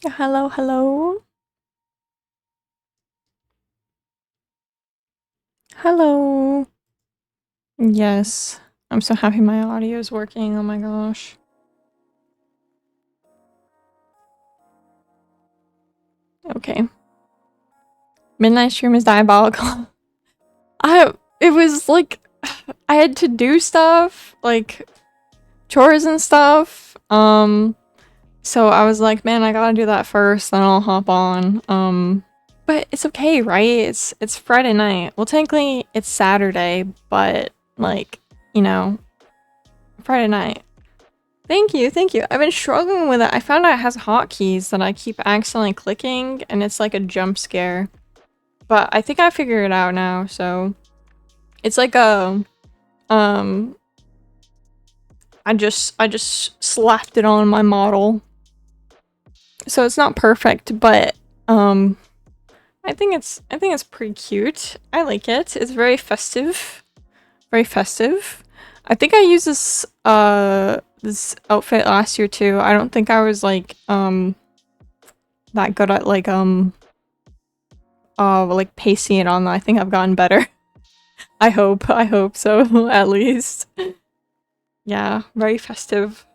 Hello, hello. Hello. Yes. I'm so happy my audio is working. Oh my gosh. Okay. Midnight stream is diabolical. It was like I had to do stuff, like chores and stuff. So I was like, man, I gotta do that first, then I'll hop on. But it's okay, right? It's Friday night. Well, technically it's Saturday, but like, you know, Friday night. Thank you, thank you. I've been struggling with it. I found out it has hotkeys that I keep accidentally clicking, and it's like a jump scare. But I think I figured it out now, so... It's like a... Um... I just slapped it on my model. So it's not perfect, but... I think it's pretty cute. I like it. It's very festive. Very festive. I think I used this outfit last year too. I don't think I was like, that good at like pasting it on. I think I've gotten better. I hope so, at least. Yeah, very festive.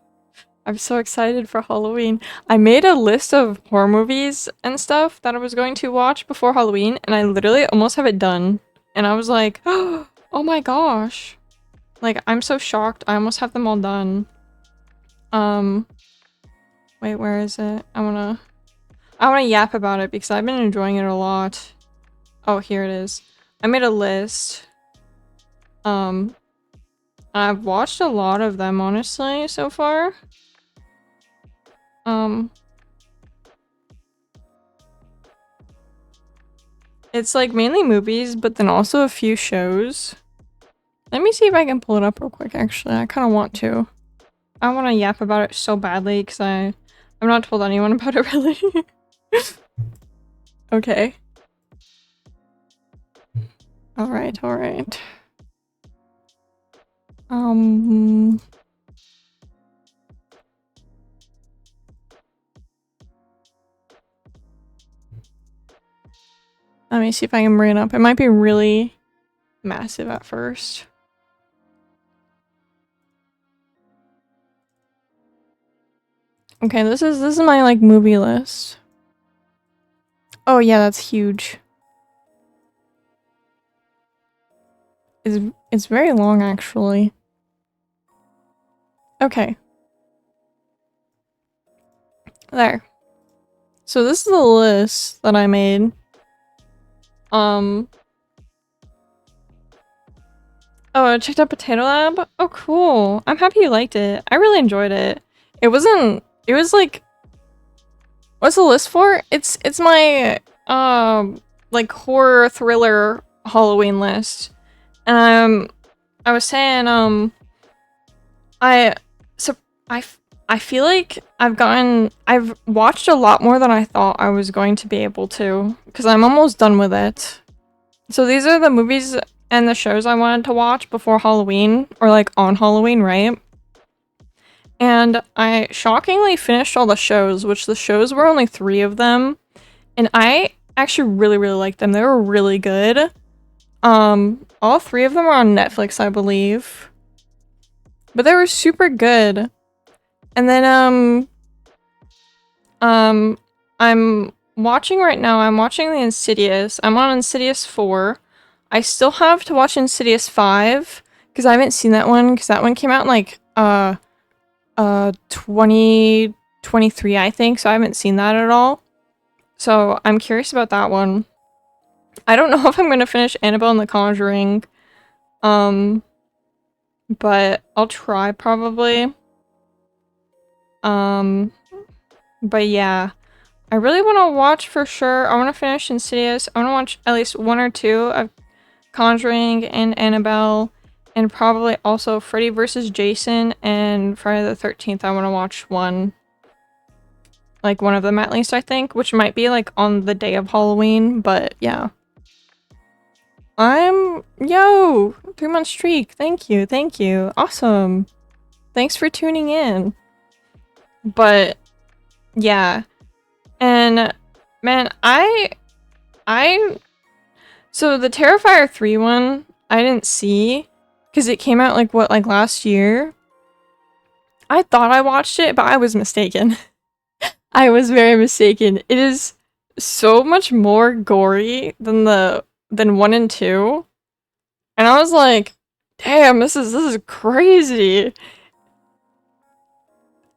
I'm so excited for Halloween. I made a list of horror movies and stuff that I was going to watch before Halloween, and I literally almost have it done. And I was like, oh my gosh. Like, I'm so shocked. I almost have them all done. Wait, where is it? I wanna yap about it because I've been enjoying it a lot. Oh, here it is. I made a list. I've watched a lot of them, honestly, so far. It's like mainly movies, but then also a few shows. Let me see if I can pull it up real quick, actually. I kind of want to. I want to yap about it so badly because I've not told anyone about it, really. Okay. Alright, alright. Let me see if I can bring it up. It might be really massive at first. Okay, this is my like movie list. Oh yeah, that's huge. It's very long actually. Okay. There. So this is the list that I made. Oh, I checked out Potato Lab. Oh, cool. I'm happy you liked it. I really enjoyed it. It was like, what's the list for? It's my, like horror thriller Halloween list. And, I was saying, I, so, I feel like I've watched a lot more than I thought I was going to be able to, because I'm almost done with it. So these are the movies and the shows I wanted to watch before Halloween, or like on Halloween, right? And I shockingly finished all the shows, which the shows were only 3 of them, and I actually really, really liked them. They were really good. All 3 of them are on Netflix, I believe. But they were super good. And then, I'm watching right now, I'm watching the Insidious. I'm on Insidious 4. I still have to watch Insidious 5, because I haven't seen that one, because that one came out in, like, 2023, I think, so I haven't seen that at all. So I'm curious about that one. I don't know if I'm gonna finish Annabelle and the Conjuring, but I'll try probably. But yeah, I really want to watch for sure. I want to finish Insidious. I want to watch at least 1 or 2 of Conjuring and Annabelle, and probably also Freddy vs. Jason and Friday the 13th. I want to watch one. Like, one of them at least, I think, which might be, like, on the day of Halloween, but yeah. Yo! 3-month streak! Thank you, thank you. Awesome! Thanks for tuning in. But, yeah. And man, so the Terrifier 3 one, I didn't see because it came out like what, like last year. I thought I watched it, but I was mistaken. I was very mistaken. It is so much more gory than 1 and 2. And I was like, damn, this is crazy.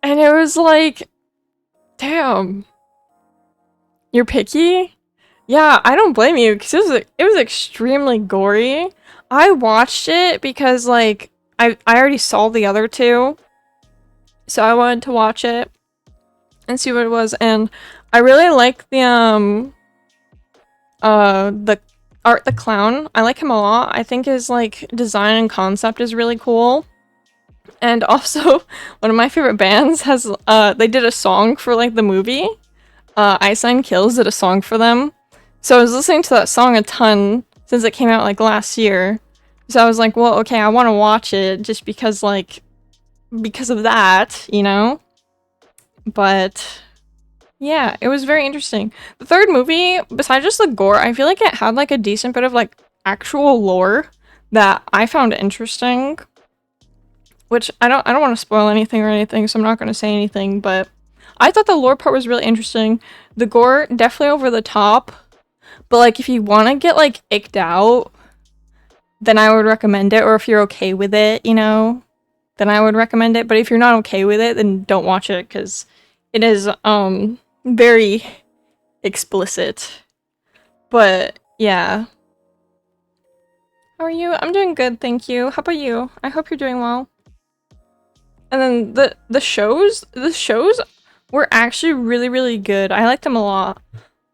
And it was like, damn. You're picky? Yeah, I don't blame you because it was extremely gory. I watched it because like I already saw the other two, so I wanted to watch it and see what it was. And I really like the Art the Clown. I like him a lot. I think his like design and concept is really cool. And also, one of my favorite bands has they did a song for like the movie. Ice Nine Kills did a song for them. So I was listening to that song a ton since it came out like last year. So I was like, well, okay, I want to watch it just because like because of that, you know? But yeah, it was very interesting. The third movie, besides just the gore, I feel like it had like a decent bit of like actual lore that I found interesting. Which I don't want to spoil anything or anything, so I'm not going to say anything, but I thought the lore part was really interesting. The gore, definitely over the top. But like if you want to get like icked out, then I would recommend it. Or if you're okay with it, you know, then I would recommend it. But if you're not okay with it, then don't watch it because it is very explicit. But yeah. How are you? I'm doing good, thank you. How about you? I hope you're doing well. And then the shows were actually really good. I liked them a lot.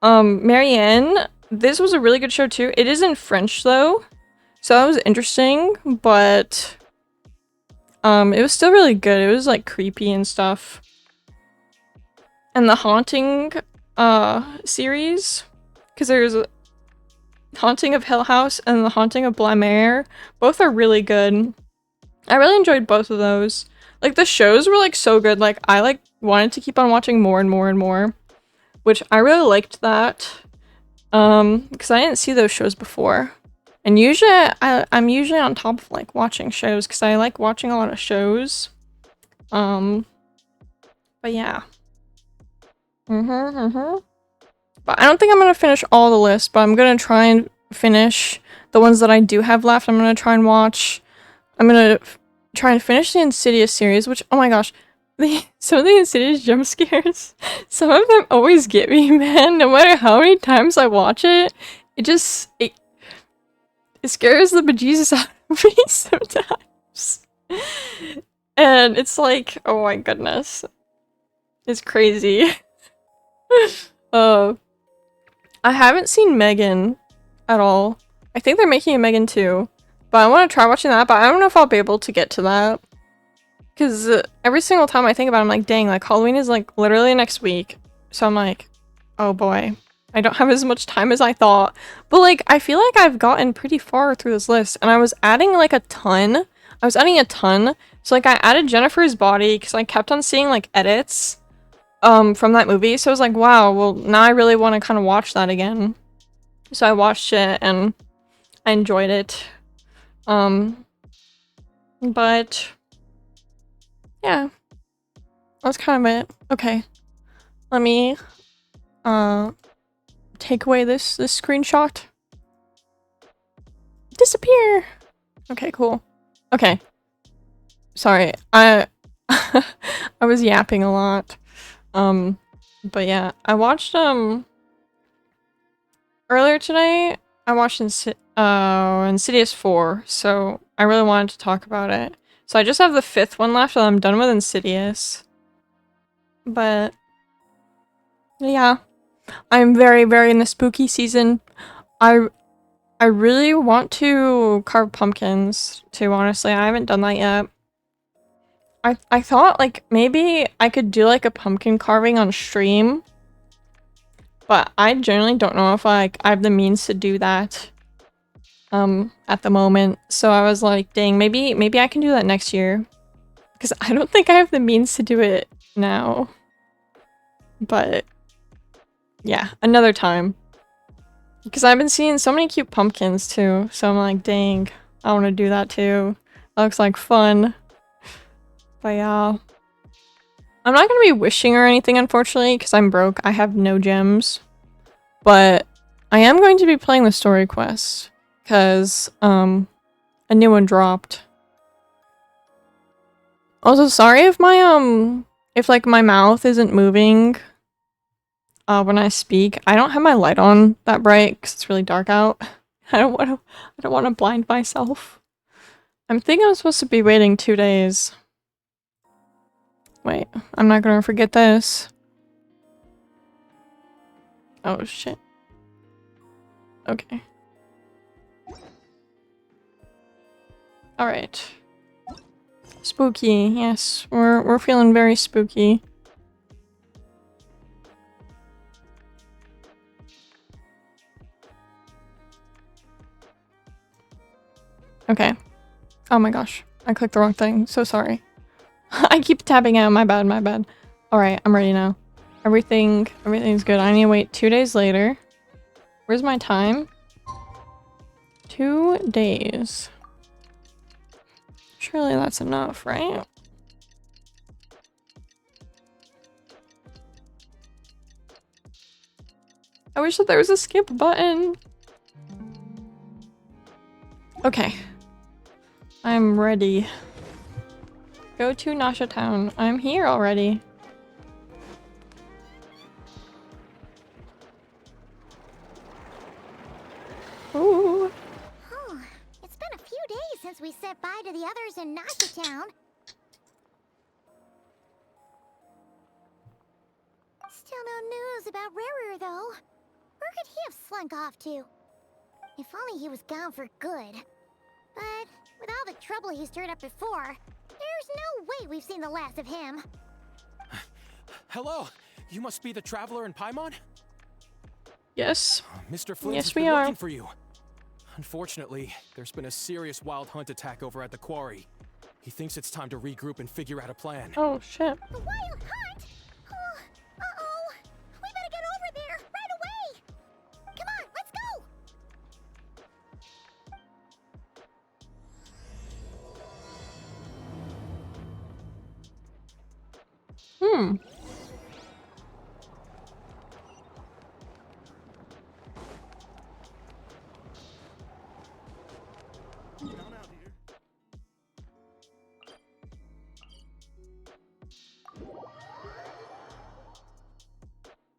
Marianne, this was a really good show too. It is in French though, so that was interesting, but it was still really good. It was like creepy and stuff. And the Haunting series, because there's a Haunting of Hill House and the Haunting of Bly Manor, both are really good. I really enjoyed both of those. Like the shows were like so good. Like I like wanted to keep on watching more and more and more, which I really liked that. Because I didn't see those shows before. And usually I'm usually on top of like watching shows because I like watching a lot of shows. But yeah. But I don't think I'm gonna finish all the lists, but I'm gonna try and finish the ones that I do have left. I'm gonna try and watch. I'm gonna try and finish the Insidious series, which, oh my gosh, some of the Insidious jump scares, some of them always get me, man. No matter how many times I watch it, it scares the bejesus out of me sometimes. And it's like, oh my goodness. It's crazy. I haven't seen Megan at all. I think they're making a Megan 2. But I want to try watching that, but I don't know if I'll be able to get to that. Because every single time I think about it, I'm like, dang, like Halloween is like literally next week. So I'm like, oh boy, I don't have as much time as I thought. But like, I feel like I've gotten pretty far through this list and I was adding like a ton. I was adding a ton. So like I added Jennifer's Body because I kept on seeing like edits from that movie. So I was like, wow, well now I really want to kind of watch that again. So I watched it and I enjoyed it. But yeah, that's kind of it. Okay, let me take away this screenshot. Disappear. Okay, cool. Okay, sorry, I I was yapping a lot. But yeah, I watched earlier today. I watched Insidious 4, so I really wanted to talk about it. So I just have the 5th one left and I'm done with Insidious. But yeah, I'm very in the spooky season. I really want to carve pumpkins too, honestly. I haven't done that yet. I thought like maybe I could do like a pumpkin carving on stream. But I generally don't know if I have the means to do that at the moment. So I was like, dang, maybe I can do that next year. Because I don't think I have the means to do it now. But Yeah, another time. Because I've been seeing so many cute pumpkins too, so I'm like, dang, I want to do that too. That looks like fun. But yeah. I'm not gonna be wishing or anything, unfortunately, because I'm broke. I have no gems. But I am going to be playing the story quest. Because, a new one dropped. Also, sorry if my, if like my mouth isn't moving when I speak. I don't have my light on that bright because it's really dark out. I don't want to blind myself. I'm thinking I'm supposed to be waiting 2 days. Wait, I'm not gonna forget this. Oh shit. Okay. Alright. Spooky, yes. We're feeling very spooky. Okay. Oh my gosh. I clicked the wrong thing. So sorry. I keep tapping out. My bad, my bad. Alright, I'm ready now. Everything's good. I need to wait 2 days later. Where's my time? 2 days. Surely that's enough, right? I wish that there was a skip button. Okay. I'm ready. Go to Nasha Town. I'm here already. Ooh. Oh, it's been a few days since we said bye to the others in Nasha Town. Still no news about Rarer, though. Where could he have slunk off to? If only he was gone for good. But with all the trouble he stirred up before, there's no way we've seen the last of him. Hello, you must be the traveler in Paimon? Yes. Mr. Flynn Yes, has we been are. looking for you. Unfortunately, there's been a serious wild hunt attack over at the quarry. He thinks it's time to regroup and figure out a plan. Oh shit. The wild hunt? Oh, uh-oh. We better get over there right away. Come on, let's go. Hmm.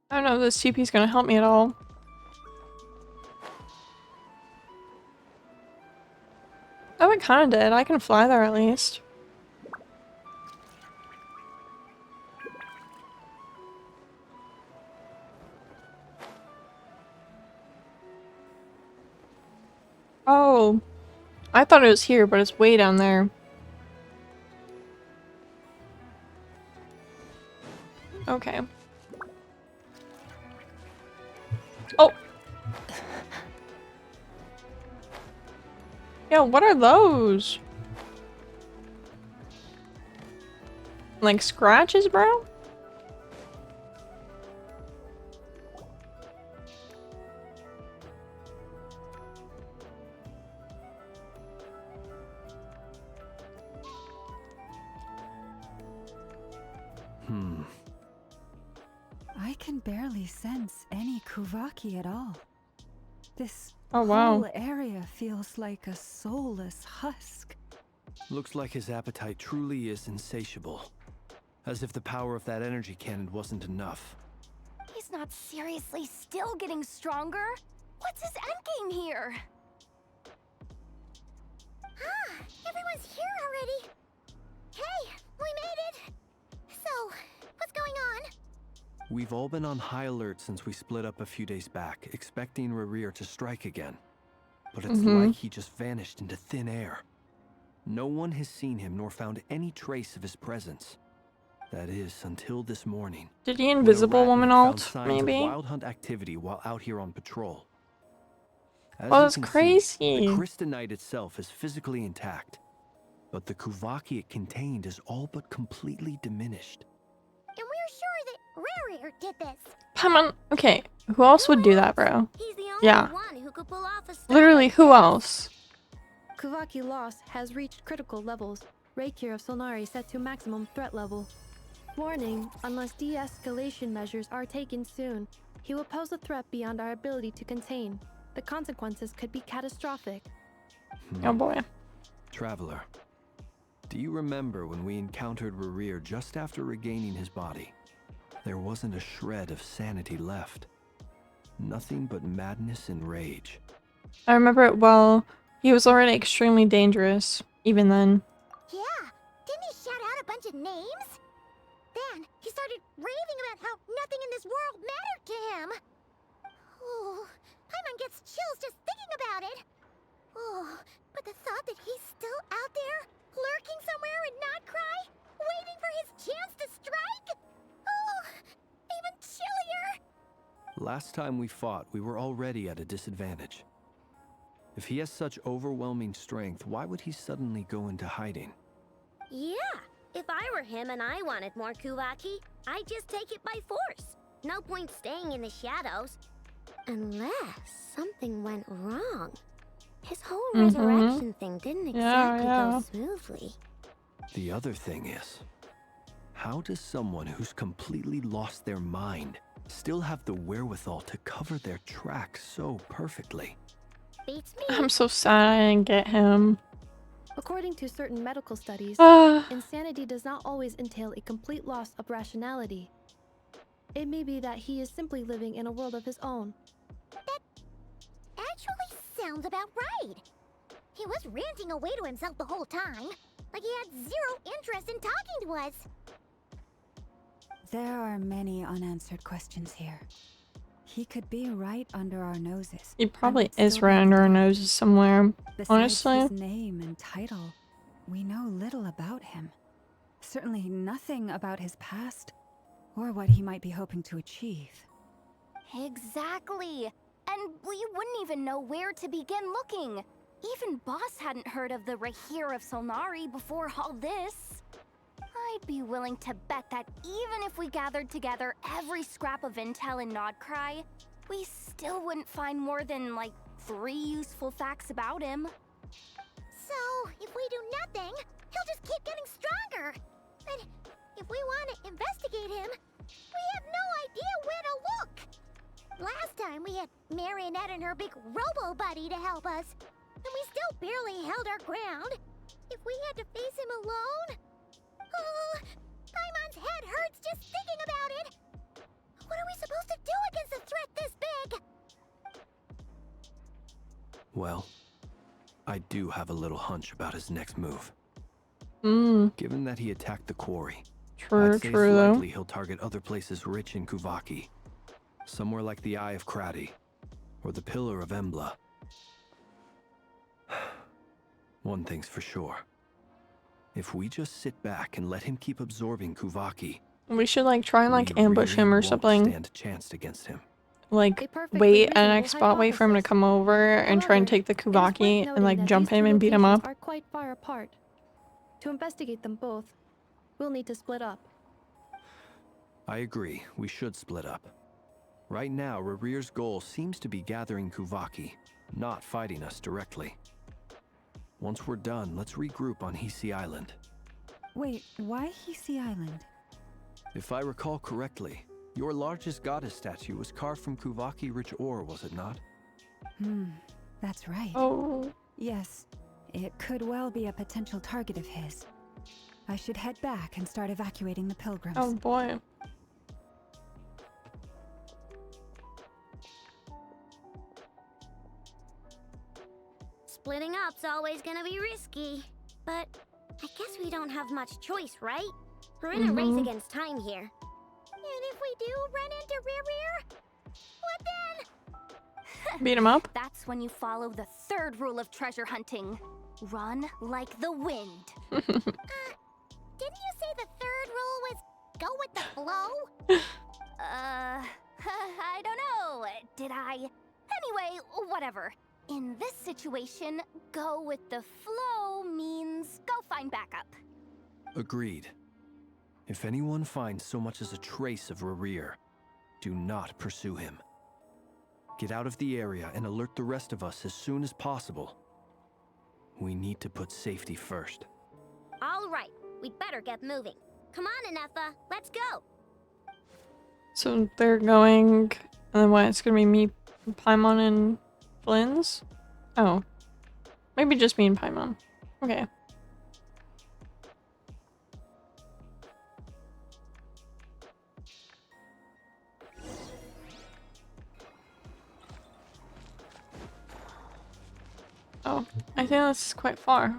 I don't know if this TP is gonna help me at all. Oh, it kinda did. I can fly there at least. Oh. I thought it was here, but it's way down there. Okay. Oh! Yeah, what are those? Like scratches, bro? I can barely sense any Kuvaki at all. This Oh, wow. whole area feels like a soulless husk. Looks like his appetite truly is insatiable. As if the power of that energy cannon wasn't enough. He's not seriously still getting stronger? What's his endgame here? Ah, everyone's here already. Hey, we made it. So, what's going on? We've all been on high alert since we split up a few days back, expecting Rarir to strike again. But it's like he just vanished into thin air. No one has seen him nor found any trace of his presence. That is, until this morning. Did he Invisible Woman ult, maybe? Wild hunt activity while out here on patrol. As Oh, you that's can crazy. See, the Crystonite itself is physically intact, but the Kuvaki it contained is all but completely diminished. And we're sure that Rarir did this. Paimon, okay. Who else would do that, bro? He's the only Yeah. one who could pull off a stunt Literally, like who this. else? Kuvaki loss has reached critical levels. Reiki of Solnari set to maximum threat level. Warning, unless de-escalation measures are taken soon, he will pose a threat beyond our ability to contain. The consequences could be catastrophic. Oh boy. Traveler, do you remember when we encountered Rerir just after regaining his body? There wasn't a shred of sanity left. Nothing but madness and rage. I remember it well. He was already extremely dangerous, even then. Yeah, didn't he shout out a bunch of names? Then he started raving about how nothing in this world mattered to him. Oh, Paimon gets chills just thinking about it. Oh, but the thought that he's still out there, lurking somewhere in Notcry, waiting for his chance to strike? Oh, even chillier. Last time we fought, we were already at a disadvantage. If he has such overwhelming strength, why would he suddenly go into hiding? Yeah, if I were him and I wanted more Kuvaki, I'd just take it by force. No point staying in the shadows. Unless something went wrong. His whole resurrection thing didn't exactly go smoothly. The other thing is, how does someone who's completely lost their mind still have the wherewithal to cover their tracks so perfectly? Beats me. I'm so sad I didn't get him. According to certain medical studies, Ah, insanity does not always entail a complete loss of rationality. It may be that he is simply living in a world of his own. Actually sounds about right. He was ranting away to himself the whole time, like he had zero interest in talking to us. There are many unanswered questions here. He could be right under our noses. he and probably would is still right be under our blind. noses somewhere. Besides Honestly. his name and title, we know little about him. Certainly nothing about his past, or what he might be hoping to achieve. Exactly. And we wouldn't even know where to begin looking. Even Boss hadn't heard of the Rahir of Solnari before all this. I'd be willing to bet that even if we gathered together every scrap of intel in Nodcry, we still wouldn't find more than, like, 3 useful facts about him. So, if we do nothing, he'll just keep getting stronger. And if we want to investigate him, we have no idea where to look. Last time we had Marionette and her big robo-buddy to help us, and we still barely held our ground. If we had to face him alone... Oh, Paimon's head hurts just thinking about it. What are we supposed to do against a threat this big? Well, I do have a little hunch about his next move. Given that he attacked the quarry, True, I'd say true it's though. likely he'll target other places rich in Kuvaki. Somewhere like the Eye of Krati, or the Pillar of Embla. One thing's for sure. If we just sit back and let him keep absorbing Kuvaki, We should like try and like we ambush really him or won't something. stand a chance against him. Like A perfectly wait at an reasonable next spot, wait for him to hypothesis. come over and try and However, take the it is worth Kuvaki and noting like that jump these him two and beat him locations up. are quite far apart. To investigate them both, we'll need to split up. I agree, we should split up. Right now, Rerir's goal seems to be gathering Kuvaki, not fighting us directly. Once we're done, let's regroup on Hisi Island. Wait, why Hisi Island? If I recall correctly, your largest goddess statue was carved from Kuvaki-rich ore, was it not? That's right. Oh, Yes, it could well be a potential target of his. I should head back and start evacuating the pilgrims. oh boy. Splitting up's always gonna be risky. But I guess we don't have much choice, right? We're in a race against time here. And if we do run into Rerir, what then? Beat him up? That's when you follow the 3rd rule of treasure hunting. Run like the wind. Didn't you say the 3rd rule was go with the flow? I don't know. Did I? Anyway, whatever. In this situation, go with the flow means go find backup. Agreed. If anyone finds so much as a trace of Rerir, do not pursue him. Get out of the area and alert the rest of us as soon as possible. We need to put safety first. All right, we'd better get moving. Come on, Anetha, let's go. So they're going, and then what? It's gonna be me, Paimon, and Flynn's? Oh. Maybe just me and Paimon. Okay. Oh, I think that's quite far.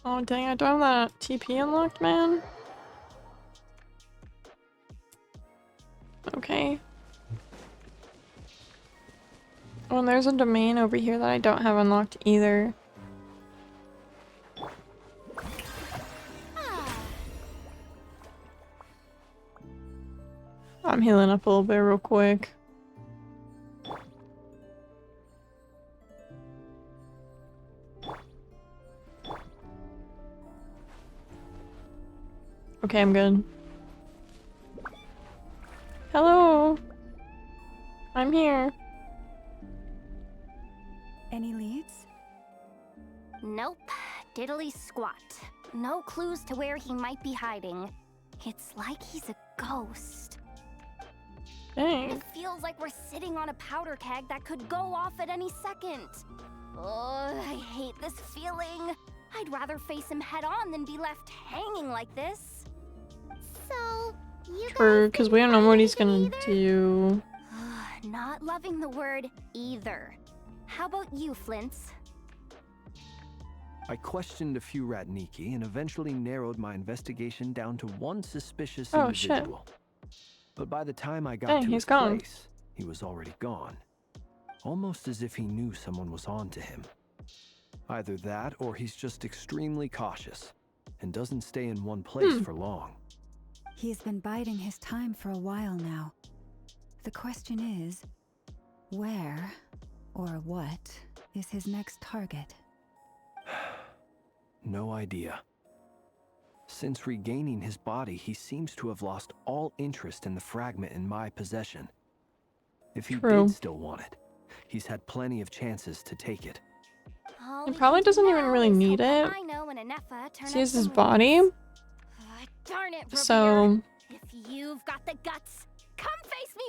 Oh dang, I don't have that TP unlocked, man. Okay. Oh, and there's a domain over here that I don't have unlocked either. I'm healing up a little bit real quick. Okay, I'm good. Hello. I'm here. Any leads? Nope. Diddly squat. No clues to where he might be hiding. It's like he's a ghost. Dang. It feels like we're sitting on a powder keg that could go off at any second. Oh, I hate this feeling. I'd rather face him head on than be left hanging like this. So, you True, guys because didn't we don't know find what he's gonna anything either? do. Not loving the word either. How about you, Flints? I questioned a few Ratniki and eventually narrowed my investigation down to one suspicious Oh, shit. individual. But by the time I got Dang, to he's his gone. place, he was already gone. Almost as if he knew someone was on to him. Either that or he's just extremely cautious and doesn't stay in one place for long. He's been biding his time for a while now. The question is, where or what is his next target? No idea. Since regaining his body, he seems to have lost all interest in the fragment in my possession. If he True. did still want it, he's had plenty of chances to take it. All He we probably can do doesn't even now really is need hope that it. I know and Anefa turn See, up it's his some body. leads. Darn it, Revere. So, If you've got the guts, come face me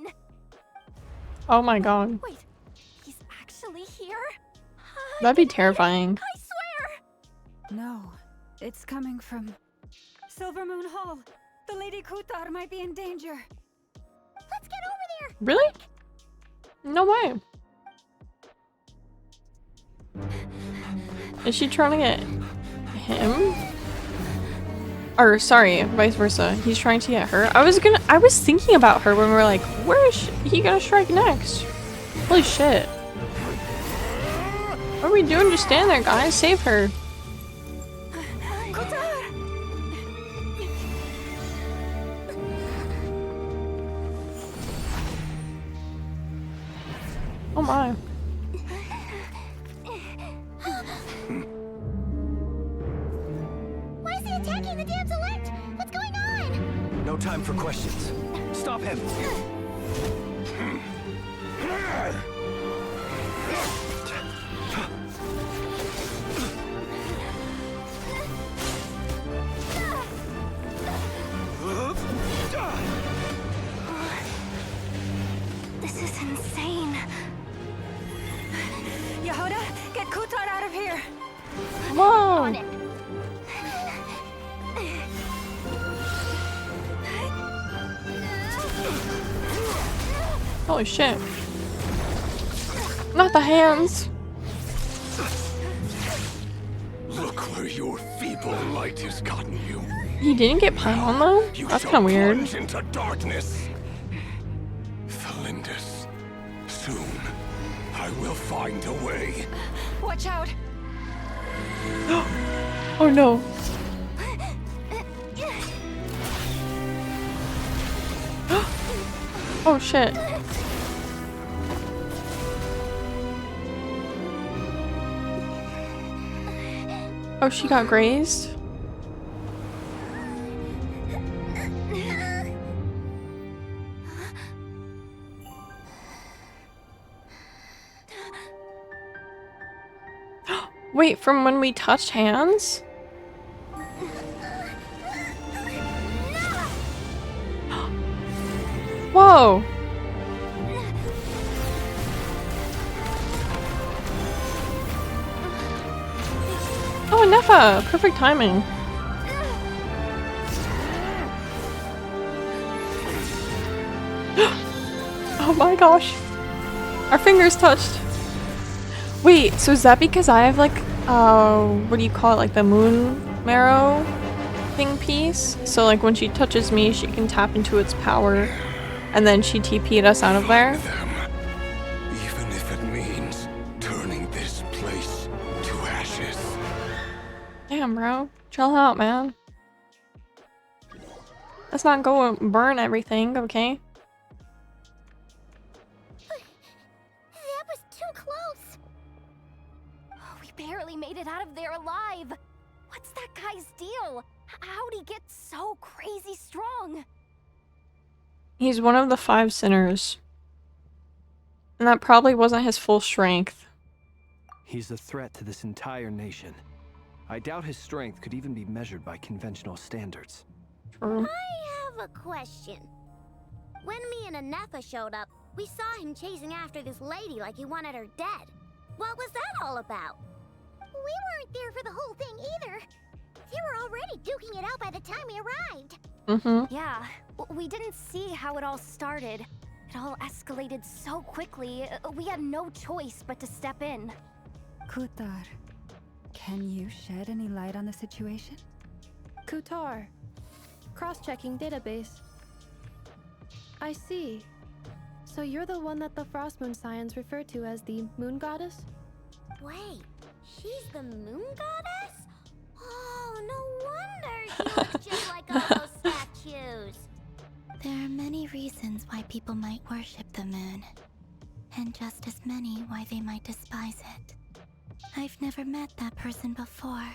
one-on-one! oh my god. Wait, he's actually here? That'd be terrifying. I swear! No, it's coming from Silver Moon Hall. The Lady Kutar might be in danger. Let's get over there. Really? No way. Is she trying to get him? Or sorry, vice versa. He's trying to get her. I was thinking about her when we were like, where is he gonna strike next? Holy shit. What are we doing? Just stand there, guys. Save her. Oh my. Why is he attacking the damselette? What's going on? No time for questions. Stop him! This is insane. Yehuda, get Kutar out of here! Whoa. On it. Holy shit. Not the hands. Look where your feeble light has gotten you. He didn't get Paimon though? You That's shall kind of weird. plunge into darkness. Thalindus, soon I will find a way. Watch out! Oh no. Oh shit. Oh, she got grazed? Wait, from when we touched hands? Whoa! Oh, Nefa! Perfect timing. Oh my gosh. Our fingers touched. Wait, so is that because I have like, what do you call it? Like the moon marrow thing piece? So like when she touches me, she can tap into its power. And then she TP'd us out of there. Even if it means turning this place to ashes. Damn, bro. Chill out, man. Let's not go and burn everything, okay? That was too close. Oh, we barely made it out of there alive. What's that guy's deal? How'd he get so crazy strong? He's one of the 5 sinners. And that probably wasn't his full strength. He's a threat to this entire nation. I doubt his strength could even be measured by conventional standards. True. I have a question. When me and Anefa showed up, we saw him chasing after this lady like he wanted her dead. What was that all about? We weren't there for the whole thing either. They were already duking it out by the time we arrived. Mm-hmm. Yeah, we didn't see how it all started. It all escalated so quickly, we had no choice but to step in. Kutar, can you shed any light on the situation? Kutar. Cross-checking database. I see. So you're the one that the Frost Moon Scions refer to as the Moon Goddess? Wait, she's the moon goddess? Oh, no wonder she looks just like all those statues. There are many reasons why people might worship the moon, and just as many why they might despise it. I've never met that person before,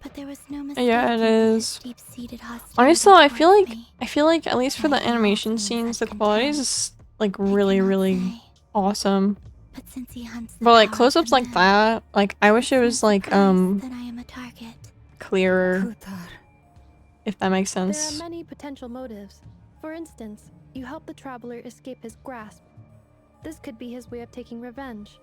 but there was no mistake. Yeah, it is. Deep-seated hostility Honestly, towards me. I feel like at least for the My evil animation things scenes, the that quality contempt. is like I really, cannot really say, awesome. but since he hunts the But like power of close-ups the like moon, that, like I wish it it's was no like surprise that I am a target. clearer, Kutar. if that makes There are sense. many potential motives. For instance, you help the traveler escape his grasp. This could be his way of taking revenge.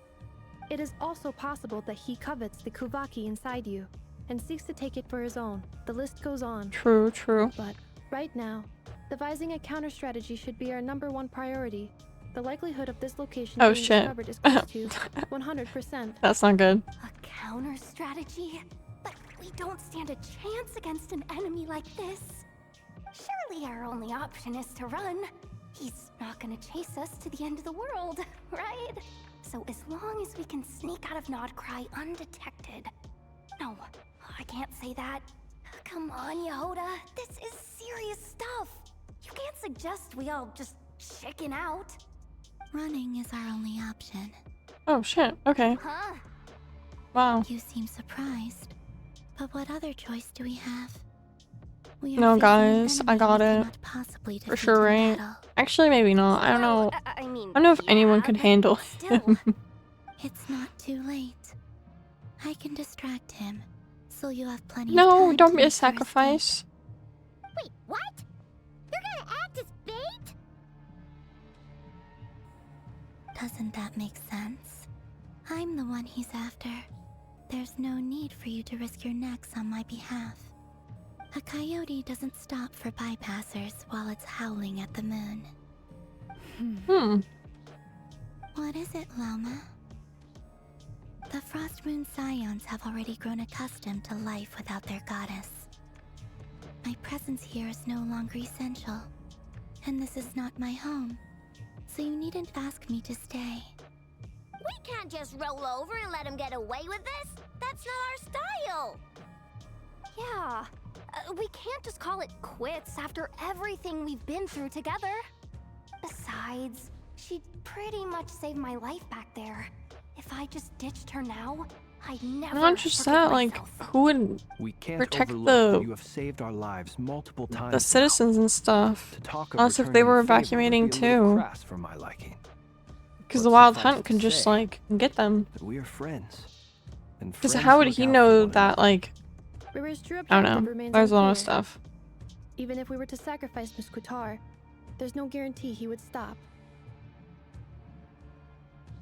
It is also possible that he covets the Kuvaki inside you and seeks to take it for his own. The list goes on. True, true. But right now, devising a counter strategy should be our #1 priority. The likelihood of this location Oh, being shit. discovered is close to 100%. That's not good. A counter strategy? But we don't stand a chance against an enemy like this. Surely our only option is to run. He's not gonna chase us to the end of the world, right? So as long as we can sneak out of Nodcry undetected. No, I can't say that. Come on, Yehoda. This is serious stuff. You can't suggest we all just chicken out. Running is our only option. Oh shit, okay. Huh? Wow. You seem surprised. But what other choice do we have? We are No, facing an guys, I enemy got we it. cannot possibly For defeat sure, in right? battle. Actually, maybe not. I don't know. I mean, I don't know if anyone yeah, could but handle still. him. It's not too late. I can distract him, so you have plenty of No, time don't to be a make your sacrifice. Wait, what? You're gonna act as bait? escape. Doesn't that make sense? I'm the one he's after. There's no need for you to risk your necks on my behalf. A coyote doesn't stop for bypassers while it's howling at the moon. Hmm. What is it, Loma? The Frost Moon Scions have already grown accustomed to life without their goddess. My presence here is no longer essential, and this is not my home, so you needn't ask me to stay. We can't just roll over and let him get away with this. That's not our style. Yeah, we can't just call it quits after everything we've been through together. Besides, she pretty much saved my life back there. If I just ditched her now, I'd never Not just forgive that, like, myself. who would We can't protect overlook the- that you have saved our lives multiple times. the citizens and stuff? To talk of Unless if they returning were the favor would evacuating be a little too. crass for my liking. Because But the Wild suffice Hunt it could to just, say like, get them. that we are friends. And Because friends how would look he out for know one that, another. like, Riri's true I objective don't know. remains There's a lot of unclear. stuff. Even if we were to sacrifice Miss Kutar, there's no guarantee he would stop.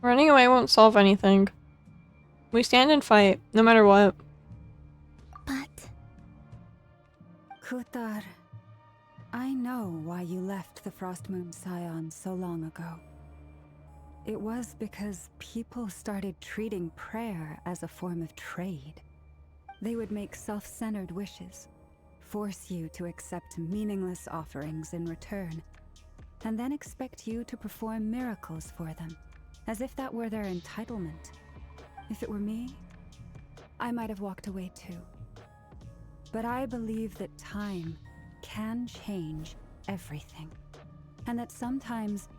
Running away won't solve anything. We stand and fight, no matter what. But Kutar, I know why you left the Frost Moon Scions so long ago. It was because people started treating prayer as a form of trade. They would make self-centered wishes, force you to accept meaningless offerings in return, and then expect you to perform miracles for them, as if that were their entitlement. If it were me, I might have walked away too. But I believe that time can change everything, and that sometimes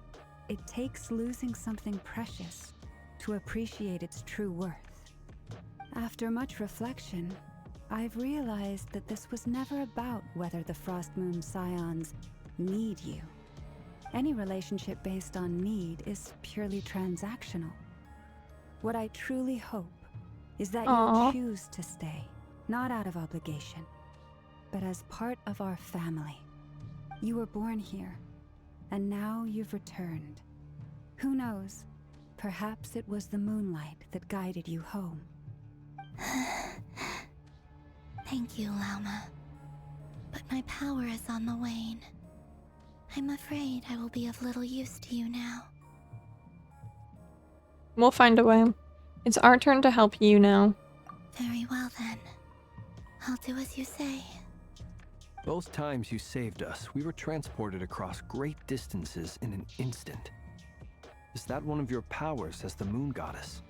it takes losing something precious to appreciate its true worth. After much reflection, I've realized that this was never about whether the Frost Moon Scions need you. Any relationship based on need is purely transactional. What I truly hope is that Aww. you choose to stay, not out of obligation, but as part of our family. You were born here, and now you've returned. Who knows? Perhaps it was the moonlight that guided you home. thank you, Lauma. But my power is on the wane. I'm afraid I will be of little use to you now. We'll find a way. It's our turn to help you now. Very well then. I'll do as you say. Both times you saved us, we were transported across great distances in an instant. Is that one of your powers as the moon goddess?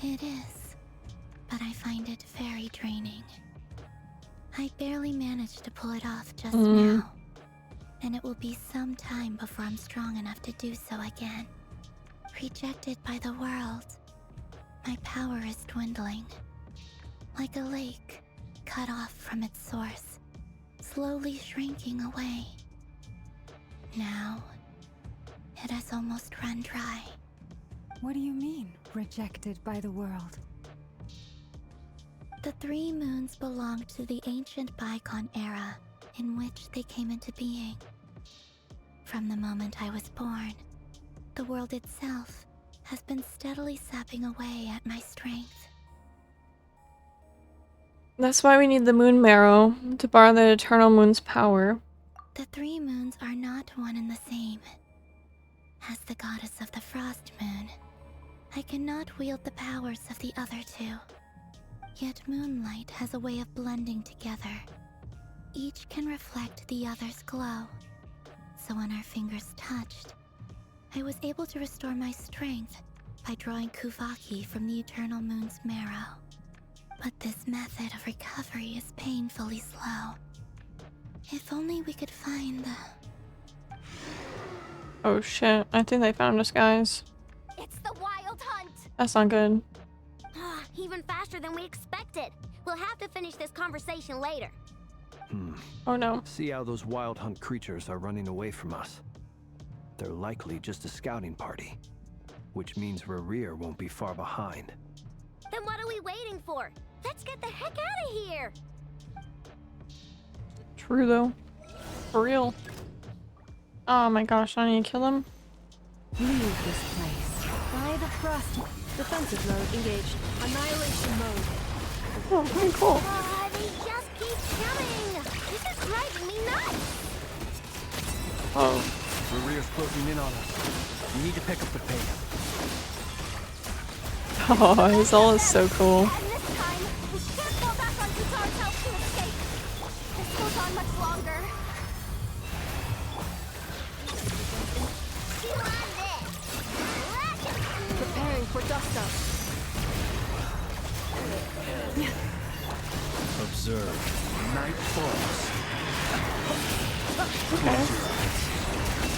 It is, but I find it very draining. I barely managed to pull it off just now, and it will be some time before I'm strong enough to do so again. Rejected by the world, my power is dwindling. Like a lake, cut off from its source, slowly shrinking away. Now, it has almost run dry. What do you mean, rejected by the world? The three moons belonged to the ancient bygone era in which they came into being. From the moment I was born, the world itself has been steadily sapping away at my strength. That's why we need the moon marrow, to borrow the eternal moon's power. The three moons are not one and the same. As the goddess of the Frost Moon, I cannot wield the powers of the other two. Yet moonlight has a way of blending together. Each can reflect the other's glow. So when our fingers touched, I was able to restore my strength by drawing Kuvaki from the eternal moon's marrow. But this method of recovery is painfully slow. If only we could find the... Oh shit, I think they found us, guys. It's the Wild Hunt! That's not good. Even faster than we expected. We'll have to finish this conversation later. Oh no. See how those wild hunt creatures are running away from us. They're likely just a scouting party, which means Rarir won't be far behind. Then what are we waiting for? Let's get the heck out of here! True though. For real. Oh my gosh, I need to kill him. Leave this place. By the Frost. Defensive mode engaged. Annihilation mode. Oh, very cool. They just keep coming! This is driving me nuts! Oh. Rarir's closing in on us. We need to pick up the pace. Oh, his all is so cool. And this time, we can't fall back on Kutar's help to escape. This goes on much longer. Chew on this! Preparing for dust up. Observe. Night falls. Okay.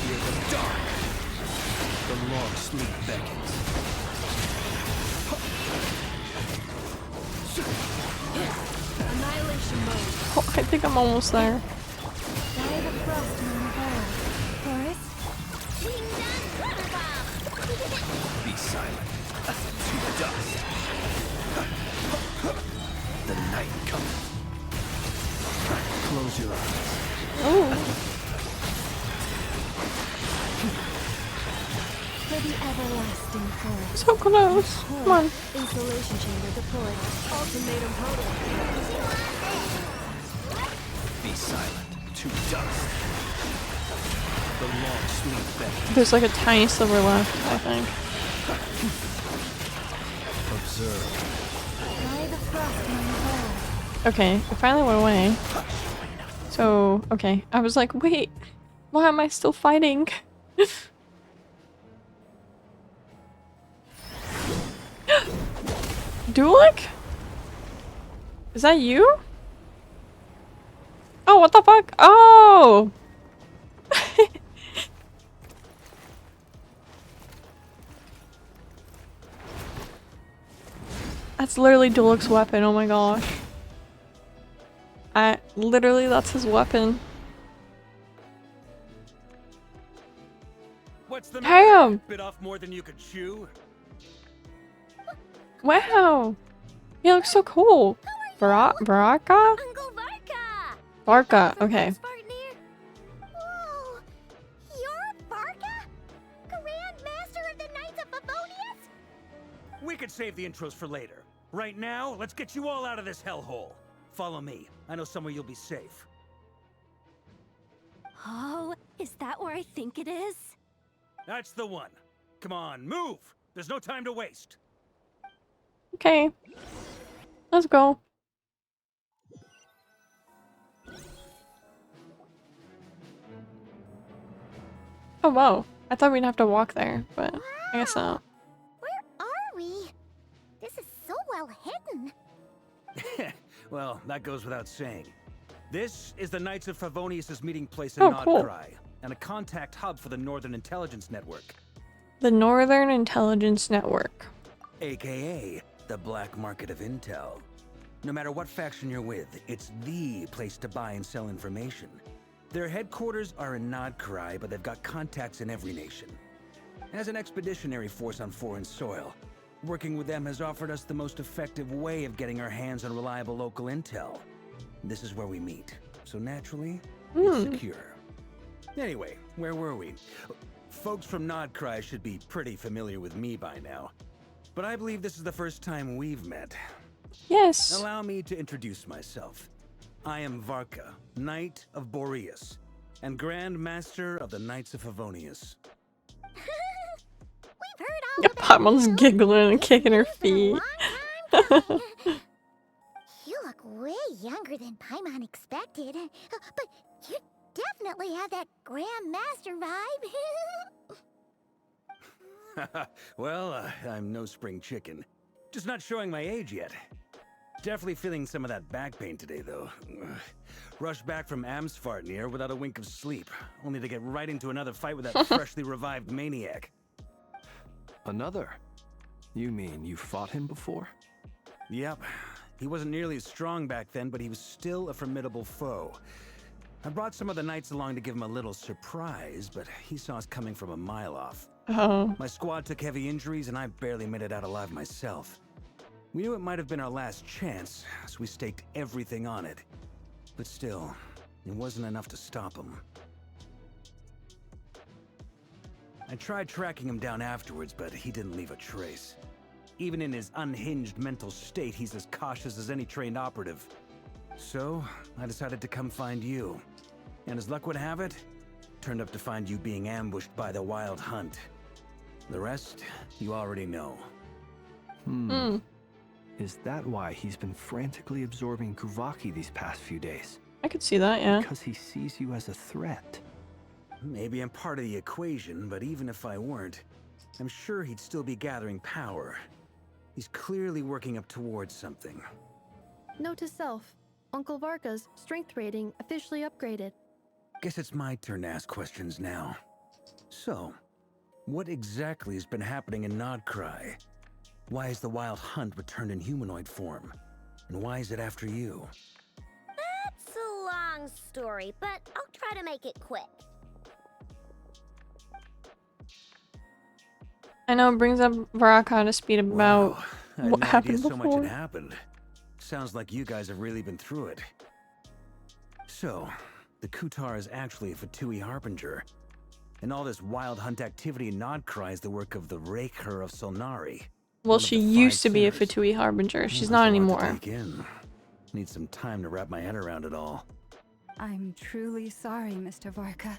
Hear the dark. The long sleep beckons. Annihilation mode. Oh, I think I'm almost there. By the Frost Moon Hall. Forest. Being done, Rubber Bomb! Be silent. To dust. Oh, For the everlasting forest. so close. Come on. Insulation chamber deployed. Ultimatum total. Be silent. To dust. The long sleep that There's like a tiny sliver left, I think. observe. By the frost moon hole. Okay, it finally went away. So, okay. I was like, wait, why am I still fighting? Duelik? Is that you? Oh, what the fuck? Oh! That's literally Duelik's weapon, oh my gosh. Literally, that's his weapon. What's the Damn! matter? Bit off more than you could chew? Wow! He looks so cool. Baraka? Uncle Varka! Barca, okay. Whoa! You're Varka? Grand Master of the Knights of Favonius? We could save the intros for later. Right now, let's get you all out of this hellhole. Follow me. I know somewhere you'll be safe. Oh, is that where I think it is? That's the one. Come on, move! There's no time to waste. Okay. Let's go. Oh wow. I thought we'd have to walk there, but I guess not. Where are we? This is so well hidden. Well, that goes without saying. This is the Knights of Favonius' meeting place in Oh, cool. Nodcry, and a contact hub for the Northern Intelligence Network, The Northern Intelligence Network. aka the black market of intel. No matter what faction you're with, it's the place to buy and sell information. Their headquarters are in Nodcry, but they've got contacts in every nation. As an expeditionary force on foreign soil, working with them has offered us the most effective way of getting our hands on reliable local intel. This is where we meet, so naturally, it's secure. Anyway, where were we? Folks from Nodcry should be pretty familiar with me by now, but I believe this is the first time we've met. Yes. Allow me to introduce myself. I am Varka, Knight of Boreas, and Grand Master of the Knights of Favonius. We've heard all Yeah, about Paimon's you. giggling and kicking her It's been a feet. long time coming. You look way younger than Paimon expected, but you definitely have that Grand Master vibe. Well, I'm no spring chicken. Just not showing my age yet. Definitely feeling some of that back pain today, though. Rushed back from Amsfartnir without a wink of sleep, only to get right into another fight with that freshly revived maniac. Another? You mean you fought him before? Yep. He wasn't nearly as strong back then, but he was still a formidable foe. I brought some of the knights along to give him a little surprise, but he saw us coming from a mile off. Oh. My squad took heavy injuries, and I barely made it out alive myself. We knew it might have been our last chance, so we staked everything on it. But still, it wasn't enough to stop him. I tried tracking him down afterwards, but he didn't leave a trace. Even in his unhinged mental state, he's as cautious as any trained operative. So, I decided to come find you. And as luck would have it, turned up to find you being ambushed by the Wild Hunt. The rest, you already know. Is that why he's been frantically absorbing Kuvaki these past few days? I could see that, yeah. Because he sees you as a threat. Maybe I'm part of the equation, but even if I weren't, I'm sure he'd still be gathering power. He's clearly working up towards something. Note to self. Uncle Varka's strength rating officially upgraded. Guess it's my turn to ask questions now. So, what exactly has been happening in Nodcry? Why is the Wild Hunt returned in humanoid form? And why is it after you? It's a long story, but I'll try to make it quick. I know it brings up Baraka to speed about Wow, I had what no happened idea so much before. had happened. Sounds like you guys have really been through it. So, the Kutar is actually a Fatui Harbinger. And all this wild hunt activity in Nodcry is the work of the Raker of Solnari. Well, she used to be a Fatui Harbinger. She's not anymore. Need some time to wrap my head around it all. I'm truly sorry, Mr. Varka.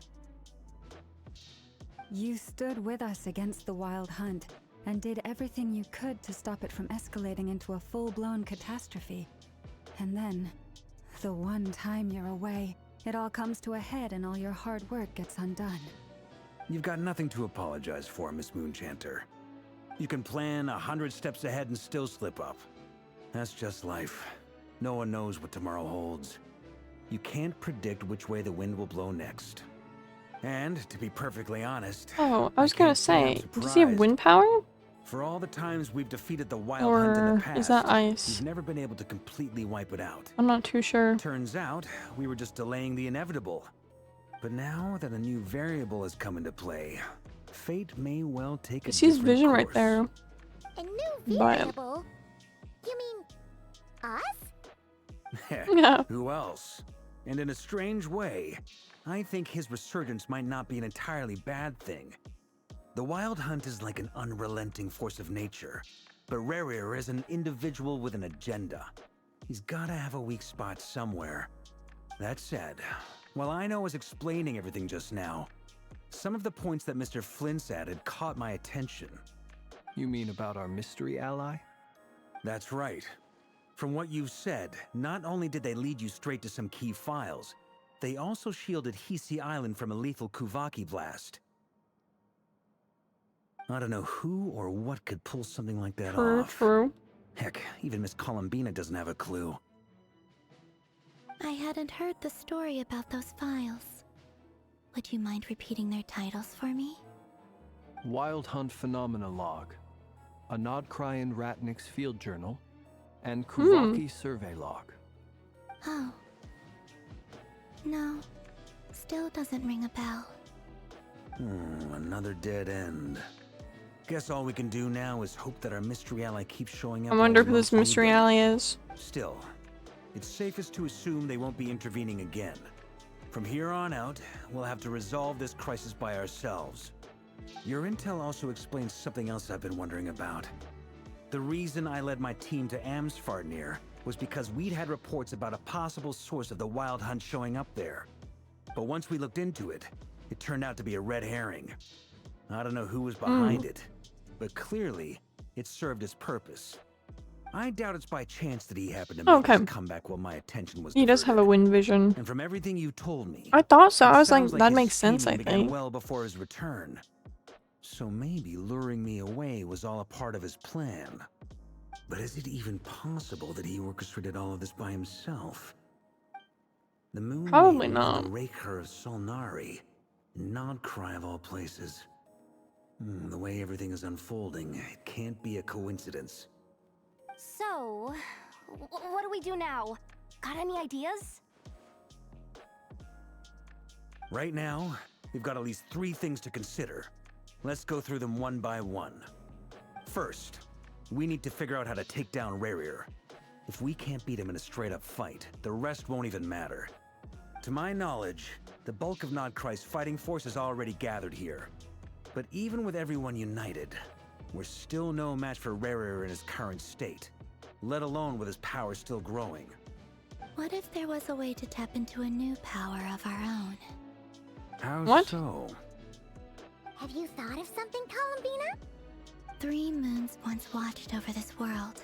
You stood with us against the Wild Hunt and did everything you could to stop it from escalating into a full-blown catastrophe. And then, the one time you're away, it all comes to a head and all your hard work gets undone. You've got nothing to apologize for, Miss Moonchanter. You can plan 100 steps ahead and still slip up. That's just life. No one knows what tomorrow holds. You can't predict which way the wind will blow next. And, to be perfectly honest... Oh, I was gonna say, does he have wind power? For all the times we've defeated the Wild Hunt in the past, is that ice? we've never been able to completely wipe it out. I'm not too sure. Turns out, we were just delaying the inevitable. But now that a new variable has come into play, fate may well take a Sees different vision course. right there. A new variable? You mean us? Yeah. Who else? And in a strange way, I think his resurgence might not be an entirely bad thing. The Wild Hunt is like an unrelenting force of nature, but Rerir is an individual with an agenda. He's gotta have a weak spot somewhere. That said, while I was explaining everything just now, some of the points that Mr. Flint's added caught my attention. You mean about our mystery ally? That's right. From what you've said, not only did they lead you straight to some key files, they also shielded Hisi Island from a lethal Kuvaki blast. I don't know who or what could pull something like that off. True. Heck, even Miss Columbina doesn't have a clue. I hadn't heard the story about those files. Would you mind repeating their titles for me? Wild Hunt Phenomena Log, a Nodcryan Ratnik's Field Journal, and Kuvaki Survey Log. Oh. No. Still doesn't ring a bell. Another dead end. Guess all we can do now is hope that our mystery ally keeps showing up. I wonder who this mystery ally is. Still, it's safest to assume they won't be intervening again. From here on out, we'll have to resolve this crisis by ourselves. Your intel also explains something else I've been wondering about. The reason I led my team to Amsfarnir was because we'd had reports about a possible source of the Wild Hunt showing up there. But once we looked into it, it turned out to be a red herring. I don't know who was behind it, but clearly, it served its purpose. I doubt it's by chance that he happened to make his comeback while my attention was He does have a wind vision. And from everything you told me, I thought so. I was like, sounds that his makes sense, I scheming began think. well before his return. So maybe luring me away was all a part of his plan. But is it even possible that he orchestrated all of this by himself? The moon Probably maiden not. is the Raker of Solnari, Nodcry of all places. The way everything is unfolding, it can't be a coincidence. So, what do we do now? Got any ideas? Right now, we've got at least 3 things to consider. Let's go through them one by one. First, we need to figure out how to take down Rerir. If we can't beat him in a straight-up fight, the rest won't even matter. To my knowledge, the bulk of Nodcry's fighting force is already gathered here. But even with everyone united, we're still no match for Rerir in his current state, let alone with his power still growing. What if there was a way to tap into a new power of our own? How so? Have you thought of something, Columbina? 3 moons once watched over this world.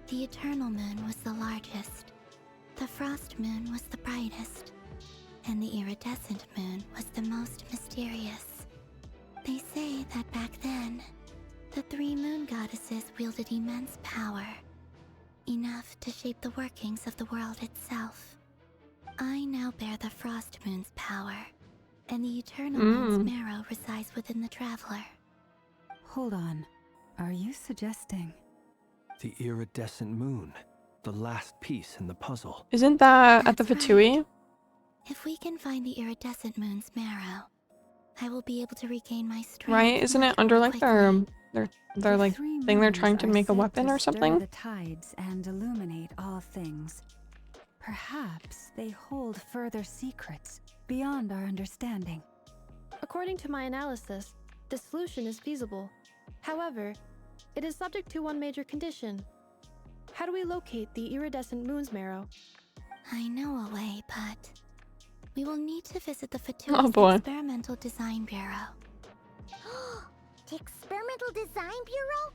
The Eternal Moon was the largest. The Frost Moon was the brightest. And the Iridescent Moon was the most mysterious. They say that back then, the 3 moon goddesses wielded immense power. Enough to shape the workings of the world itself. I now bear the Frost Moon's power, and the Eternal Moon's marrow resides within the Traveler. Hold on. Are you suggesting? The iridescent moon, the last piece in the puzzle. Isn't that at the That's Fatui? right. If we can find the Iridescent Moon's marrow, I will be able to regain my strength. Right? Isn't it under like their like The 3 thing they're moons trying to are make a said weapon to or stir something? the tides and illuminate all things. Perhaps they hold further secrets beyond our understanding. According to my analysis, the solution is feasible. However, it is subject to one major condition. How do we locate the iridescent moon's marrow? I know a way, but we will need to visit the Oh, Fatou's boy. Experimental Design Bureau. The Experimental Design Bureau?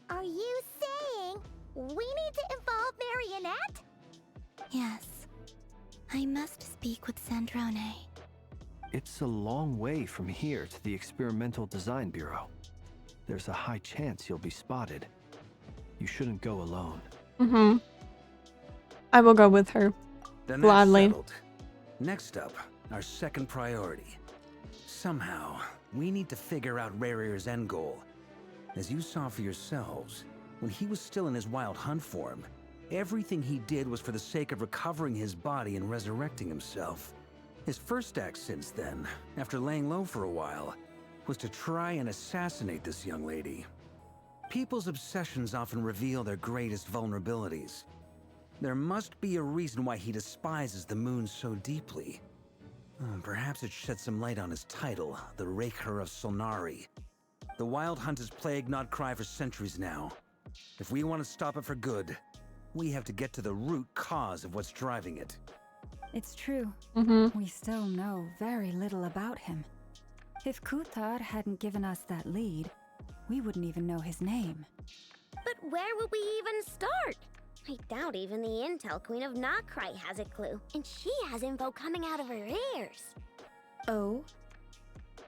Are you saying we need to involve Marionette? Yes. I must speak with Sandrone. It's a long way from here to the Experimental Design Bureau. There's a high chance you'll be spotted. You shouldn't go alone. Mm-hmm. I will go with her. Then that's Gladly. settled. Next up, our second priority. Somehow, we need to figure out Rarear's end goal. As you saw for yourselves, when he was still in his wild hunt form, everything he did was for the sake of recovering his body and resurrecting himself. His first act since then, after laying low for a while, was to try and assassinate this young lady. People's obsessions often reveal their greatest vulnerabilities. There must be a reason why he despises the moon so deeply. Perhaps it sheds some light on his title, the Raker of Solnari. The Wild Hunt has plagued Nodcry for centuries now. If we want to stop it for good, we have to get to the root cause of what's driving it. It's true. Mm-hmm. We still know very little about him. If Kuthar hadn't given us that lead, we wouldn't even know his name. But where would we even start? I doubt even the Intel Queen of Notcry has a clue, and she has info coming out of her ears. Oh?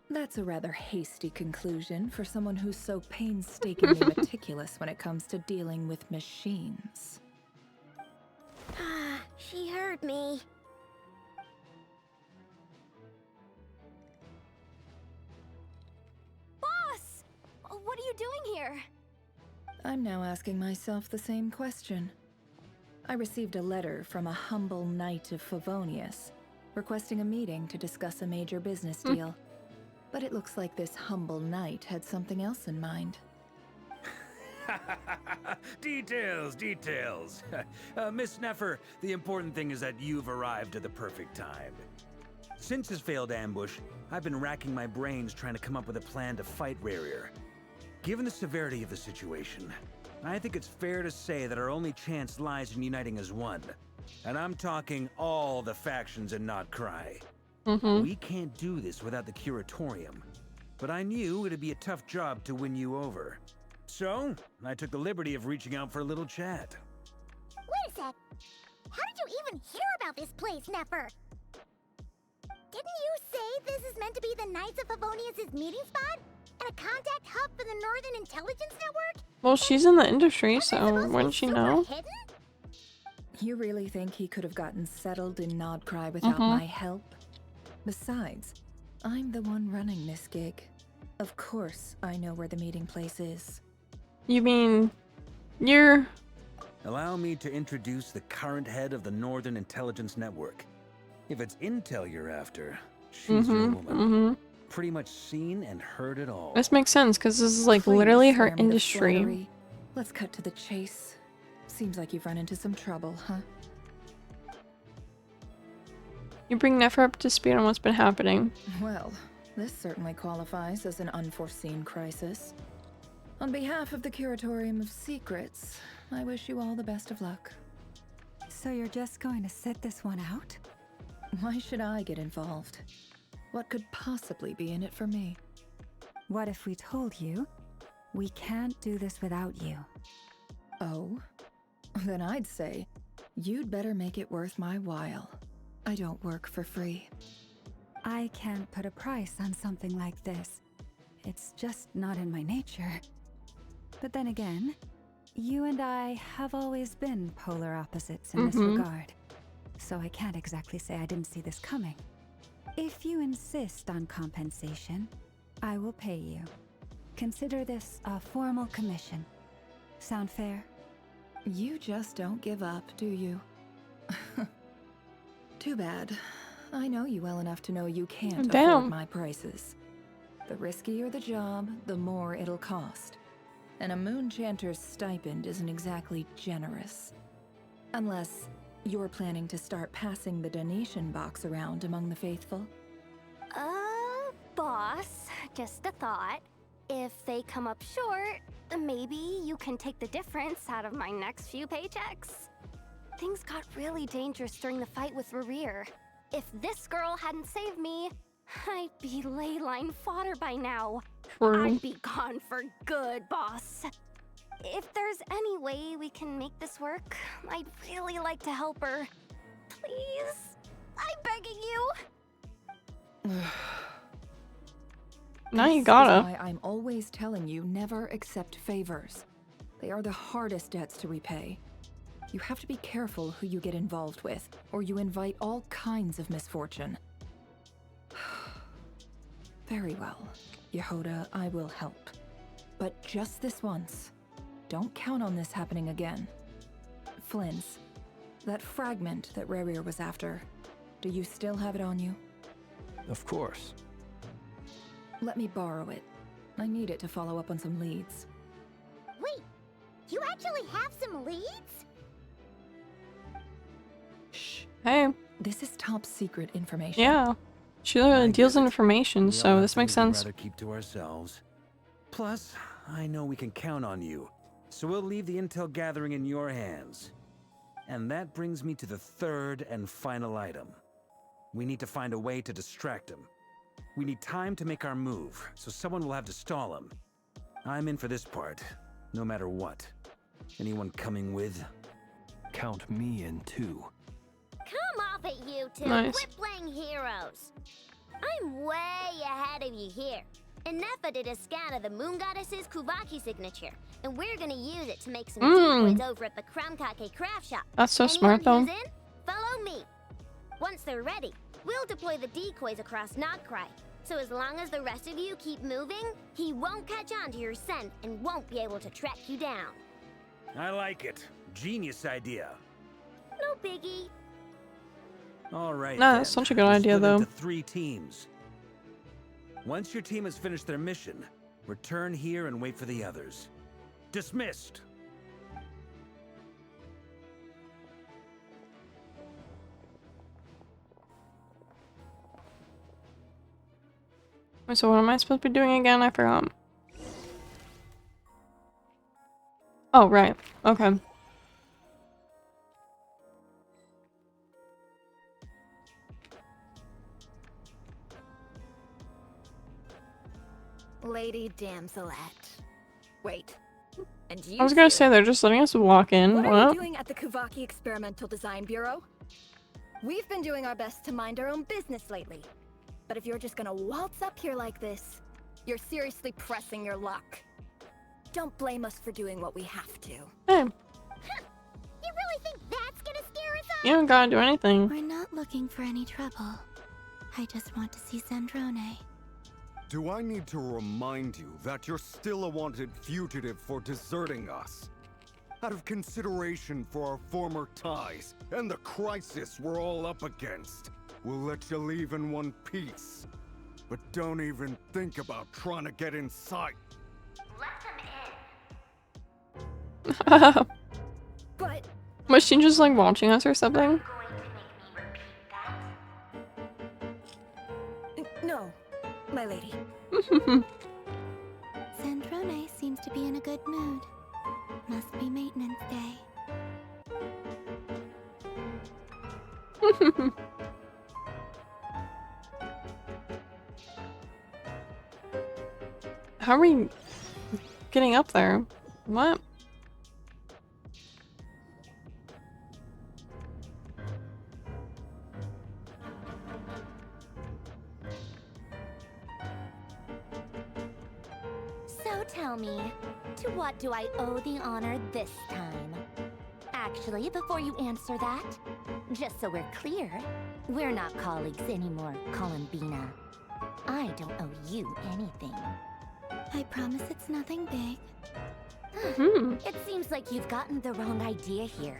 That's a rather hasty conclusion for someone who's so painstakingly meticulous when it comes to dealing with machines. Ah, she heard me. Boss! What are you doing here? I'm now asking myself the same question. I received a letter from a humble knight of Favonius, requesting a meeting to discuss a major business deal. But it looks like this humble knight had something else in mind. Details, details. Miss Neffer, the important thing is that you've arrived at the perfect time. Since his failed ambush, I've been racking my brains trying to come up with a plan to fight Rarear. Given the severity of the situation, I think it's fair to say that our only chance lies in uniting as one. And I'm talking all the factions in Nodcry. Mm-hmm. We can't do this without the Curatorium. But I knew it'd be a tough job to win you over. So, I took the liberty of reaching out for a little chat. Wait a sec. How did you even hear about this place, Neffer? Didn't you say this is meant to be the Knights of Favonius' meeting spot? And a contact hub for the Northern Intelligence Network? Well, she's in the industry, Aren't they so supposed to be wouldn't she super know? hidden? You really think he could have gotten settled in Nodcry without Mhm. my help? Besides, I'm the one running this gig. Of course I know where the meeting place is. You mean you're... Allow me to introduce the current head of the Northern Intelligence Network. If it's intel you're after, she's your woman. Mm-hmm. Pretty much seen and heard it all. This makes sense, because this is like Please literally her spare me the industry. flattery. Let's cut to the chase. Seems like you've run into some trouble, huh? You bring Neffer up to speed on what's been happening. Well, this certainly qualifies as an unforeseen crisis. On behalf of the Curatorium of Secrets, I wish you all the best of luck. So you're just going to sit this one out? Why should I get involved? What could possibly be in it for me? What if we told you we can't do this without you? Oh? Then I'd say, you'd better make it worth my while. I don't work for free. I can't put a price on something like this. It's just not in my nature. But then again, you and I have always been polar opposites in this regard. So I can't exactly say I didn't see this coming. If you insist on compensation, I will pay you. Consider this a formal commission. Sound fair? You just don't give up, do you? Too bad. I know you well enough to know you can't Damn. afford my prices. The riskier the job, the more it'll cost. And a Moonchanter's stipend isn't exactly generous. Unless You're planning to start passing the donation box around among the faithful? Boss, just a thought. If they come up short, maybe you can take the difference out of my next few paychecks. Things got really dangerous during the fight with Rerir. If this girl hadn't saved me, I'd be ley line fodder by now. True. I'd be gone for good, boss. If there's any way we can make this work, I'd really like to help her. Please? I'm begging you. Now you This gotta. is why I'm always telling you never accept favors. They are the hardest debts to repay. You have to be careful who you get involved with, or you invite all kinds of misfortune. Very well, Yehoda, I will help. But just this once. Don't count on this happening again. Flynn's, that fragment that Rerir was after, do you still have it on you? Of course. Let me borrow it. I need it to follow up on some leads. Wait, you actually have some leads? Shh. Hey, This is top secret information. yeah. She I deals get in it. information, We so all have this makes things we'd sense. rather keep to ourselves. Plus, I know we can count on you, so we'll leave the intel gathering in your hands. And that brings me to the third and final item. We need to find a way to distract him. We need time to make our move, so someone will have to stall him. I'm in for this part, no matter what. Anyone coming with? Count me in too. Come off it, you two. Nice. Quit playing heroes. I'm way ahead of you here. Nefa did a scan of the moon goddess's Kuvaki signature, and we're gonna use it to make some decoys over at the Kramkake craft shop. That's so Anyone smart, though. who's in, follow me. Once they're ready, we'll deploy the decoys across Nagcry. So as long as the rest of you keep moving, he won't catch on to your scent and won't be able to track you down. I like it. Genius idea. No biggie. All right. No, then. that's such a good We'll idea, split though. into 3 teams. Once your team has finished their mission, return here and wait for the others. Dismissed. So what am I supposed to be doing again? I forgot. Oh, right. Okay. Lady Damselette. Wait. And you I was gonna two? say they're just letting us walk in. What are What? you doing at the Kuvaki Experimental Design Bureau? We've been doing our best to mind our own business lately. But if you're just gonna waltz up here like this, you're seriously pressing your luck. Don't blame us for doing what we have to. Hey, You really think that's gonna scare us off? you don't gotta do anything. We're not looking for any trouble. I just want to see Zandrone. Do I need to remind you that you're still a wanted fugitive for deserting us? Out of consideration for our former ties and the crisis we're all up against, we'll let you leave in one piece. But don't even think about trying to get inside. But Was she just like watching us or something? no, my lady. Zandrone seems to be in a good mood. Must be maintenance day. How are we getting up there? What? So tell me, to what do I owe the honor this time? Actually, before you answer that, just so we're clear, we're not colleagues anymore, Columbina. I don't owe you anything. I promise it's nothing big. It seems like you've gotten the wrong idea here.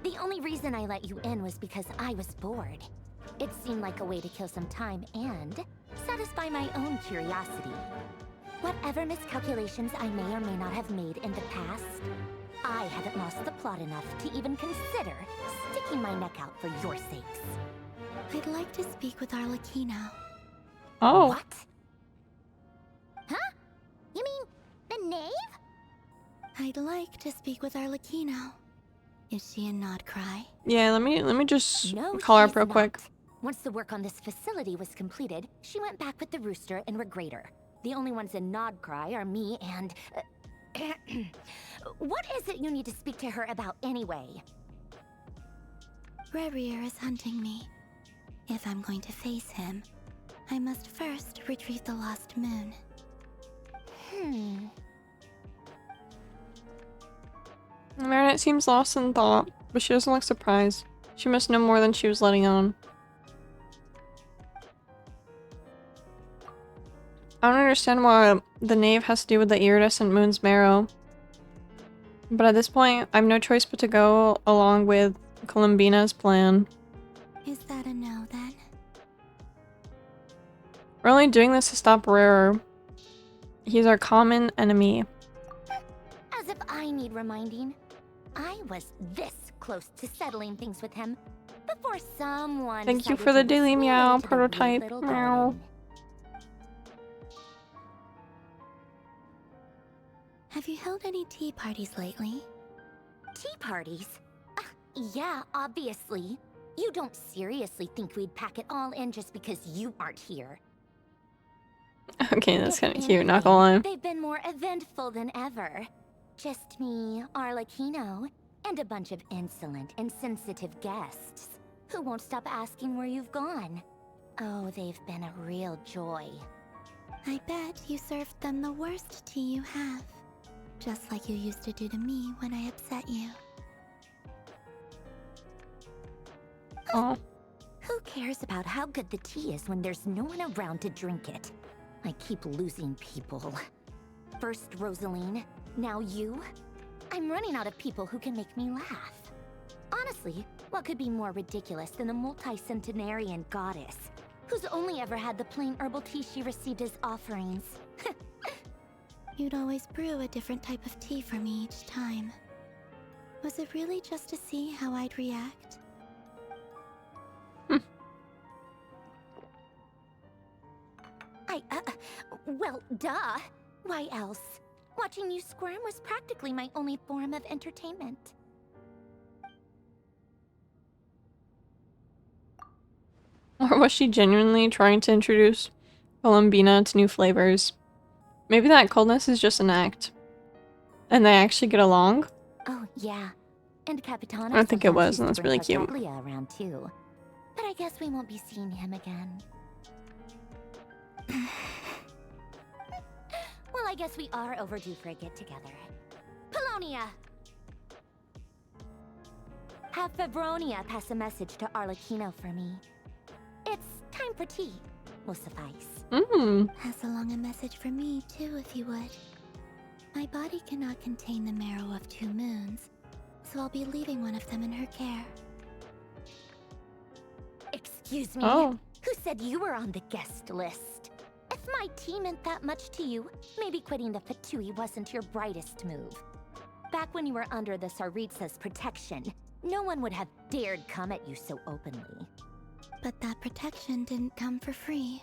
The only reason I let you in was because I was bored. It seemed like a way to kill some time and satisfy my own curiosity. Whatever miscalculations I may or may not have made in the past, I haven't lost the plot enough to even consider sticking my neck out for your sakes. I'd like to speak with Arlecchino. Oh. What? Huh? You mean the knave? I'd like to speak with Arlecchino. Is she a Nodcry? Yeah, let me just No, call her up she's real quick. not. Once the work on this facility was completed, she went back with the Rooster and Regrator. The only ones in Nodcry are me and... what is it you need to speak to her about anyway? Rerir is hunting me. If I'm going to face him, I must first retrieve the lost moon. Marinette seems lost in thought, but she doesn't look surprised. She must know more than she was letting on. I don't understand why the knave has to do with the iridescent moon's marrow. But at this point, I have no choice but to go along with Columbina's plan. Is that a no, then? We're only doing this to stop Rarer. He's our common enemy. As if I need reminding. I was this close to settling things with him before someone Thank you decided for the to daily swing meow into the weird prototype. little Meow. garden. Have you held any tea parties lately? Tea parties? Yeah, obviously. You don't seriously think we'd pack it all in just because you aren't here. Okay, that's If kind of cute, not anything, gonna lie. They've been more eventful than ever. Just me, Arlecchino, and a bunch of insolent and sensitive guests who won't stop asking where you've gone. Oh, they've been a real joy. I bet you served them the worst tea you have. Just like you used to do to me when I upset you. Oh. Who cares about how good the tea is when there's no one around to drink it? I keep losing people. First Rosaline, now you. I'm running out of people who can make me laugh. Honestly, what could be more ridiculous than a multi-centenarian goddess who's only ever had the plain herbal tea she received as offerings? You'd always brew a different type of tea for me each time. Was it really just to see how I'd react? Well, duh. Why else? Watching you squirm was practically my only form of entertainment. Or was she genuinely trying to introduce Columbina to new flavors? Maybe that coldness is just an act. And they actually get along? Oh, yeah. And Capitano I think it sometimes was, used and to that's bring really cute. Tartaglia around too. But I guess we won't be seeing him again. Well, I guess we are overdue for a get-together. Polonia! Have Fevronia pass a message to Arlecchino for me. It's time for tea. Will suffice. Pass along a message for me, too, if you would. My body cannot contain the marrow of 2 moons, so I'll be leaving one of them in her care. Excuse me? Oh. Who said you were on the guest list? If my tea meant that much to you, maybe quitting the Fatui wasn't your brightest move. Back when you were under the Tsaritsa's protection, no one would have dared come at you so openly. But that protection didn't come for free.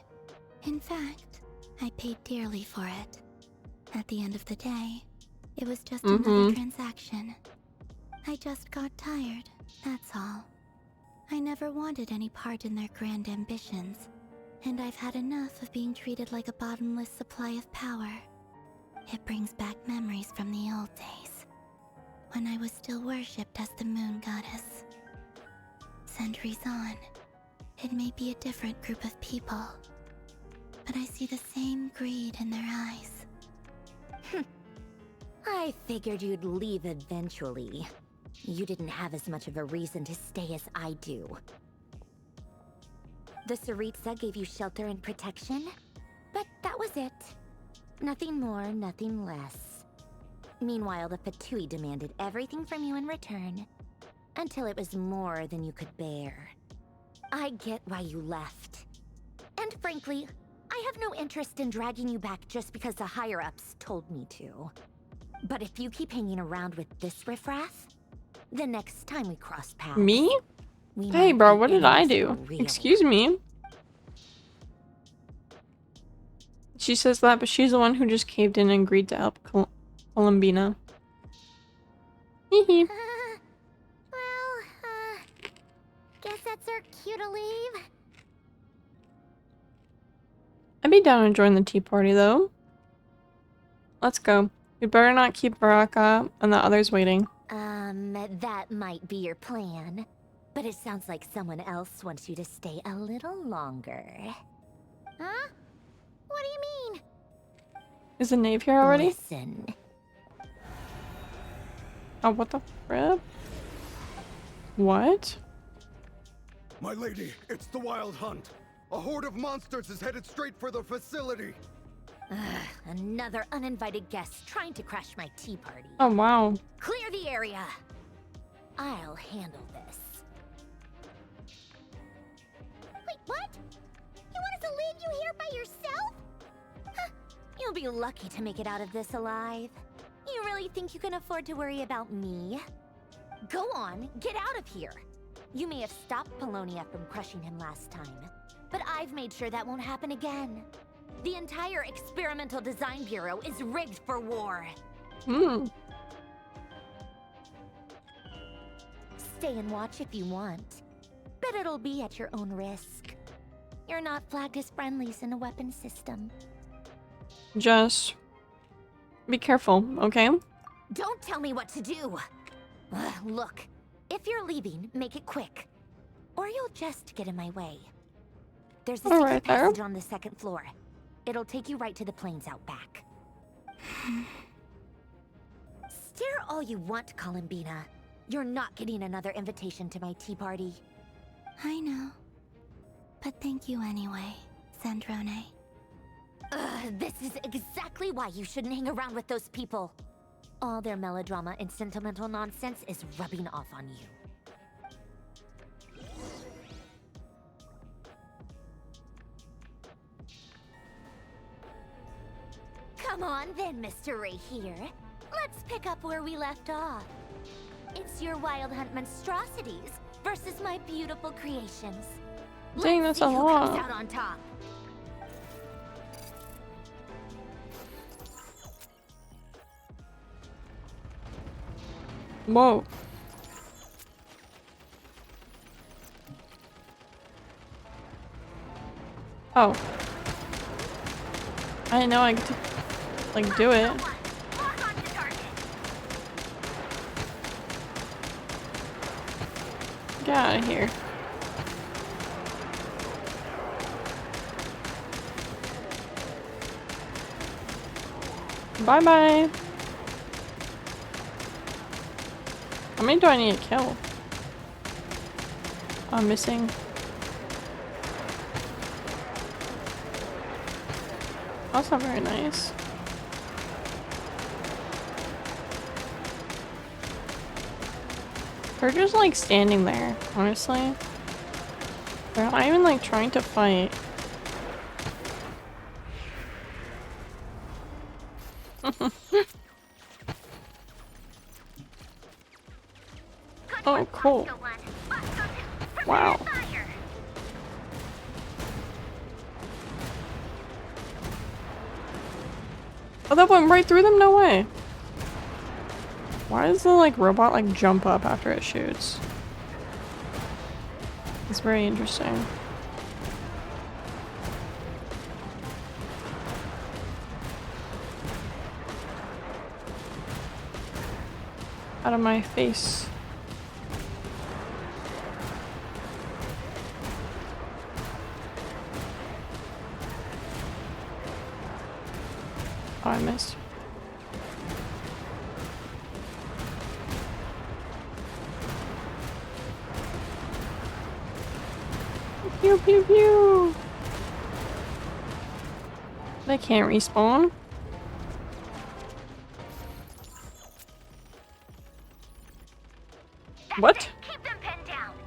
In fact, I paid dearly for it. At the end of the day, it was just another transaction. I just got tired, that's all. I never wanted any part in their grand ambitions, and I've had enough of being treated like a bottomless supply of power. It brings back memories from the old days, when I was still worshipped as the moon goddess. Centuries on, it may be a different group of people, but I see the same greed in their eyes. I figured you'd leave eventually. You didn't have as much of a reason to stay as I do. The Tsaritsa gave you shelter and protection, but that was it. Nothing more, nothing less. Meanwhile, the Fatui demanded everything from you in return, until it was more than you could bear. I get why you left. And frankly, I have no interest in dragging you back just because the higher-ups told me to. But if you keep hanging around with this riffraff, the next time we cross paths... Me? we Hey, might bro, be what did I enemies do? for real. Excuse me. She says that, but she's the one who just caved in and agreed to help Columbina. Hee hee. Guess that's our cue to leave. I'd be down to join the tea party, though. Let's go. We better not keep Baraka and the others waiting. That might be your plan. But it sounds like someone else wants you to stay a little longer. Huh? What do you mean? Is the knave here already? Listen. Oh, what the frick? What? My lady, it's the Wild Hunt. A horde of monsters is headed straight for the facility. Another uninvited guest trying to crash my tea party. Oh, wow. Clear the area. I'll handle this. Wait, what? You want us to leave you here by yourself? Huh. You'll be lucky to make it out of this alive. You really think you can afford to worry about me? Go on, get out of here. You may have stopped Polonia from crushing him last time, but I've made sure that won't happen again. The entire Experimental Design Bureau is rigged for war. Stay and watch if you want, but it'll be at your own risk. You're not flagged as friendlies in the weapon system. Just be careful, okay? Don't tell me what to do! Look, if you're leaving, make it quick. Or you'll just get in my way. There's a secret passage on the second floor. It'll take you right to the plains out back. Stare all you want, Columbina. You're not getting another invitation to my tea party. I know. But thank you anyway, Sandrone. This is exactly why you shouldn't hang around with those people. All their melodrama and sentimental nonsense is rubbing off on you. Come on then, Mr. Ray here. Let's pick up where we left off. It's your Wild Hunt monstrosities versus my beautiful creations. Dang, Let's that's see a who comes lot. out on top. Whoa. Oh. I didn't know I could, like, do it. Get out of here. Bye-bye. How many do I need to kill? I'm missing. That's not very nice. They're just like standing there, honestly. They're not even like trying to fight. Oh, cool. Wow. Oh, that went right through them? No way. Why does the like robot like jump up after it shoots? It's very interesting. Out of my face. Oh, I missed. Pew pew pew! They can't respawn. What?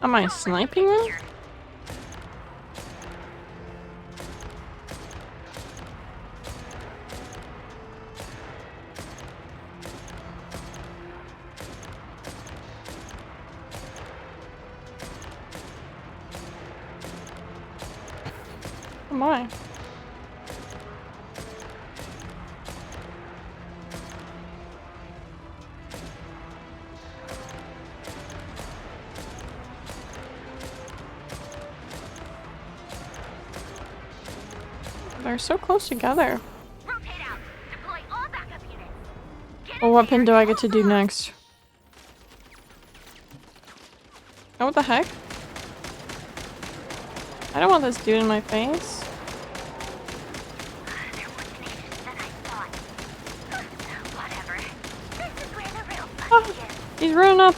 Am I sniping them? Oh my. They're so close together. What weapon do I get to do next? Oh, what the heck? I don't want this dude in my face. Oh, he's running up.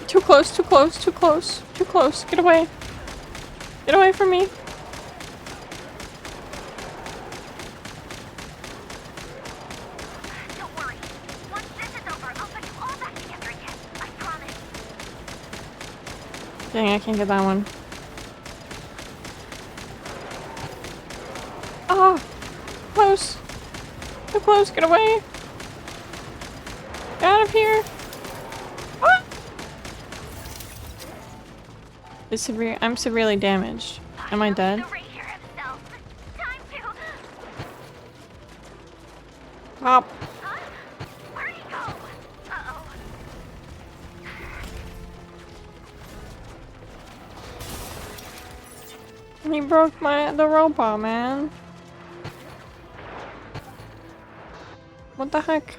Too close, too close, too close, too close. Get away. Get away from me. Don't worry. Once this is over, I'll put you all back together again. I promise. Dang, I can't get that one. Ah! Close. Too close, get away. Get out of here. Ah! I'm severely damaged. Am I dead? Pop. Where'd he go? Uh-oh. He broke the robot, man. What the heck?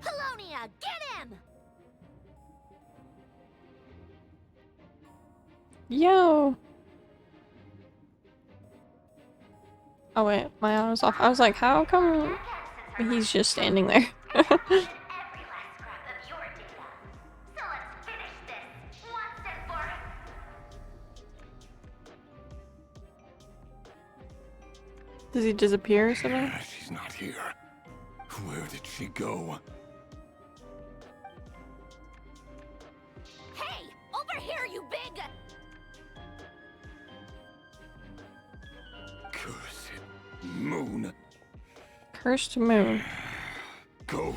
Polonia, get him! Yo. Oh wait, my arm was off. I was like, how come he's just standing there? Does he disappear or something? She's not here. Where did she go? Hey! Over here, you big... Cursed moon. Cursed moon. Go.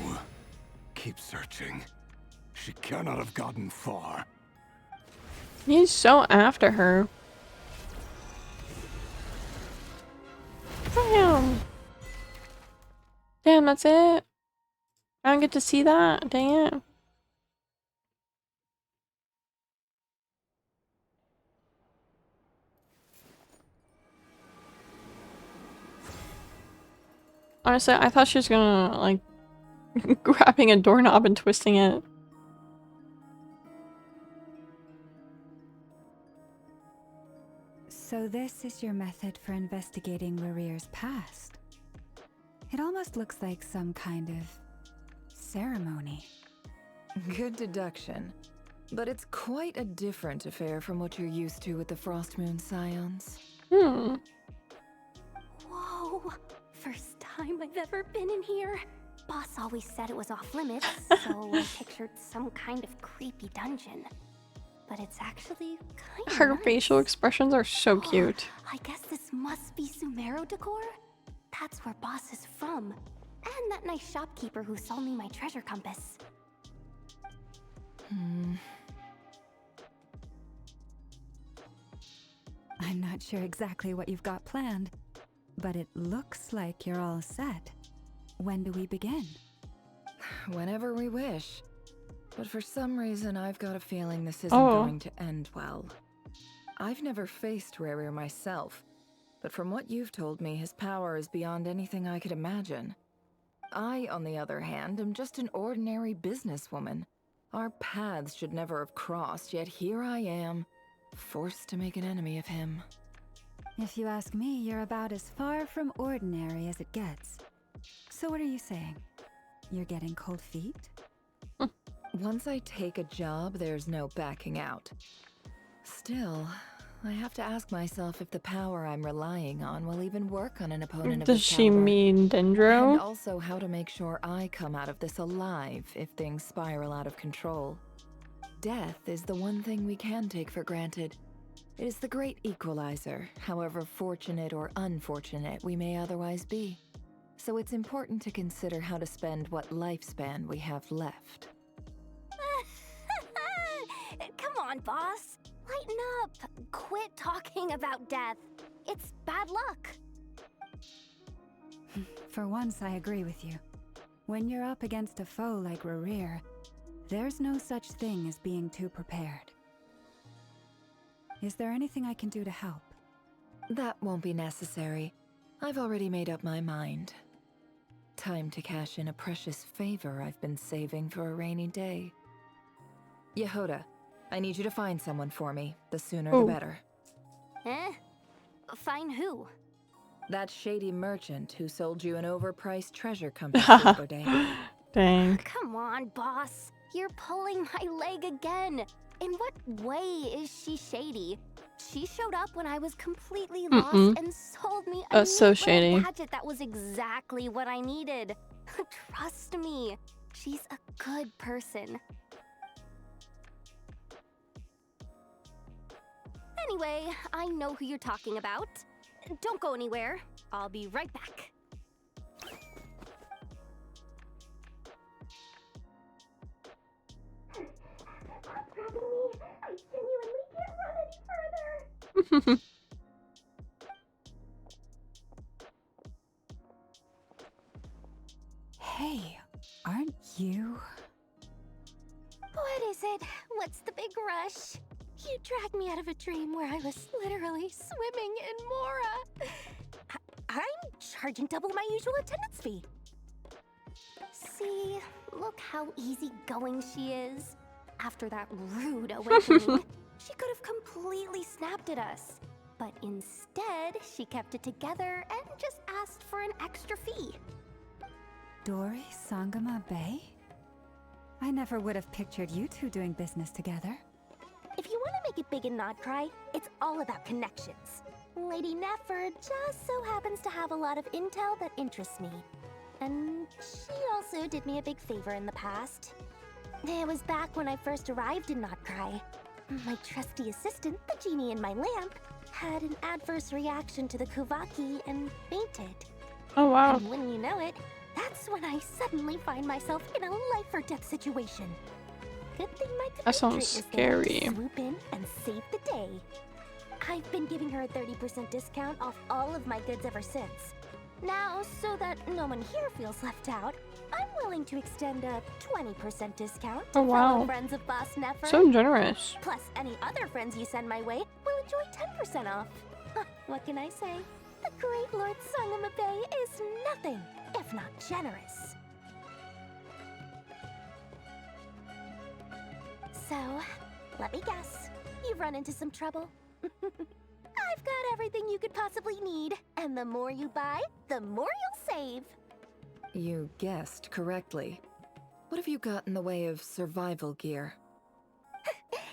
Keep searching. She cannot have gotten far. He's so after her. Damn. Damn, that's it? I don't get to see that? Dang it. Honestly, I thought she was gonna, like, grabbing a doorknob and twisting it. So this is your method for investigating Larir's past. It almost looks like some kind of ceremony. Good deduction. But it's quite a different affair from what you're used to with the Frost Moon Scions. Hmm. Whoa. First time I've ever been in here. Boss always said it was off limits, so I pictured some kind of creepy dungeon. But it's actually kind of Her nice. facial expressions are so cute. I guess this must be Sumero decor? That's where Boss is from. And that nice shopkeeper who sold me my treasure compass. I'm not sure exactly what you've got planned, but it looks like you're all set. When do we begin? Whenever we wish. But for some reason, I've got a feeling this isn't Oh. going to end well. I've never faced Rerir myself, but from what you've told me, his power is beyond anything I could imagine. I, on the other hand, am just an ordinary businesswoman. Our paths should never have crossed, yet here I am, forced to make an enemy of him. If you ask me, you're about as far from ordinary as it gets. So what are you saying? You're getting cold feet? Once I take a job, there's no backing out. Still, I have to ask myself if the power I'm relying on will even work on an opponent of Does this she caliber. mean And Dendro? also how to make sure I come out of this alive if things spiral out of control. Death is the one thing we can take for granted. It is the great equalizer, however fortunate or unfortunate we may otherwise be. So it's important to consider how to spend what lifespan we have left. Come on, boss. Lighten up. Quit talking about death. It's bad luck. For once, I agree with you. When you're up against a foe like Rerir, there's no such thing as being too prepared. Is there anything I can do to help? That won't be necessary. I've already made up my mind. Time to cash in a precious favor I've been saving for a rainy day. Yehoda, I need you to find someone for me. The sooner the better. Eh? Find who? That shady merchant who sold you an overpriced treasure compass the other day. Dang. Come on, boss. You're pulling my leg again. In what way is she shady? She showed up when I was completely lost and sold me a That's so neat little shady. gadget that was exactly what I needed. Trust me, she's a good person. Anyway, I know who you're talking about. Don't go anywhere. I'll be right back. I genuinely can't run any further. Hey, aren't you? What is it? What's the big rush? You dragged me out of a dream where I was literally swimming in Mora. I'm charging double my usual attendance fee. See, look how easygoing she is. After that rude awakening, she could have completely snapped at us. But instead, she kept it together and just asked for an extra fee. Dori Sangama Bay? I never would have pictured you two doing business together. If you want to make it big and not cry, it's all about connections. Lady Nefer just so happens to have a lot of intel that interests me. And she also did me a big favor in the past. It was back when I first arrived in Not Cry. My trusty assistant, the genie in my lamp, had an adverse reaction to the Kuvaki and fainted. Oh wow. And when you know it, that's when I suddenly find myself in a life-or-death situation. Good thing my That sounds compatriot was there scary. to swoop in and save the day. I've been giving her a 30% discount off all of my goods ever since. Now, so that no one here feels left out, I'm willing to extend a 20% discount to Oh, wow. fellow friends of Boss Nefer. So generous. Plus, any other friends you send my way will enjoy 10% off. What can I say? The great Lord Sangama Bay is nothing if not generous. So, let me guess. You've run into some trouble? I've got everything you could possibly need. And the more you buy, the more you'll save. You guessed correctly. What have you got in the way of survival gear?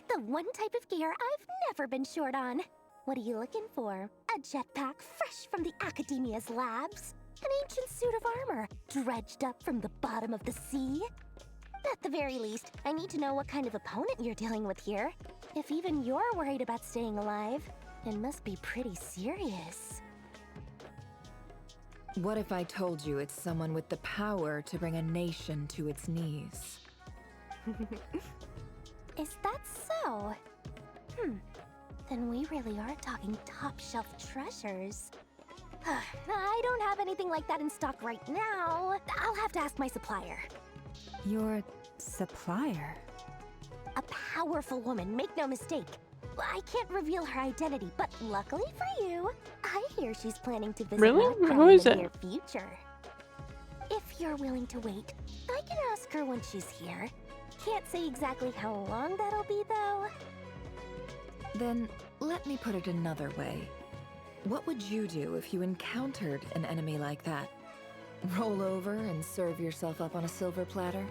The one type of gear I've never been short on. What are you looking for? A jetpack fresh from the Academia's labs? An ancient suit of armor dredged up from the bottom of the sea? At the very least, I need to know what kind of opponent you're dealing with here. If even you're worried about staying alive, it must be pretty serious. What if I told you it's someone with the power to bring a nation to its knees? Is that so? Then we really are talking top-shelf treasures. I don't have anything like that in stock right now. I'll have to ask my supplier. Your supplier? A powerful woman, make no mistake. I can't reveal her identity, but luckily for you, I hear she's planning to visit Really? Notcrown Who is in it? the near future. If you're willing to wait, I can ask her when she's here. Can't say exactly how long that'll be, though. Then, let me put it another way. What would you do if you encountered an enemy like that? Roll over and serve yourself up on a silver platter?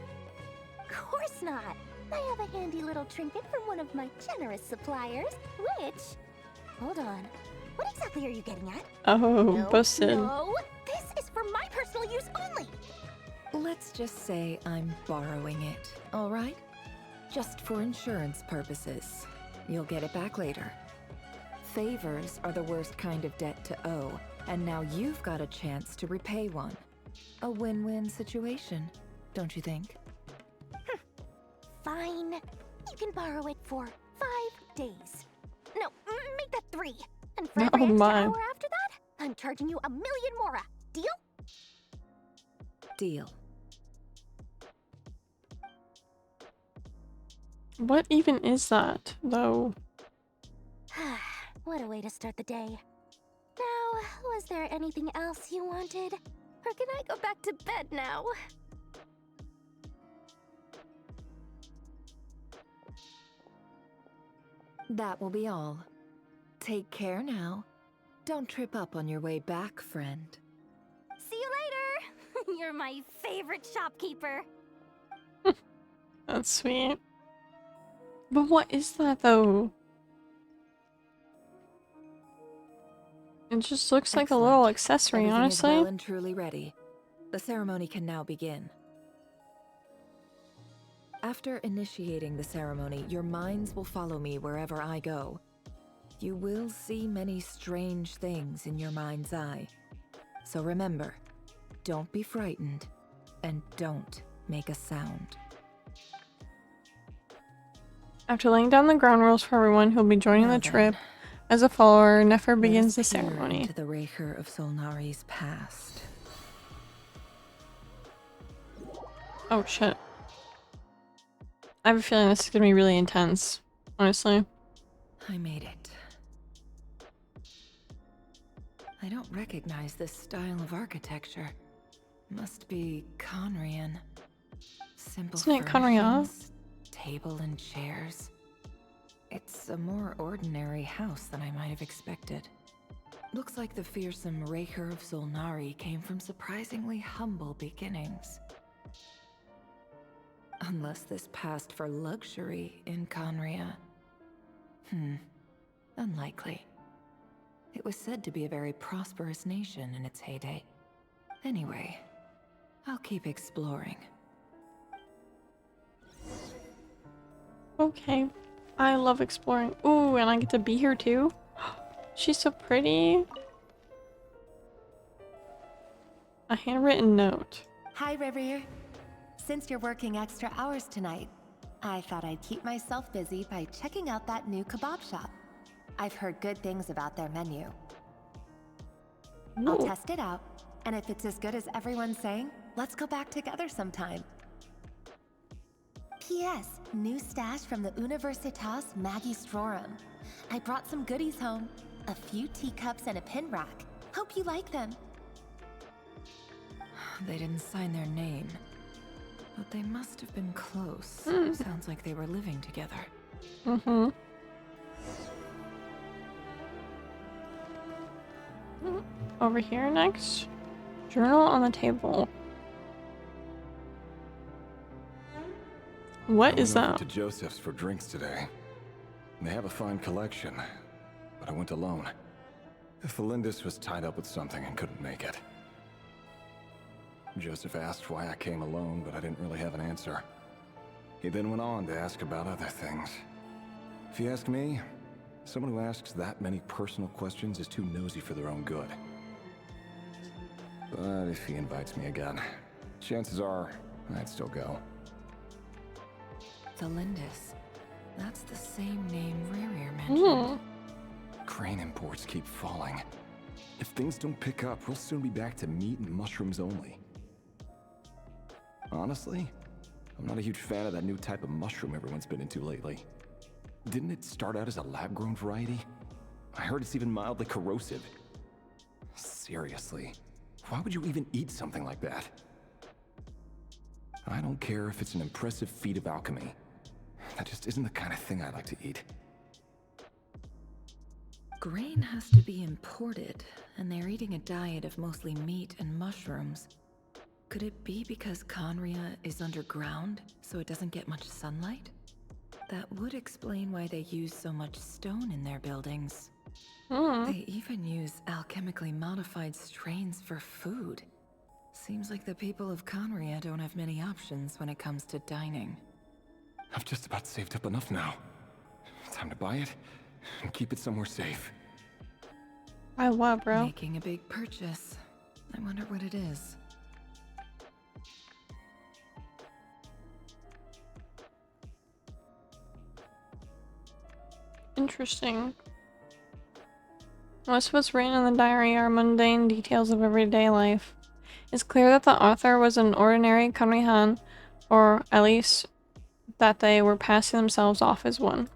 Course not. I have a handy little trinket from one of my generous suppliers, which Hold on. What exactly are you getting at? Oh, No, busted. no, this is for my personal use only. Let's just say I'm borrowing it, all right? Just for insurance purposes. You'll get it back later. Favors are the worst kind of debt to owe, and now you've got a chance to repay one. A win-win situation, don't you think? Fine. You can borrow it for 5 days. No, make that 3. And for every Oh extra my. hour after that, I'm charging you 1,000,000 mora. Deal? Deal. What even is that, though? What a way to start the day. Now, was there anything else you wanted? Or can I go back to bed now? That will be all. Take care now. Don't trip up on your way back, friend. See you later! You're my favorite shopkeeper. That's sweet. But what is that, though? It just looks like a little accessory, Everything honestly. is well and truly ready. The ceremony can now begin. After initiating the ceremony, your minds will follow me wherever I go. You will see many strange things in your mind's eye. So remember, don't be frightened, and don't make a sound. After laying down the ground rules for everyone who'll be joining the trip, as a follower, Nefer begins the Let us peer ceremony. into the Raker of Solnari's past. Oh shit. I have a feeling this is gonna be really intense, honestly. I made it. I don't recognize this style of architecture. Must be Conrian. Simple Isn't it Conria? furnishings, table and chairs. It's a more ordinary house than I might have expected. Looks like the fearsome Raker of Solnari came from surprisingly humble beginnings. Unless this passed for luxury in Conria. Unlikely. It was said to be a very prosperous nation in its heyday. Anyway, I'll keep exploring. Okay. I love exploring. Ooh, and I get to be here too? She's so pretty. A handwritten note. Hi, Rivier. Since you're working extra hours tonight, I thought I'd keep myself busy by checking out that new kebab shop. I've heard good things about their menu. I'll test it out, and if it's as good as everyone's saying, let's go back together sometime. P.S. New stash from the Universitas Magistrorum. I brought some goodies home. A few teacups and a pin rack. Hope you like them. They didn't sign their name, but they must have been close. Sounds like they were living together. Mm-hmm. Over here next. Journal on the table. What is I went that? over to Joseph's for drinks today. They have a fine collection, but I went alone. Felindis was tied up with something and couldn't make it. Joseph asked why I came alone, but I didn't really have an answer. He then went on to ask about other things. If you ask me, someone who asks that many personal questions is too nosy for their own good. But if he invites me again, chances are I'd still go. Felindis. That's the same name Rerir mentioned. Crane imports keep falling. If things don't pick up, we'll soon be back to meat and mushrooms only. Honestly, I'm not a huge fan of that new type of mushroom everyone's been into lately. Didn't it start out as a lab-grown variety? I heard it's even mildly corrosive. Seriously, why would you even eat something like that? I don't care if it's an impressive feat of alchemy. That just isn't the kind of thing I like to eat. Grain has to be imported, and they're eating a diet of mostly meat and mushrooms. Could it be because Conria is underground, so it doesn't get much sunlight? That would explain why they use so much stone in their buildings. They even use alchemically modified strains for food. Seems like the people of Conria don't have many options when it comes to dining. I've just about saved up enough now. Time to buy it and keep it somewhere safe. Buy what, bro? Making a big purchase. I wonder what it is. Interesting. Most of what's written in the diary are mundane details of everyday life. It's clear that the author was an ordinary Kanrihan, or at least that they were passing themselves off as one.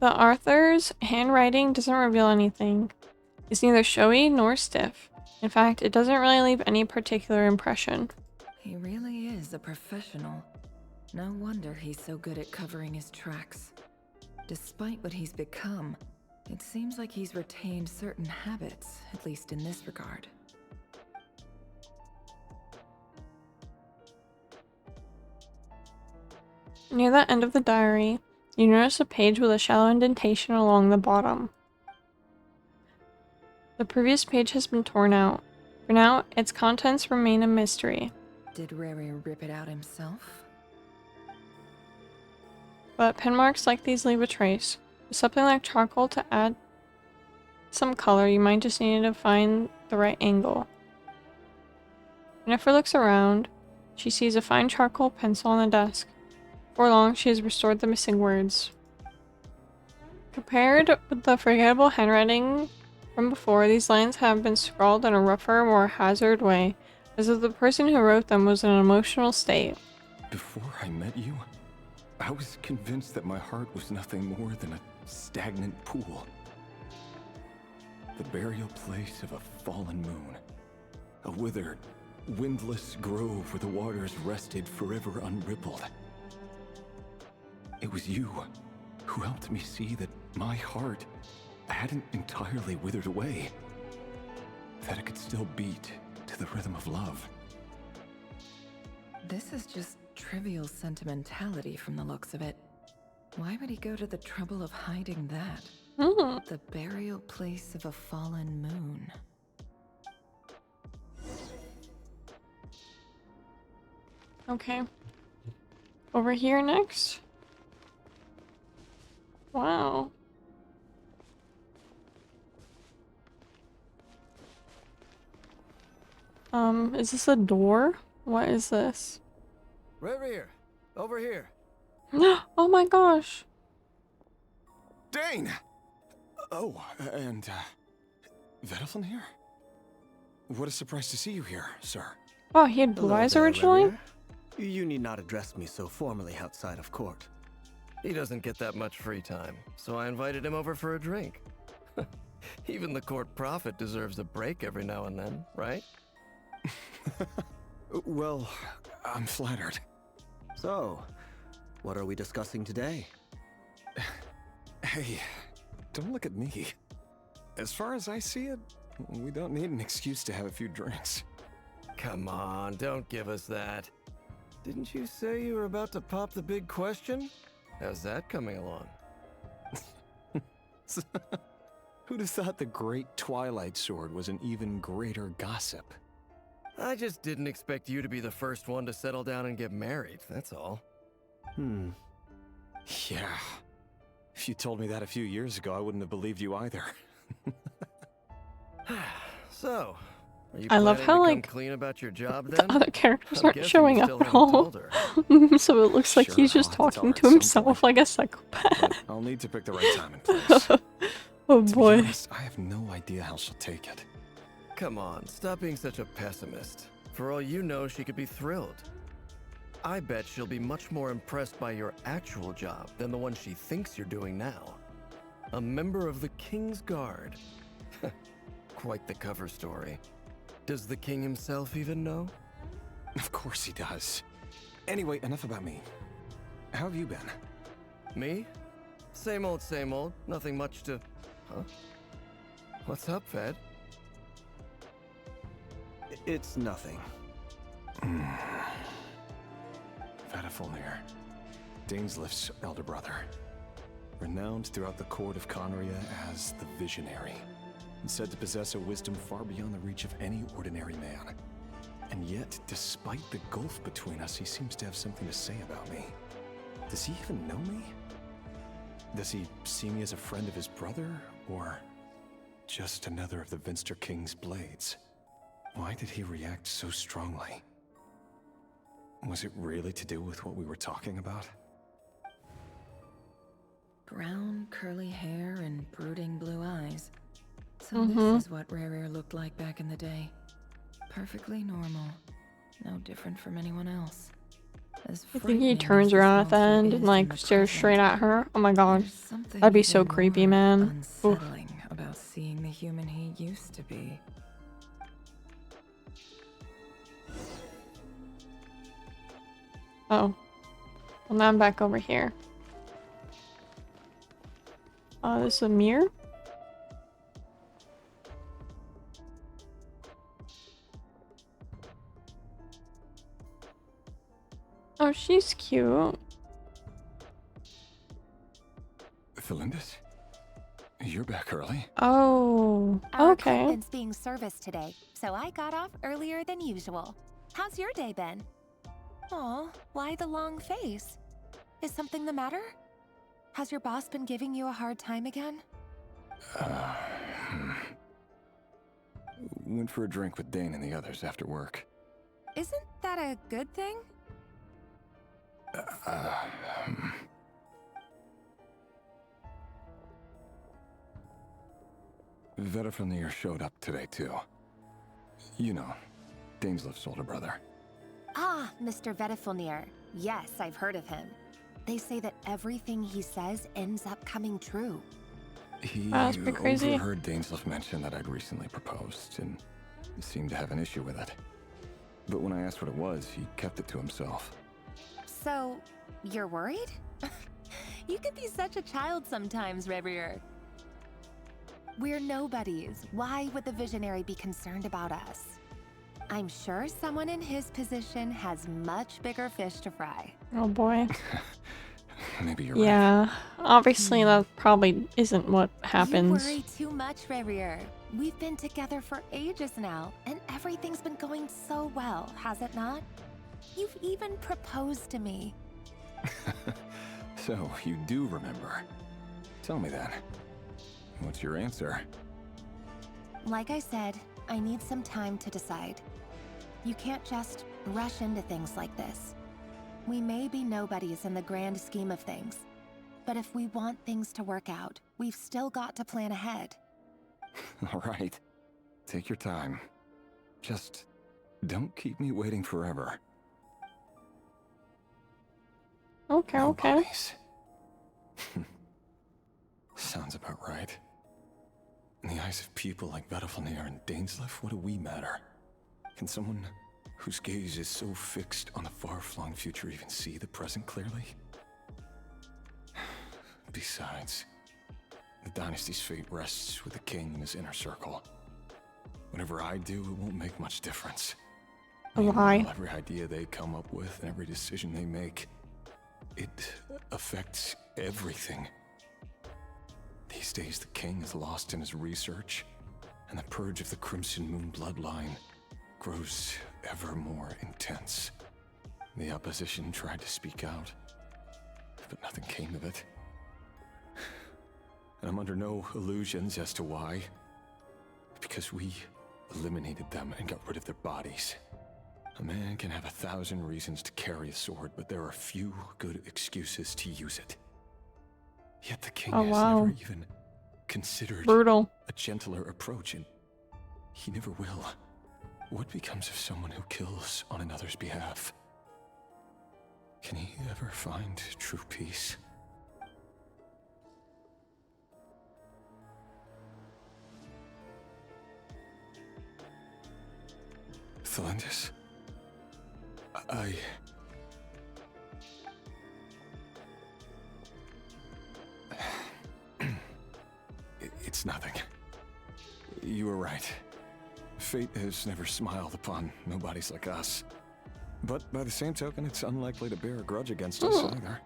The author's handwriting doesn't reveal anything. It's neither showy nor stiff. In fact, it doesn't really leave any particular impression. He really is a professional. No wonder he's so good at covering his tracks. Despite what he's become, it seems like he's retained certain habits, at least in this regard. Near the end of the diary, you notice a page with a shallow indentation along the bottom. The previous page has been torn out. For now, its contents remain a mystery. Did Rary rip it out himself? But pen marks like these leave a trace. With something like charcoal to add some color, you might just need to find the right angle. Jennifer looks around. She sees a fine charcoal pencil on the desk. Before long, she has restored the missing words. Compared with the forgettable handwriting from before, these lines have been scrawled in a rougher, more hazard way, as if the person who wrote them was in an emotional state. Before I met you, I was convinced that my heart was nothing more than a stagnant pool. The burial place of a fallen moon. A withered, windless grove where the waters rested forever unrippled. It was you who helped me see that my heart hadn't entirely withered away. That it could still beat to the rhythm of love. This is just trivial sentimentality from the looks of it. Why would he go to the trouble of hiding that? The burial place of a fallen moon. Okay. Over here next. Wow. Is this a door? What is this? Rerir, over here. Oh my gosh. Dane! Oh, and, Vedelfin here? What a surprise to see you here, sir. Oh, he had blue eyes originally? Rerir. You need not address me so formally outside of court. He doesn't get that much free time, so I invited him over for a drink. Even the court prophet deserves a break every now and then, right? Well, I'm flattered. So, what are we discussing today? Hey, don't look at me. As far as I see it, we don't need an excuse to have a few drinks. Come on, don't give us that. Didn't you say you were about to pop the big question? How's that coming along? Who'd have thought the great Twilight Sword was an even greater gossip? I just didn't expect you to be the first one to settle down and get married, that's all. Yeah. If you told me that a few years ago, I wouldn't have believed you either. So, are you I love planning how, to come like, clean about your job the then? other characters I'm aren't guessing showing you up still at haven't all. told her. So it looks like Sure, he's just I'll have to talking tell to her at some himself like a psychopath. I'll need to pick the right time and place. Oh To be boy. honest, I have no idea how she'll take it. Come on, stop being such a pessimist. For all you know, she could be thrilled. I bet she'll be much more impressed by your actual job than the one she thinks you're doing now. A member of the King's Guard. Quite the cover story. Does the king himself even know? Of course he does. Anyway, enough about me. How have you been? Me? Same old, same old. Nothing much to... Huh? What's up, Ved? It's nothing. Vadafulnir, Dainslift's elder brother. renowned throughout the court of Conria as the Visionary, and said to possess a wisdom far beyond the reach of any ordinary man. And yet, despite the gulf between us, he seems to have something to say about me. Does he even know me? Does he see me as a friend of his brother, or just another of the Vinster King's blades? Why did he react so strongly? Was it really to do with what we were talking about? Brown, curly hair and brooding blue eyes. So this is what Rare looked like back in the day. Perfectly normal. No different from anyone else. I think he turns around at the end and like stares straight at her. Oh my god. That'd be so creepy, man. Unsettling about seeing the human he used to be. Oh. Well, now I'm back over here. This is a mirror? Oh, she's cute. Felindis? You're back early? Oh, Our okay. equipment's being serviced today, so I got off earlier than usual. How's your day been? Aw, why the long face? Is something the matter? Has your boss been giving you a hard time again? Went for a drink with Dane and the others after work. Isn't that a good thing? Vedifnir showed up today too. You know, Daneslif's older brother. Ah, Mr. Vedifnir. Yes, I've heard of him. They say that everything he says ends up coming true. He That's pretty crazy. overheard Daneslif mention that I'd recently proposed and seemed to have an issue with it. But when I asked what it was, he kept it to himself. So, you're worried? You can be such a child sometimes, Revier. We're nobodies. Why would the Visionary be concerned about us? I'm sure someone in his position has much bigger fish to fry. Oh boy. Maybe you're right. Yeah, obviously that probably isn't what happens. You worry too much, Revier. We've been together for ages now, and everything's been going so well, has it not? You've even proposed to me. So, you do remember. Tell me then. What's your answer? Like I said, I need some time to decide. You can't just rush into things like this. We may be nobodies in the grand scheme of things, but if we want things to work out, we've still got to plan ahead. All right. Take your time. Just don't keep me waiting forever. Okay, okay. Nobodies. Sounds about right. In the eyes of people like Vedifnir and Daneslif, what do we matter? Can someone whose gaze is so fixed on the far-flung future even see the present clearly? Besides, the dynasty's fate rests with the king and his inner circle. Whatever I do, it won't make much difference. Why? Every idea they come up with and every decision they make, it affects everything. These days, the king is lost in his research, and the purge of the Crimson Moon bloodline grows ever more intense. The opposition tried to speak out, but nothing came of it. And I'm under no illusions as to why. Because we eliminated them and got rid of their bodies. A man can have 1,000 reasons to carry a sword, but there are few good excuses to use it. Yet the king has never even considered a gentler approach, and he never will. What becomes of someone who kills on another's behalf? Can he ever find true peace? Felindis, It's nothing. You were right. Fate has never smiled upon nobodies like us. But by the same token, it's unlikely to bear a grudge against us either.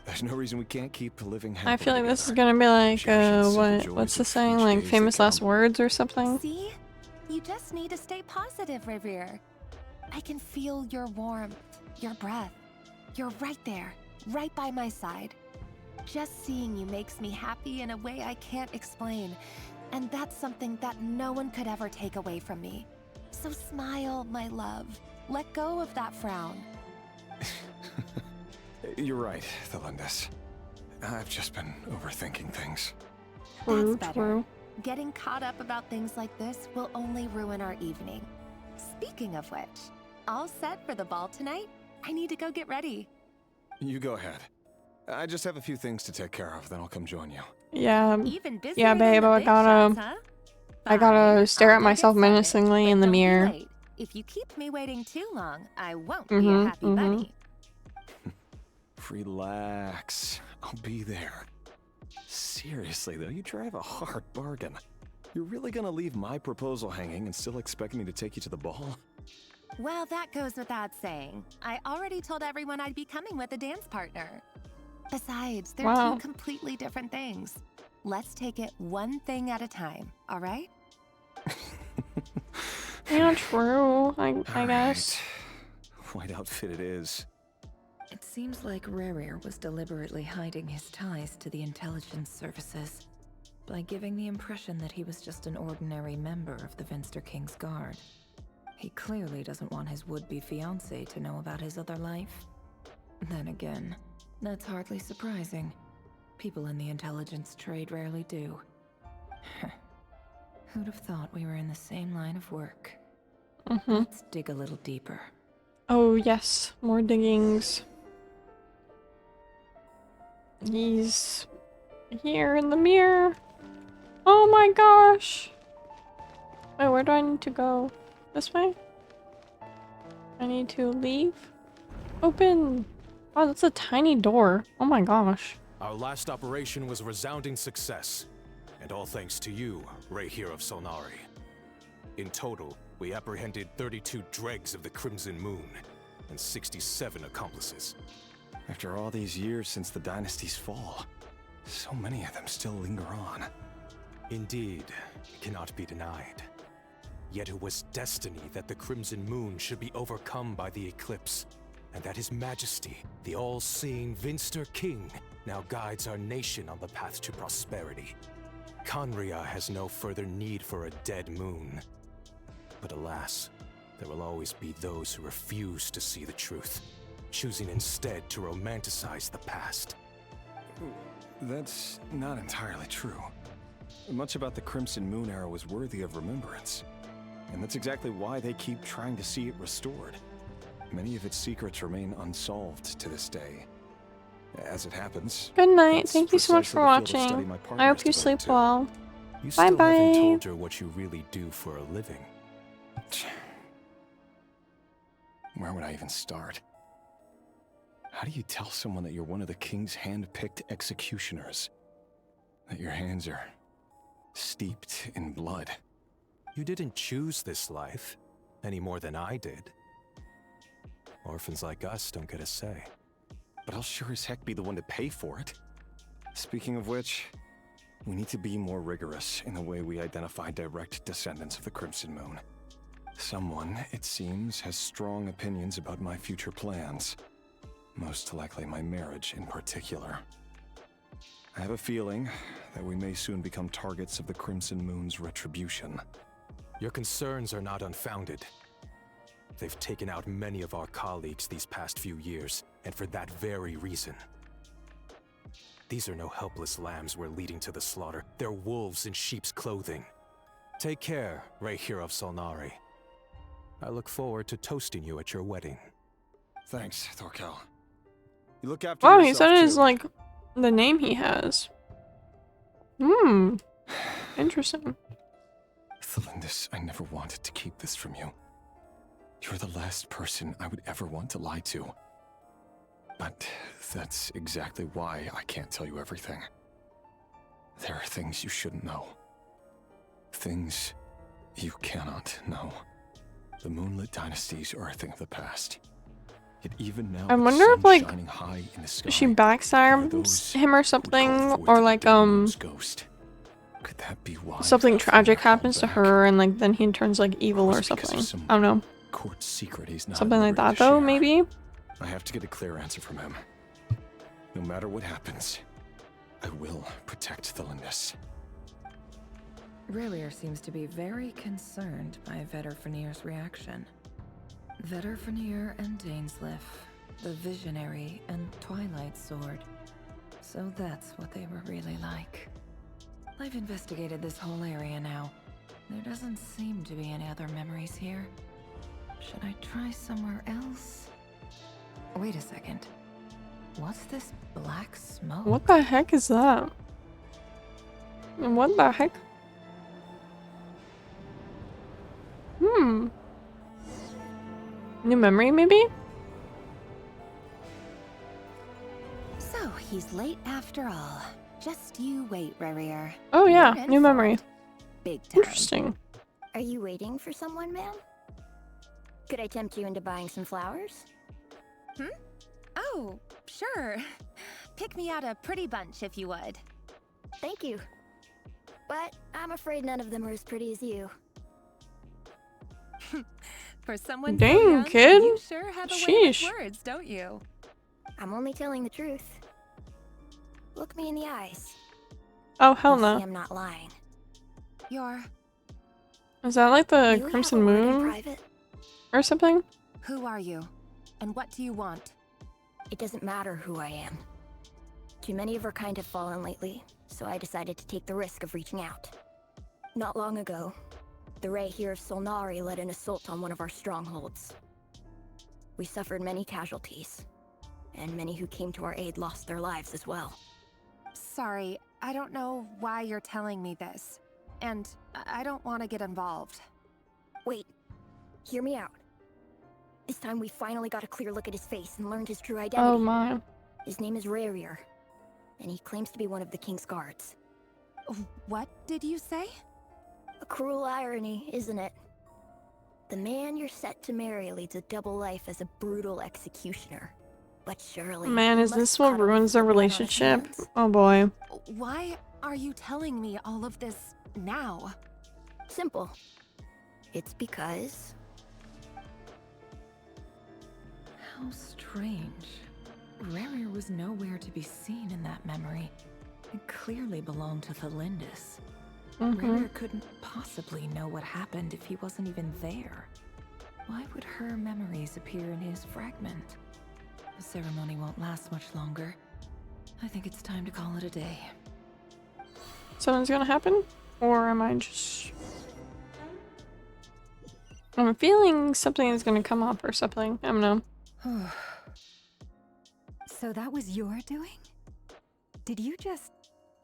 There's no reason we can't keep living I happily feel like this is together. gonna be like, Cherishing the simple joys what's the of saying? each Like days that famous last come. words or something? See? You just need to stay positive, Revere. I can feel your warmth, your breath. You're right there, right by my side. Just seeing you makes me happy in a way I can't explain. And that's something that no one could ever take away from me. So smile, my love. Let go of that frown. You're right, Thelindis. I've just been overthinking things. True, That's better. Getting caught up about things like this will only ruin our evening. Speaking of which, all set for the ball tonight? I need to go get ready. You go ahead. I just have a few things to take care of, then I'll come join you. Yeah, Even busier yeah, than babe. the I big gotta, shots, huh? I gotta Fine, stare I'll at go myself get started, menacingly but in the don't be mirror. late. If you keep me waiting too long, I won't be a happy bunny. Relax. I'll be there. Seriously, though, you drive a hard bargain. You're really gonna leave my proposal hanging and still expect me to take you to the ball? Well, that goes without saying. I already told everyone I'd be coming with a dance partner. Besides, they're Wow. two completely different things. Let's take it one thing at a time, all right? Yeah, true. I guess. White outfit it is. It seems like Rerir was deliberately hiding his ties to the intelligence services by giving the impression that he was just an ordinary member of the Vinster King's Guard. He clearly doesn't want his would-be fiancée to know about his other life. Then again, that's hardly surprising. People in the intelligence trade rarely do. Who'd have thought we were in the same line of work? Let's dig a little deeper. Oh yes, more diggings. He's here in the mirror. Oh my gosh. Wait, where do I need to go? This way? I need to leave? Open! Oh, that's a tiny door. Oh my gosh. Our last operation was a resounding success, and all thanks to you, Rehir of Solnari. In total, we apprehended 32 dregs of the Crimson Moon, and 67 accomplices. After all these years since the dynasty's fall, so many of them still linger on. Indeed, it cannot be denied. Yet it was destiny that the Crimson Moon should be overcome by the eclipse, and that His Majesty, the all-seeing Vinster King, now guides our nation on the path to prosperity. Conria has no further need for a dead moon. But alas, there will always be those who refuse to see the truth, choosing instead to romanticize the past. That's not entirely true. Much about the Crimson Moon era was worthy of remembrance. And that's exactly why they keep trying to see it restored. Many of its secrets remain unsolved to this day. As it happens, Good night. that's Thank you so much precisely for the field of study watching. my partner I hope is you devoted sleep to. well. You Bye still bye. haven't told her what you really do for a living. Where would I even start? How do you tell someone that you're one of the king's hand-picked executioners? That your hands are steeped in blood? You didn't choose this life, any more than I did. Orphans like us don't get a say. But I'll sure as heck be the one to pay for it. Speaking of which, we need to be more rigorous in the way we identify direct descendants of the Crimson Moon. Someone, it seems, has strong opinions about my future plans. Most likely my marriage in particular. I have a feeling that we may soon become targets of the Crimson Moon's retribution. Your concerns are not unfounded. They've taken out many of our colleagues these past few years, and for that very reason. These are no helpless lambs we're leading to the slaughter. They're wolves in sheep's clothing. Take care, Rehir of Solnari. I look forward to toasting you at your wedding. Thanks, Thorkel. You look after Wow, yourself, he said it is too. like the name he has. Interesting. Thelindis, I never wanted to keep this from you. You're the last person I would ever want to lie to. But that's exactly why I can't tell you everything. There are things you shouldn't know. Things you cannot know. The Moonlit Dynasties are a thing of the past. Yet even now, I with wonder the if sun like shining high in the sky, she there are backstabs those him or who something, call forth or the like dead moon's ghost. Could that be why something Valfamir tragic held happens to back? her and like then he turns like evil was or it because something. of some I don't know. court secret he's not Something at like liberty that to though, share? maybe? I have to get a clear answer from him. No matter what happens, I will protect the Lindis. Rerir seems to be very concerned by Vedderfanir's reaction. Vedderfanir and Dainsliff, the Visionary and Twilight Sword. So that's what they were really like. I've investigated this whole area now. There doesn't seem to be any other memories here. Should I try somewhere else? Wait a second. What's this black smoke? What the heck is that? And what the heck? New memory, maybe? So he's late after all. Just you wait, Rerir. Oh yeah, You're in new for memory. it. Big time. Interesting. Are you waiting for someone, ma'am? Could I tempt you into buying some flowers? Oh, sure. Pick me out a pretty bunch if you would. Thank you. But I'm afraid none of them are as pretty as you. For someone Dang, so young, kid. you sure have a way with Sheesh. words, don't you? I'm only telling the truth. Look me in the eyes. Oh hell You'll see no. I'm not lying. You're... Is that like the You have Crimson a word in Moon private? or something? Who are you? And what do you want? It doesn't matter who I am. Too many of our kind have fallen lately, so I decided to take the risk of reaching out. Not long ago, the Ray here of Solnari led an assault on one of our strongholds. We suffered many casualties, and many who came to our aid lost their lives as well. Sorry, I don't know why you're telling me this. And I don't want to get involved. Wait, hear me out. This time we finally got a clear look at his face and learned his true identity. Oh my. His name is Rerir, and he claims to be one of the King's guards. What did you say? A cruel irony, isn't it? The man you're set to marry leads a double life as a brutal executioner. But surely... Man, you is must this what cuddle ruins with their the blood on his relationship? hands. Oh boy. Why are you telling me all of this now? Simple. It's because... How strange. Rerir was nowhere to be seen in that memory. It clearly belonged to the Lindis. Rerir couldn't possibly know what happened if he wasn't even there. Why would her memories appear in his fragment? The ceremony won't last much longer. I think it's time to call it a day. Something's gonna happen? Or am I just... I'm feeling something is gonna come up or something. I don't know. So that was your doing? Did you just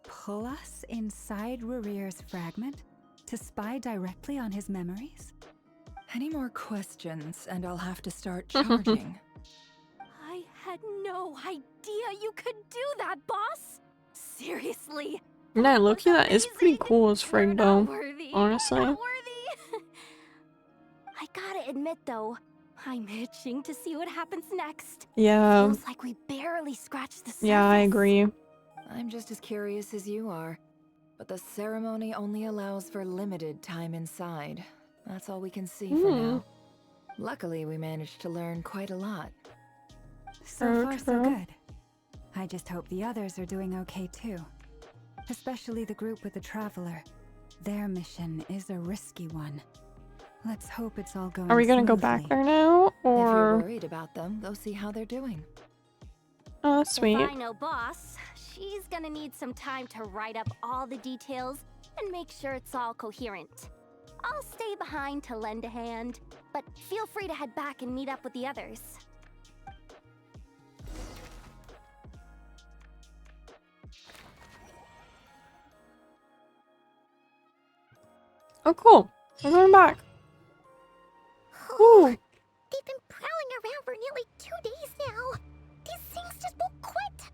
pull us inside Rerir's fragment to spy directly on his memories? Any more questions and I'll have to start charging. I had no idea you could do that, boss! Seriously! Yeah, low-key that is pretty cool as frig though. Worthy. Honestly. Not worthy. I gotta admit though, I'm itching to see what happens next. Yeah. Feels like we barely scratched the surface. Yeah, I agree. I'm just as curious as you are. But the ceremony only allows for limited time inside. That's all we can see for now. Luckily, we managed to learn quite a lot. So far, so good. I just hope the others are doing okay too. Especially the group with the Traveler. Their mission is a risky one. Let's hope it's all going Are we gonna go smoothly. back there now? If you're Or... worried about them, go see how they're doing. Oh, that's sweet. If I know boss, she's gonna need some time to write up all the details and make sure it's all coherent. I'll stay behind to lend a hand, but feel free to head back and meet up with the others. Oh, cool. We're going back. Ooh. They've been prowling around for nearly 2 days now. These things just won't quit.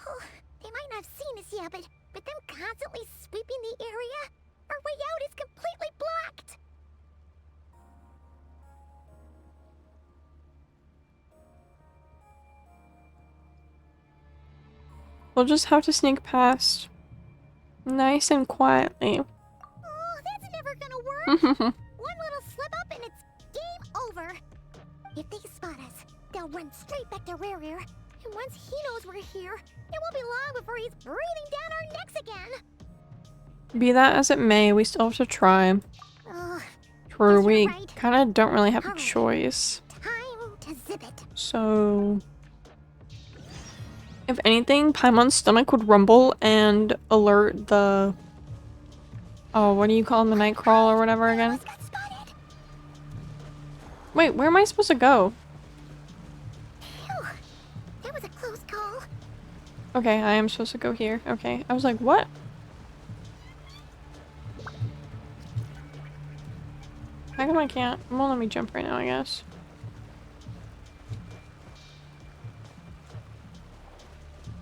Oh, they might not have seen us yet, but them constantly sweeping the area, our way out is completely blocked. We'll just have to sneak past. Nice and quietly. Oh, that's never gonna work. One little slip up and it's game over. If they spot us, they'll run straight back to Rare. And once he knows we're here, it won't be long before he's breathing down our necks again. Be that as it may, we still have to try. True, we kind of don't really have a choice. Time to zip it. So, if anything, Paimon's stomach would rumble and alert the... Oh, what do you call him? The night crawl or whatever again? Wait, where am I supposed to go? Phew, that was a close call. Okay, I am supposed to go here. Okay, I was like, what? How come I can't? It won't let me jump right now, I guess.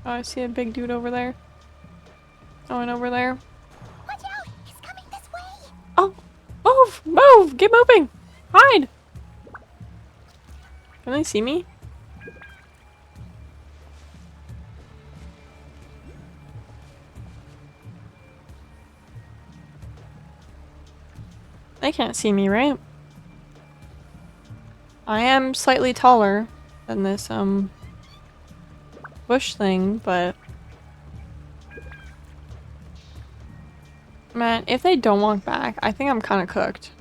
Oh, I see a big dude over there. Oh, and over there. Watch out! He's coming this way! Oh! Move! Move! Get moving! Hide! Can they see me? They can't see me, right? I am slightly taller than this, bush thing, but... Man, if they don't walk back, I think I'm kind of cooked.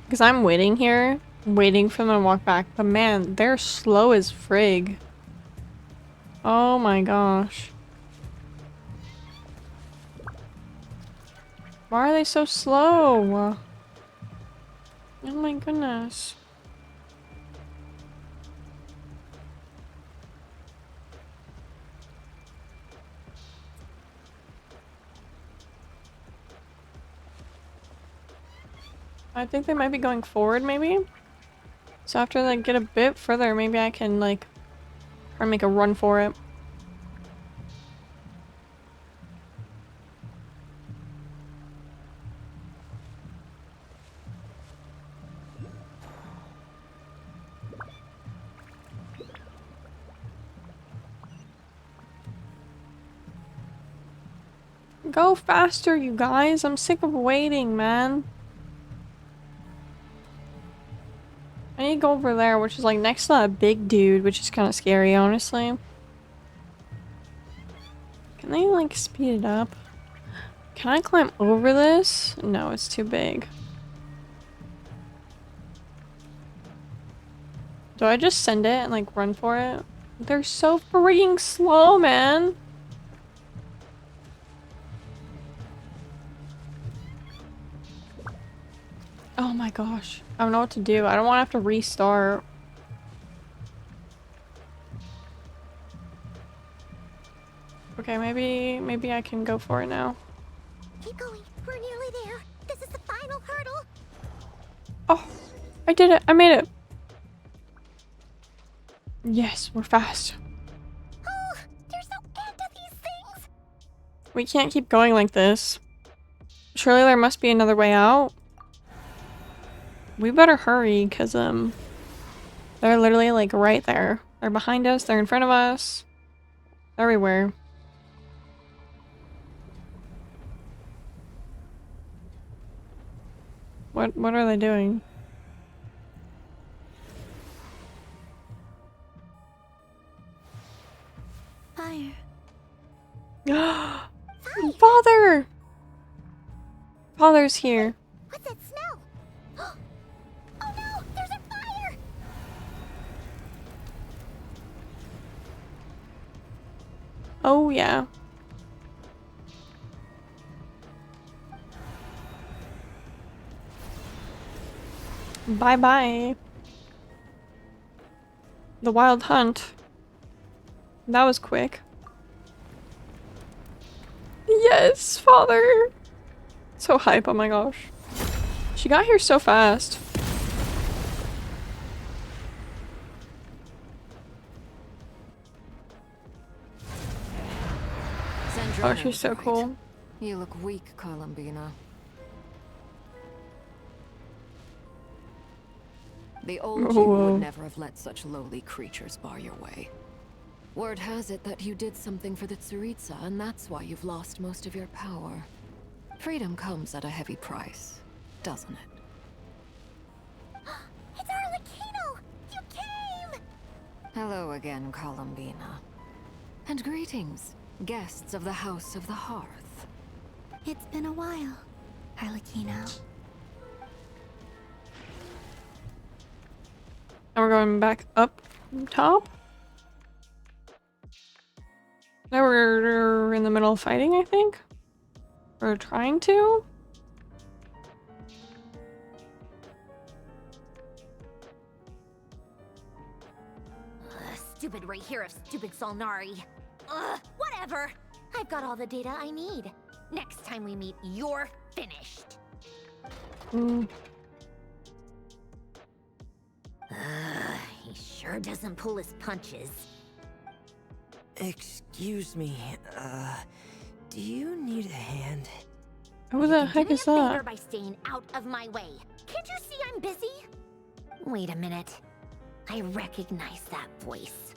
Because I'm waiting here, waiting for them to walk back, but man, they're slow as frig. Oh my gosh. Why are they so slow? Oh my goodness. I think they might be going forward, maybe? So after they get a bit further, maybe I can, like, try and make a run for it. Go faster, you guys! I'm sick of waiting, man. I need to go over there, which is like next to that big dude, which is kind of scary, honestly. Can they like speed it up? Can I climb over this? No, it's too big. Do I just send it and like run for it? They're so freaking slow, man. Oh my gosh. I don't know what to do. I don't want to have to restart. Okay, maybe I can go for it now. Keep going. We're nearly there. This is the final hurdle. Oh, I did it. I made it. Yes, we're fast. Oh, they're so into these things. We can't keep going like this. Surely there must be another way out. We better hurry, because, they're literally, like, right there. They're behind us, they're in front of us. Everywhere. What are they doing? Fire. Father! Father's here. What's that smell? Oh no! There's a fire! Oh yeah. Bye-bye. The wild hunt. That was quick. Yes, father! So hype, oh my gosh. She got here so fast. Oh, she's so cool. You look weak, Columbina. The old you would never have let such lowly creatures bar your way. Word has it that you did something for the Tsaritsa, and that's why you've lost most of your power. Freedom comes at a heavy price, doesn't it? It's Arlecchino! You came! Hello again, Columbina. And greetings, guests of the House of the Hearth. It's been a while, Arlecchino. Now we're going back up top. Now we're in the middle of fighting, I think. We're trying to. Stupid right here of stupid Solnari. Ugh, whatever. I've got all the data I need. Next time we meet, you're finished. He sure doesn't pull his punches. Excuse me, do you need a hand? Who the heck is Do me a favor that? by staying out of my way. Can't you see I'm busy? Wait a minute. I recognize that voice.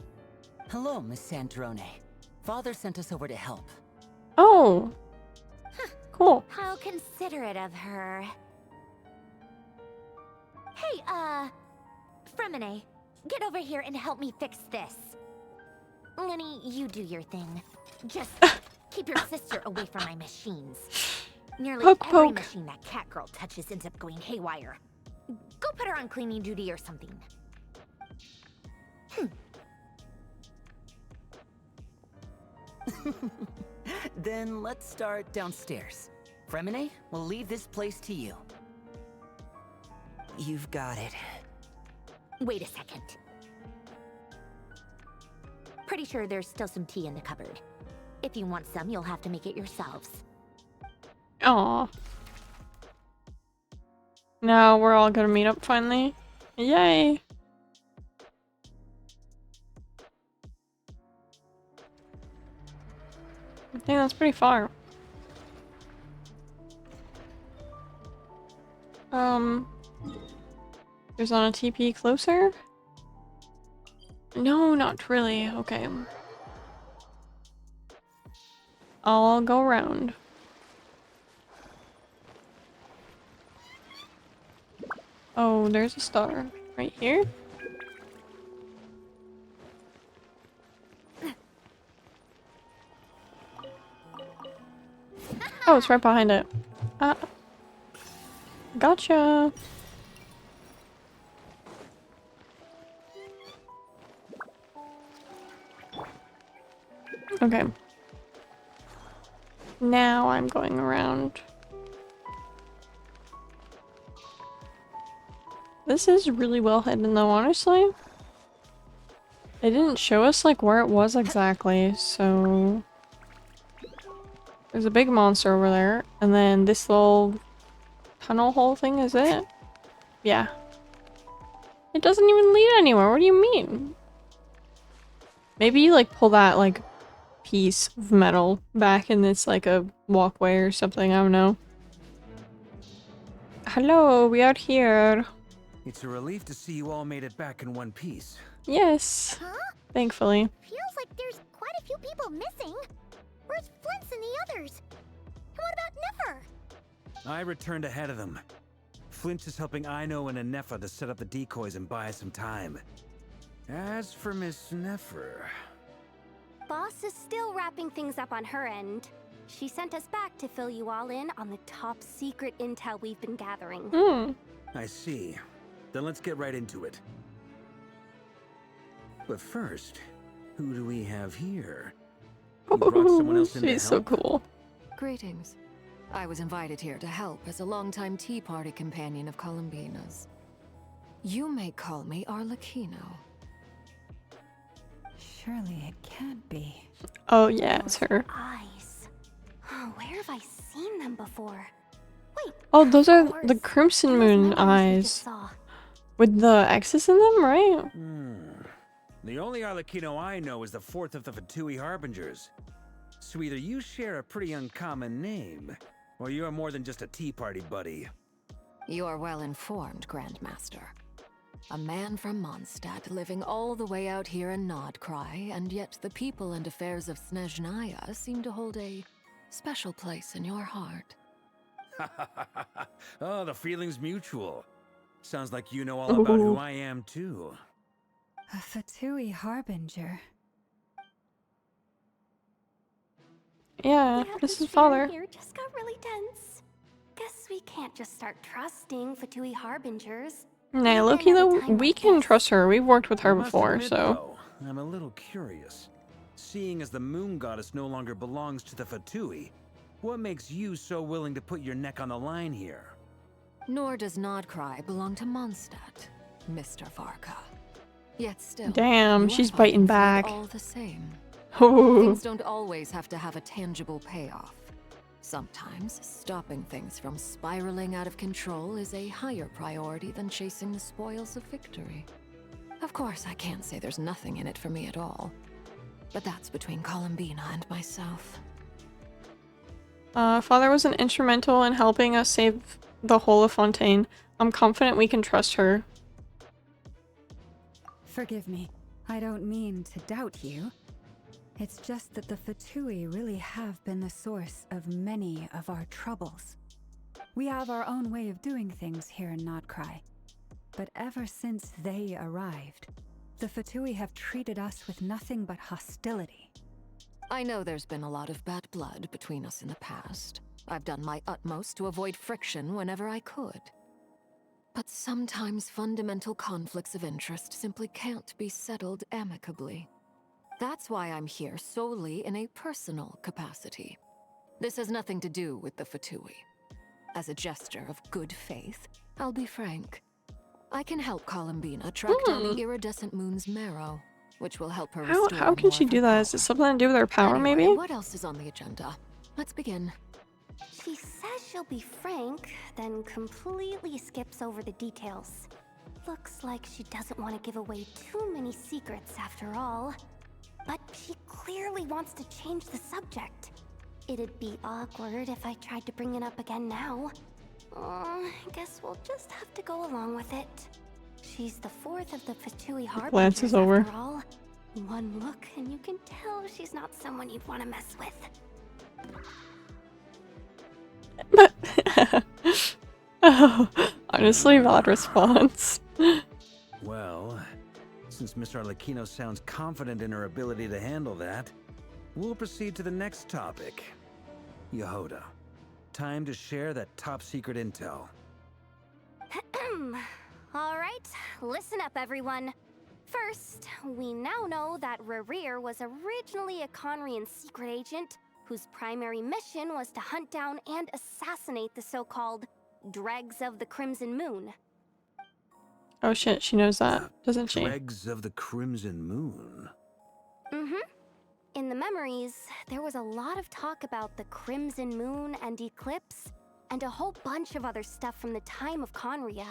Hello, Miss Sandrone. Father sent us over to help. Oh. Cool. How considerate of her. Hey, Fremine, get over here and help me fix this. Lenny, you do your thing. Just keep your sister away from my machines. Nearly every machine that cat girl touches ends up going haywire. Go put her on cleaning duty or something. Then let's start downstairs. Fremine, we'll leave this place to you. You've got it. Wait a second. Pretty sure there's still some tea in the cupboard. If you want some, you'll have to make it yourselves. Aw. Now we're all gonna meet up finally. Yay! I think that's pretty far. There's not a TP closer? No, not really. Okay. I'll go around. Oh, there's a star right here. Oh, it's right behind it. Gotcha. Okay. Now I'm going around. This is really well hidden though, honestly. They didn't show us like where it was exactly, so... There's a big monster over there, and then this little tunnel hole thing is it? Yeah. It doesn't even lead anywhere, what do you mean? Maybe you like pull that like piece of metal back and it's like a walkway or something, I don't know. Hello, we are here. It's a relief to see you all made it back in one piece. Yes. Huh? Thankfully. Feels like there's quite a few people missing. Where's Flint's and the others? And what about Niffer? I returned ahead of them. Flint is helping Ino and Anefa to set up the decoys and buy some time. As for Miss Neffer... Boss is still wrapping things up on her end. She sent us back to fill you all in on the top secret intel we've been gathering. I see. Then let's get right into it. But first, who do we have here? You brought someone else in to She's so help? cool. Greetings. I was invited here to help as a longtime Tea Party companion of Columbina's. You may call me Arlecchino. Surely it can't be. Oh yeah, it's her. Eyes. Oh, where have I seen them before? Wait. Oh, those are the Crimson Moon eyes. With the X's in them, right? The only Arlecchino I know is the fourth of the Fatui Harbingers. So either you share a pretty uncommon name, or you're more than just a Tea Party buddy. You are well informed, Grandmaster. A man from Mondstadt living all the way out here in Nodcry, and yet the people and affairs of Snezhnaya seem to hold a special place in your heart. Oh, the feeling's mutual. Sounds like you know all about who Ooh. I am, too. A Fatui harbinger. Yeah, The this is atmosphere father. here just got really tense. Guess we can't just start trusting Fatui harbingers. Nah, Loki though, we can trust her. We've worked with her Must before, admit, so. though, I'm a little curious. Seeing as the moon goddess no longer belongs to the Fatui, what makes you so willing to put your neck on the line here? Nor does Nodcry belong to Mondstadt, Mr. Varka. Yet still, Damn, you are she's fighting biting for it back. all the same. Ooh. Things don't always have to have a tangible payoff. Sometimes, stopping things from spiraling out of control is a higher priority than chasing the spoils of victory. Of course, I can't say there's nothing in it for me at all. But that's between Columbina and myself. Father was instrumental in helping us save the whole of Fontaine. I'm confident we can trust her. Forgive me. I don't mean to doubt you. It's just that the Fatui really have been the source of many of our troubles. We have our own way of doing things here in Nodcry. But ever since they arrived, the Fatui have treated us with nothing but hostility. I know there's been a lot of bad blood between us in the past. I've done my utmost to avoid friction whenever I could. But sometimes fundamental conflicts of interest simply can't be settled amicably. That's why I'm here solely in a personal capacity. This has nothing to do with the Fatui. As a gesture of good faith, I'll be frank. I can help Columbina track down the iridescent moon's marrow, which will help her restore How can she do that? Is it something to do with her power, Anyway, maybe? what else is on the agenda? Let's begin. She says she'll be frank, then completely skips over the details. Looks like she doesn't want to give away too many secrets after all. But she clearly wants to change the subject. It'd be awkward if I tried to bring it up again now. I guess we'll just have to go along with it. She's the fourth of the Fatui harbingers Glances over. after all. One look and you can tell she's not someone you'd want to mess with. Oh, honestly, valid response. Well, since Miss Arlecchino sounds confident in her ability to handle that, we'll proceed to the next topic. Yehoda, time to share that top-secret intel. Alright, listen up everyone. First, we now know that Rerir was originally a Conrian secret agent whose primary mission was to hunt down and assassinate the so-called Dregs of the Crimson Moon. Oh shit, she knows that, doesn't she? Dregs of the Crimson Moon? In the memories, there was a lot of talk about the Crimson Moon and Eclipse, and a whole bunch of other stuff from the time of Conria.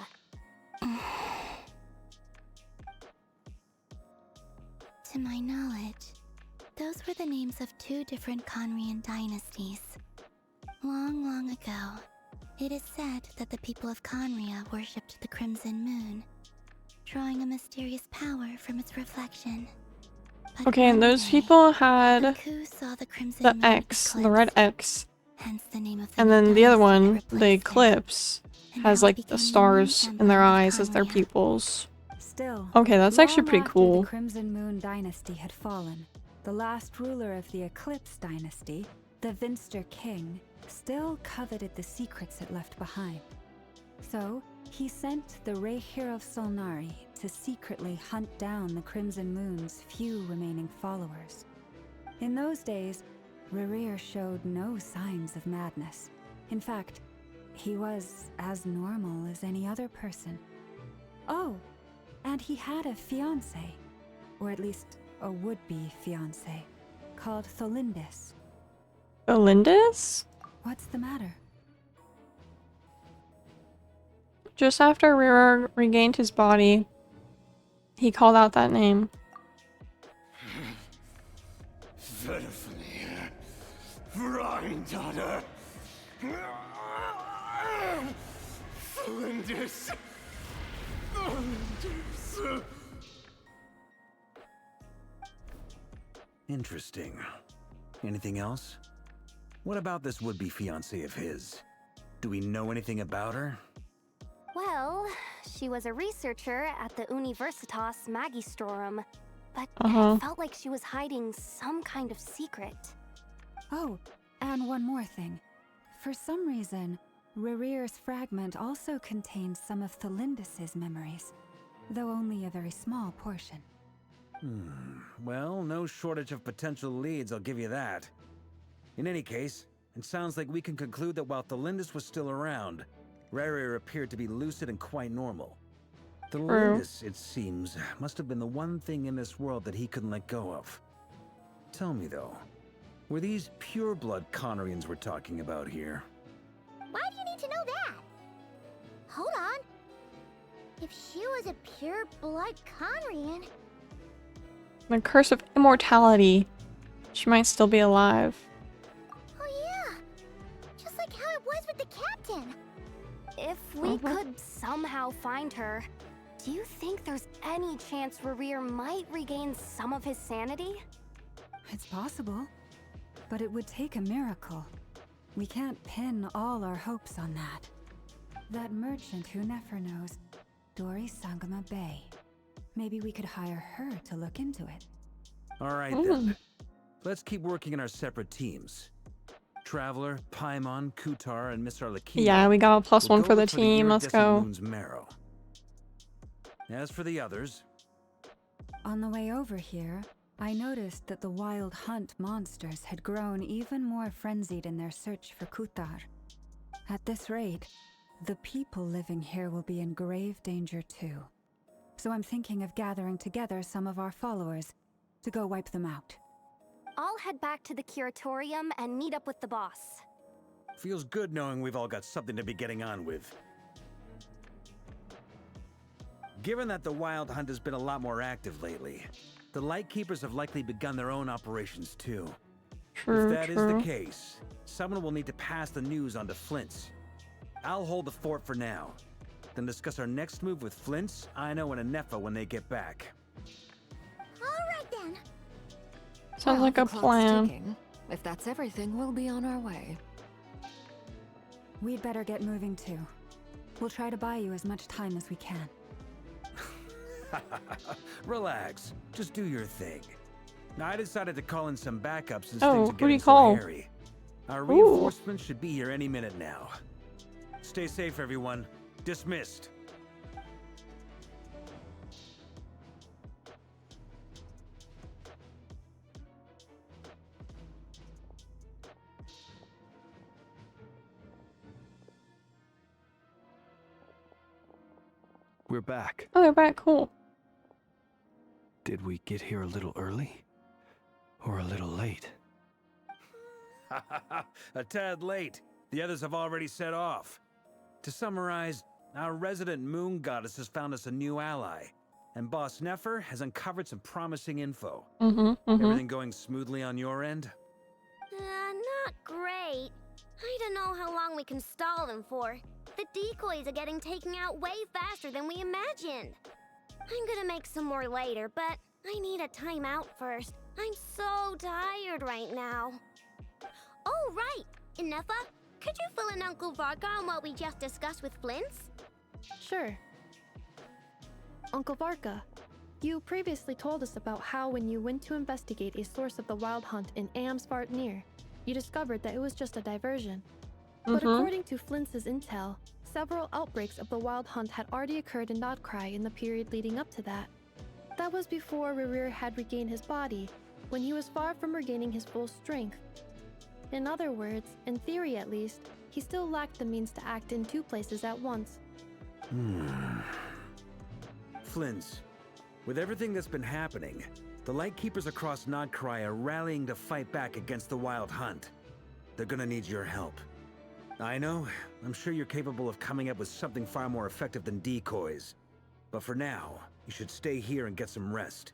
To my knowledge, those were the names of two different Conrian dynasties. Long, long ago, it is said that the people of Conria worshipped the Crimson Moon, drawing a mysterious power from its reflection. But Okay, and one those day, people had Aku saw the Crimson the Moon X, the red X. hence the name of the And new then the other dynasty one, that the replaced it. Eclipse, And has now it like the became stars new in their emblem of eyes as their Conria. pupils. Still, Okay, that's actually long pretty after cool. the Crimson Moon dynasty had fallen, the last ruler of the Eclipse dynasty, the Vinster King, still coveted the secrets it left behind. So, he sent the Rehir of Solnari to secretly hunt down the Crimson Moon's few remaining followers. In those days, Rerir showed no signs of madness. In fact, he was as normal as any other person. Oh, and he had a fiancé, or at least a would-be fiancé, called Tholindis. Olindis? What's the matter? Just after Rira regained his body, he called out that name. Verfnir, Rheindotter, Flinders. Interesting. Anything else? What about this would-be fiancée of his? Do we know anything about her? Well, she was a researcher at the Universitas Magistrorum, but Uh-huh. it felt like she was hiding some kind of secret. Oh, and one more thing. For some reason, Rerear's fragment also contains some of Thelindis's memories, though only a very small portion. Well, no shortage of potential leads, I'll give you that. In any case, it sounds like we can conclude that while Thelindis was still around, Rerir appeared to be lucid and quite normal. Thelindis, it seems, must have been the one thing in this world that he couldn't let go of. Tell me though, were these pure-blood Conorians we're talking about here? Why do you need to know that? Hold on. If she was a pure-blood Conrian, The curse of immortality. She might still be alive. oh yeah, just like how it was with the captain. If we could somehow find her, do you think there's any chance Rerir might regain some of his sanity? It's possible, but it would take a miracle. We can't pin all our hopes on that. That merchant who Nefer knows, Dori Sangama Bay. Maybe we could hire her to look into it. All right then. Let's keep working in our separate teams. Traveler, Paimon, Kutar, and Miss Arlecchino. Yeah, we got a plus will one go for the look team. Let's iridescent go. moon's marrow. As for the others, On the way over here, I noticed that the wild hunt monsters had grown even more frenzied in their search for Kutar. At this rate, the people living here will be in grave danger too. So I'm thinking of gathering together some of our followers to go wipe them out. I'll head back to the curatorium and meet up with the boss. feels good knowing we've all got something to be getting on with. Given that the Wild Hunt has been a lot more active lately, the Lightkeepers have likely begun their own operations too. If that is the case, someone will need to pass the news on to Flint's. I'll hold the fort for now, then discuss our next move with Flint's, Ino, and Anefa when they get back. Alright then. Sounds Well, like the a clock's plan. ticking. If that's everything, we'll be on our way. We'd better get moving too. We'll try to buy you as much time as we can. Relax. Just do your thing. Now, I decided to call in some backups since Oh, things are who do you getting so call? hairy. Our Ooh. reinforcements should be here any minute now. Stay safe, everyone. Dismissed. We're back. Oh, they're back. Cool. Did we get here a little early? Or a little late? A tad late. The others have already set off. To summarize, our resident moon goddess has found us a new ally, and Boss Nefer has uncovered some promising info. Everything going smoothly on your end? Not great. I don't know how long we can stall them for. The decoys are getting taken out way faster than we imagined. I'm gonna make some more later, but I need a timeout first. I'm so tired right now. Oh, right! Inefa, could you fill in Uncle Varga on what we just discussed with Flint's? Sure. Uncle Varka, you previously told us about how when you went to investigate a source of the Wild Hunt in Amsvartnir, you discovered that it was just a diversion. But according to Flint's intel, several outbreaks of the Wild Hunt had already occurred in Nodcry in the period leading up to that. That was before Rerir had regained his body, when he was far from regaining his full strength. In other words, in theory at least, he still lacked the means to act in two places at once. Flint's, with everything that's been happening, the Lightkeepers across Nodcry are rallying to fight back against the Wild Hunt. They're gonna need your help. I know, I'm sure you're capable of coming up with something far more effective than decoys. But for now, you should stay here and get some rest.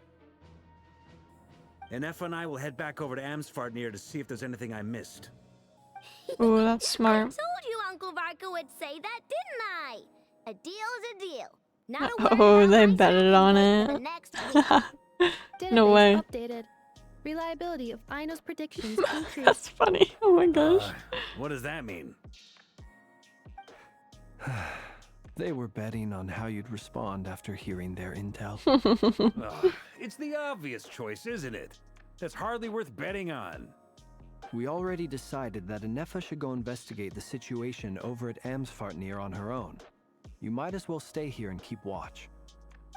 And Efa and I will head back over to Amsvartnir to see if there's anything I missed. Ooh, that's smart. Told you Uncle Varka would say that, didn't I? A deal's a deal. Not a Oh, they betted on for it. the next week. No way. Updated. Reliability of Aino's predictions increased. That's funny. Oh my gosh. What does that mean? They were betting on how you'd respond after hearing their intel. It's the obvious choice, isn't it? That's hardly worth betting on. We already decided that Anefa should go investigate the situation over at Amsfartnir on her own. You might as well stay here and keep watch.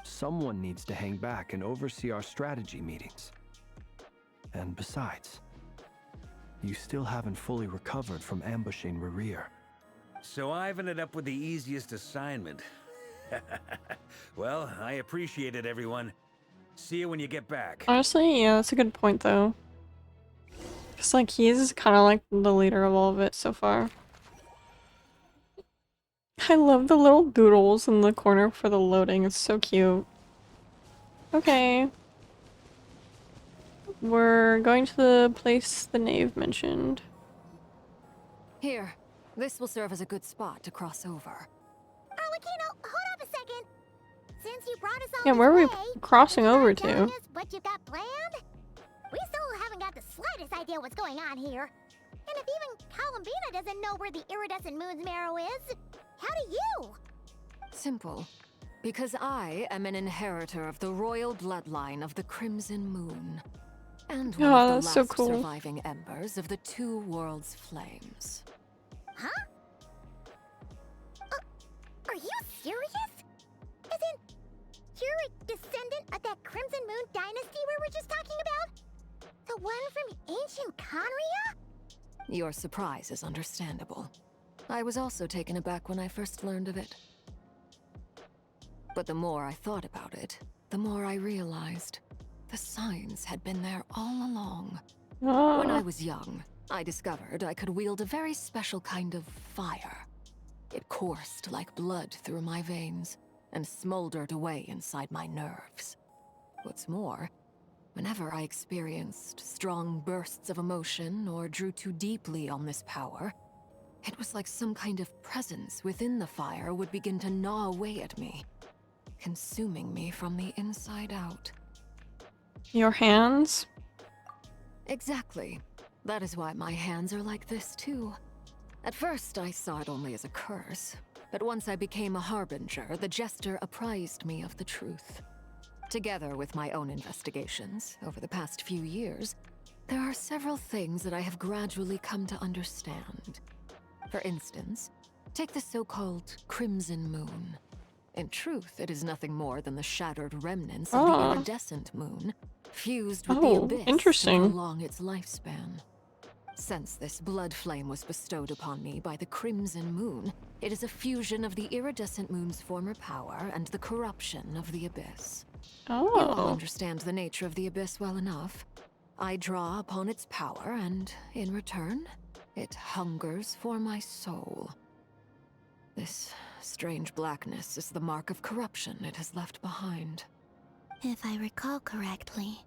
Someone needs to hang back and oversee our strategy meetings. And besides, you still haven't fully recovered from ambushing Rerir. So I've ended up with the easiest assignment. Well, I appreciate it, everyone. See you when you get back. Honestly, yeah, that's a good point though. Cause like he's kind of like the leader of all of it so far. I love the little doodles in the corner for the loading. It's so cute. Okay. We're going to the place the knave mentioned. Here, this will serve as a good spot to cross over. Arlecchino, hold up a second. Since you brought us all Yeah, this where are we way, crossing would you over mind telling to? us what you got planned? We still haven't got the slightest idea what's going on here. And if even Columbina doesn't know where the iridescent moon's marrow is, how do you? Simple. Because I am an inheritor of the royal bloodline of the Crimson Moon. And one Oh, of the that's so last cool. surviving embers of the two worlds' flames. Huh? Are you serious? Isn't you're a descendant of that Crimson Moon dynasty we were just talking about? The one from ancient Conria? Your surprise is understandable. I was also taken aback when I first learned of it. But the more I thought about it, the more I realized the signs had been there all along. When I was young, I discovered I could wield a very special kind of fire. It coursed like blood through my veins and smoldered away inside my nerves. What's more, whenever I experienced strong bursts of emotion or drew too deeply on this power, it was like some kind of presence within the fire would begin to gnaw away at me, consuming me from the inside out. Your hands? Exactly. That is why my hands are like this too. At first, I saw it only as a curse, but once I became a harbinger, the jester apprised me of the truth. Together with my own investigations over the past few years, there are several things that I have gradually come to understand. For instance, take the so-called Crimson Moon. In truth, it is nothing more than the shattered remnants of the iridescent moon, fused with the abyss interesting. to prolong its lifespan. Since this blood flame was bestowed upon me by the Crimson Moon, it is a fusion of the iridescent moon's former power and the corruption of the abyss. You all understand the nature of the abyss well enough. I draw upon its power, and in return, it hungers for my soul. This strange blackness is the mark of corruption it has left behind. If I recall correctly,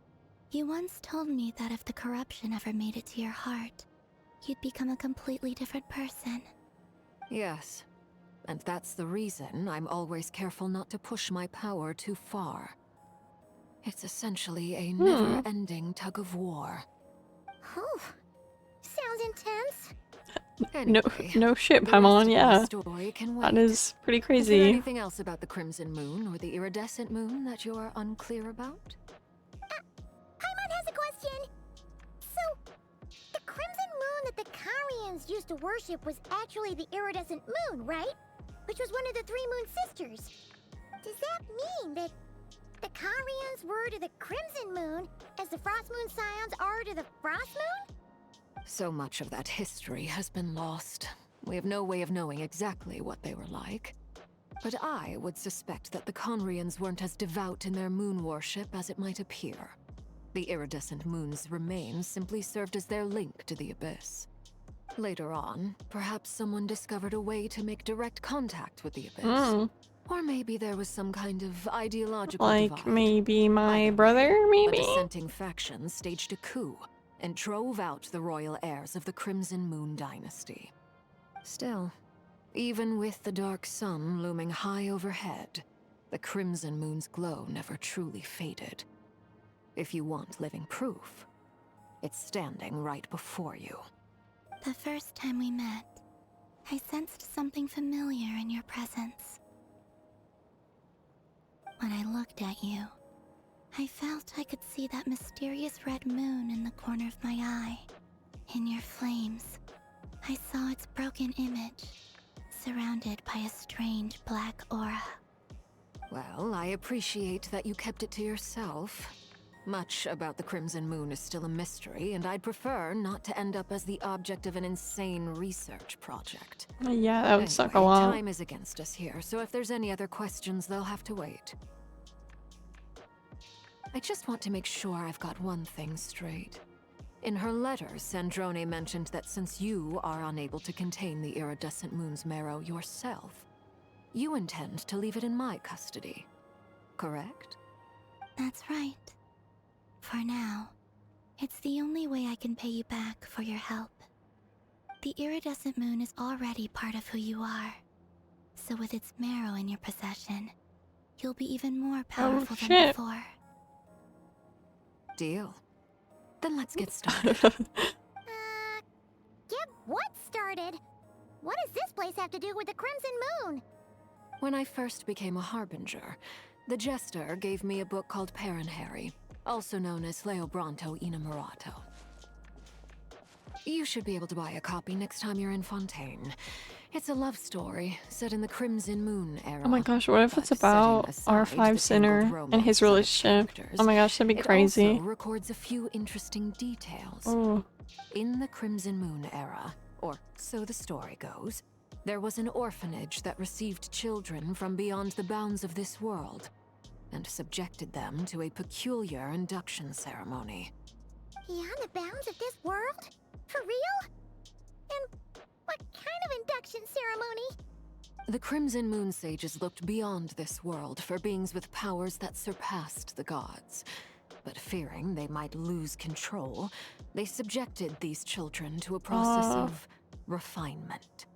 you once told me that if the corruption ever made it to your heart, you'd become a completely different person. Yes, and that's the reason I'm always careful not to push my power too far. It's essentially a never-ending tug of war. Oh, sounds intense. No shit, Paimon, yeah. Story can wait. That is pretty Is there crazy. anything else about the Crimson Moon or the Iridescent Moon that you're unclear about? Paimon has a question. So, the Crimson Moon that the Carians used to worship was actually the Iridescent Moon, right? Which was one of the three Moon Sisters. Does that mean that the Carians were to the Crimson Moon as the Frost Moon Scions are to the Frost Moon? So much of that history has been lost. We have no way of knowing exactly what they were like. But I would suspect that the Conrians weren't as devout in their moon worship as it might appear. The iridescent moon's remains simply served as their link to the abyss. Later on, perhaps someone discovered a way to make direct contact with the abyss. Or maybe there was some kind of ideological Like divide. maybe my brother, maybe? A dissenting faction staged a coup and drove out the royal heirs of the Crimson Moon dynasty. Still, even with the dark sun looming high overhead, the Crimson Moon's glow never truly faded. If you want living proof, It's standing right before you. The first time we met, I sensed something familiar in your presence. When I looked at you, I felt I could see that mysterious red moon in the corner of my eye. In your flames, I saw its broken image, surrounded by a strange black aura. Well, I appreciate that you kept it to yourself. Much about the Crimson Moon is still a mystery, and I'd prefer not to end up as the object of an insane research project. Yeah, that would suck a Anyway, lot. time is against us here, so if there's any other questions, they'll have to wait. I just want to make sure I've got one thing straight. In her letter, Sandrone mentioned that since you are unable to contain the iridescent moon's marrow yourself, you intend to leave it in my custody, correct? That's right. For now, it's the only way I can pay you back for your help. The iridescent moon is already part of who you are, so with its marrow in your possession, you'll be even more powerful than before. Deal. Then let's get started. Get what started? What does this place have to do with the Crimson Moon? When I first became a Harbinger, the Jester gave me a book called Paranhari, also known as Leobranto Innamorato. You should be able to buy a copy next time you're in Fontaine. It's a love story set in the Crimson Moon era. Oh my gosh, what if it's about R5 Sinner and his relationship? Oh my gosh, that'd be crazy. It also records a few interesting details. Oh. In the Crimson Moon era, or so the story goes, there was an orphanage that received children from beyond the bounds of this world and subjected them to a peculiar induction ceremony. Beyond the bounds of this world? For real? And what kind of induction ceremony? The Crimson Moon sages looked beyond this world for beings with powers that surpassed the gods. But fearing they might lose control, they subjected these children to a process of refinement.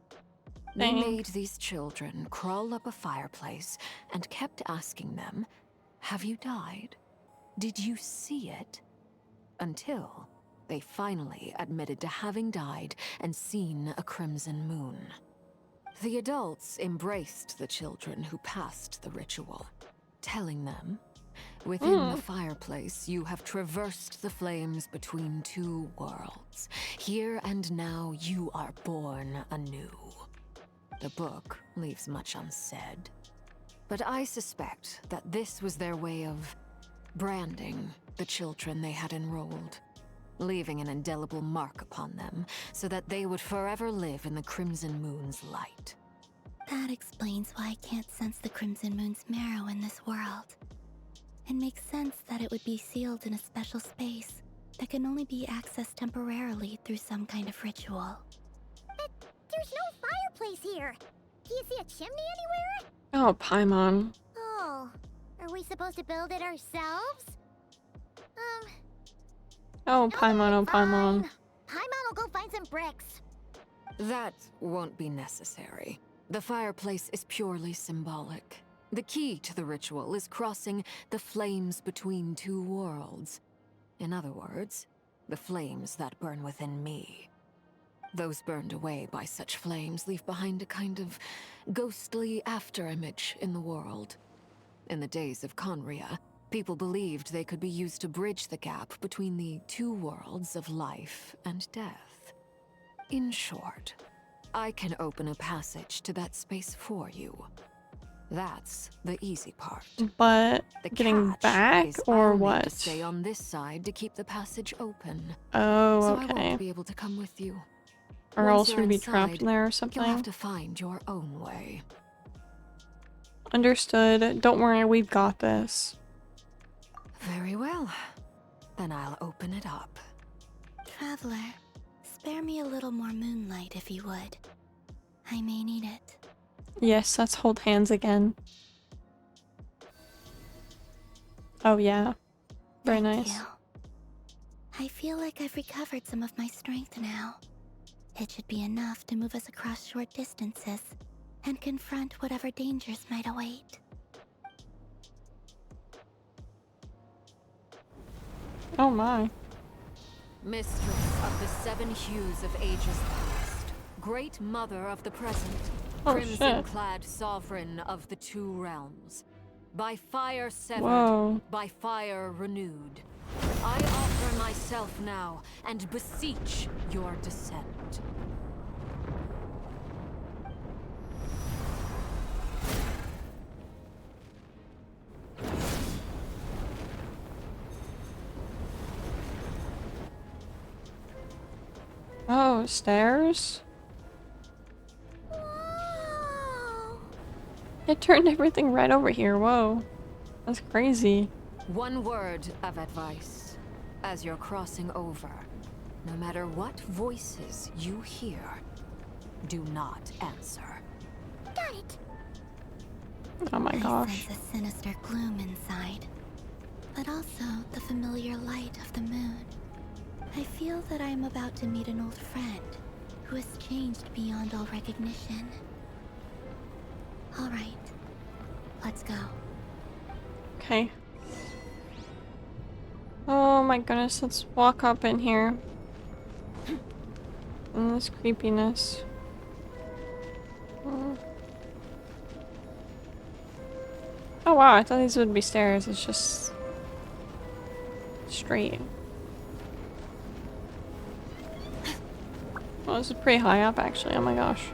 They made these children crawl up a fireplace and kept asking them, "Have you died? Did you see it?" Until they finally admitted to having died and seen a crimson moon. The adults embraced the children who passed the ritual, telling them, "Within the fireplace, you have traversed the flames between two worlds. Here and now, you are born anew." The book leaves much unsaid, but I suspect that this was their way of branding the children they had enrolled, leaving an indelible mark upon them so that they would forever live in the Crimson Moon's light. That explains why I can't sense the Crimson Moon's marrow in this world. It makes sense that it would be sealed in a special space that can only be accessed temporarily through some kind of ritual. But there's no fireplace here. Do you see a chimney anywhere? Oh, Paimon. Oh, are we supposed to build it ourselves? Oh, Paimon, oh, Paimon. Paimon will go find some bricks. That won't be necessary. The fireplace is purely symbolic. The key to the ritual is crossing the flames between two worlds. In other words, the flames that burn within me. Those burned away by such flames leave behind a kind of ghostly afterimage in the world. In the days of Conria, people believed they could be used to bridge the gap between the two worlds of life and death. In short, I can open a passage to that space for you. That's the easy part. But The getting catch back is or I'll need what? to stay on this side to keep the passage open. Oh, So I okay. won't be able to come with you. Or Once else you're we'd be trapped inside, in there or You'll something. have to find your own way. Understood. Don't worry, we've got this. Very well. Then I'll open it up. Traveler, spare me a little more moonlight if you would. I may need it. Yes, let's hold hands again. Oh yeah. Very Thank nice. you. I feel like I've recovered some of my strength now. It should be enough to move us across short distances and confront whatever dangers might await. Oh my. Mistress of the 7 hues of ages past, Great Mother of the present, Oh, Crimson-clad Sovereign of the 2 realms. By fire severed, Whoa. by fire renewed. I offer myself now and beseech your descent. Oh, stairs? It turned everything right over here. Whoa. That's crazy. One word of advice. As you're crossing over, no matter what voices you hear, do not answer. Got it. Oh my gosh. I sense a sinister gloom inside, but also the familiar light of the moon. I feel that I am about to meet an old friend who has changed beyond all recognition. All right, let's go. Okay. Oh my goodness, let's walk up in here. And this creepiness. Oh wow, I thought these would be stairs. It's just straight. Well, this is pretty high up actually. Oh my gosh.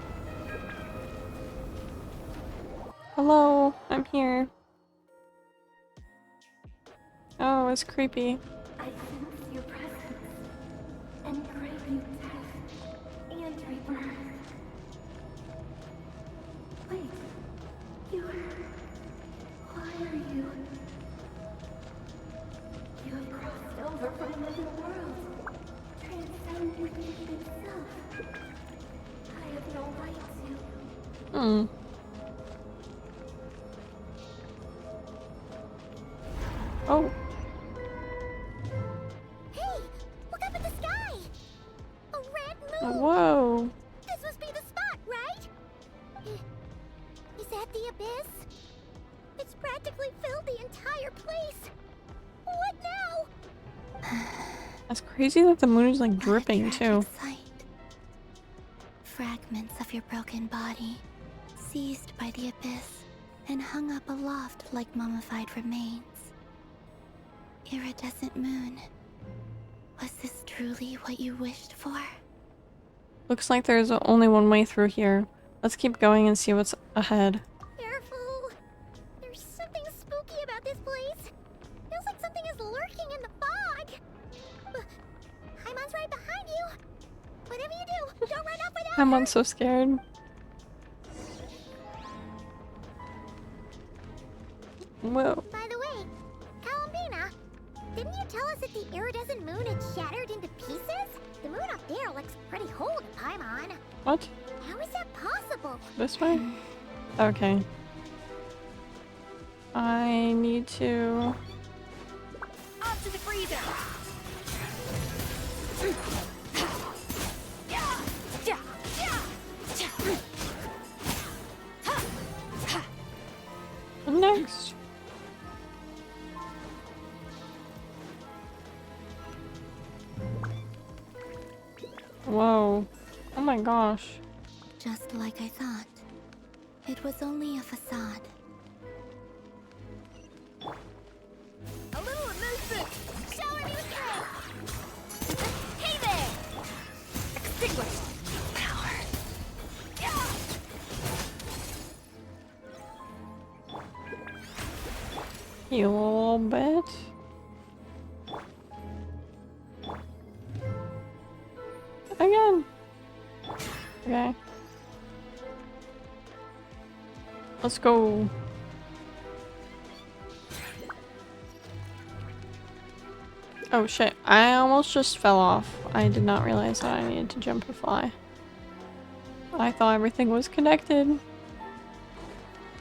Hello, I'm here. Oh, it's creepy. I sense your presence and crave you death and rebirth. Wait, why are you? You have crossed over from another world, transcending itself. I have no right to. Oh. Hey, look up at the sky. A red moon. Whoa. This must be the spot, right? Is that the abyss? It's practically filled the entire place. What now? That's crazy that the moon is like dripping too. Fragments of your broken body, seized by the abyss, and hung up aloft like mummified remains. Iridescent moon. Was this truly what you wished for? Looks like there's only one way through here. Let's keep going and see what's ahead. Careful. There's something spooky about this place. Feels like something is lurking in the fog. Paimon's right behind you. Whatever you do, don't run off without I'm so scared. Whoa. By the way, Columbina, didn't you tell us that the iridescent moon had shattered into pieces? The moon up there looks pretty whole to Paimon. What? How is that possible? This way? Okay. I need to... Off to the freezer! Next. Whoa. Oh my gosh. Just like I thought. It was only a facade. A little movement! Shower me with strength! Hey there! Extinguish! Power! Heal a little bit. Again. Okay. Let's go. Oh shit, I almost just fell off. I did not realize that I needed to jump or fly. I thought everything was connected.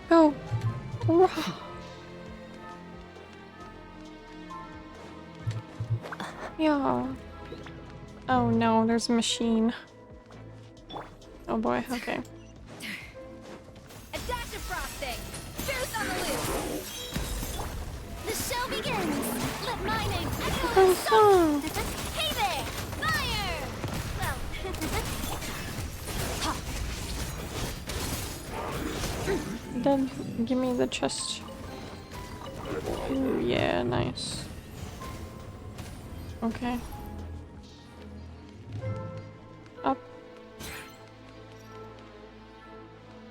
Go. Yeah. Oh no, there's a machine. Oh boy, okay. A dash of frosting! Juice on the loose! The show begins! Let my name echo in the song! Hey there! did. Give me the chest. Ooh, yeah, nice. Okay. Up.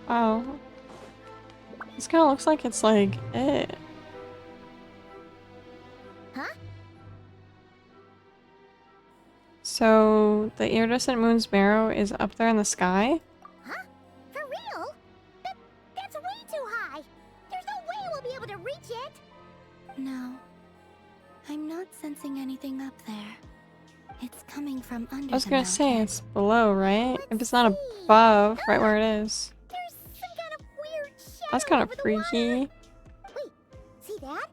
Wow. This kind of looks like it's like it. Huh? So the iridescent moon's marrow is up there in the sky? Huh? For real? That's way too high. There's no way we'll be able to reach it. No. I'm not sensing anything up there. It's coming from under I was the gonna mountain. say it's below, right? If it's not above, right where it is. There's some kind of weird shadow. That's kind of over the freaky. water. Wait, see that?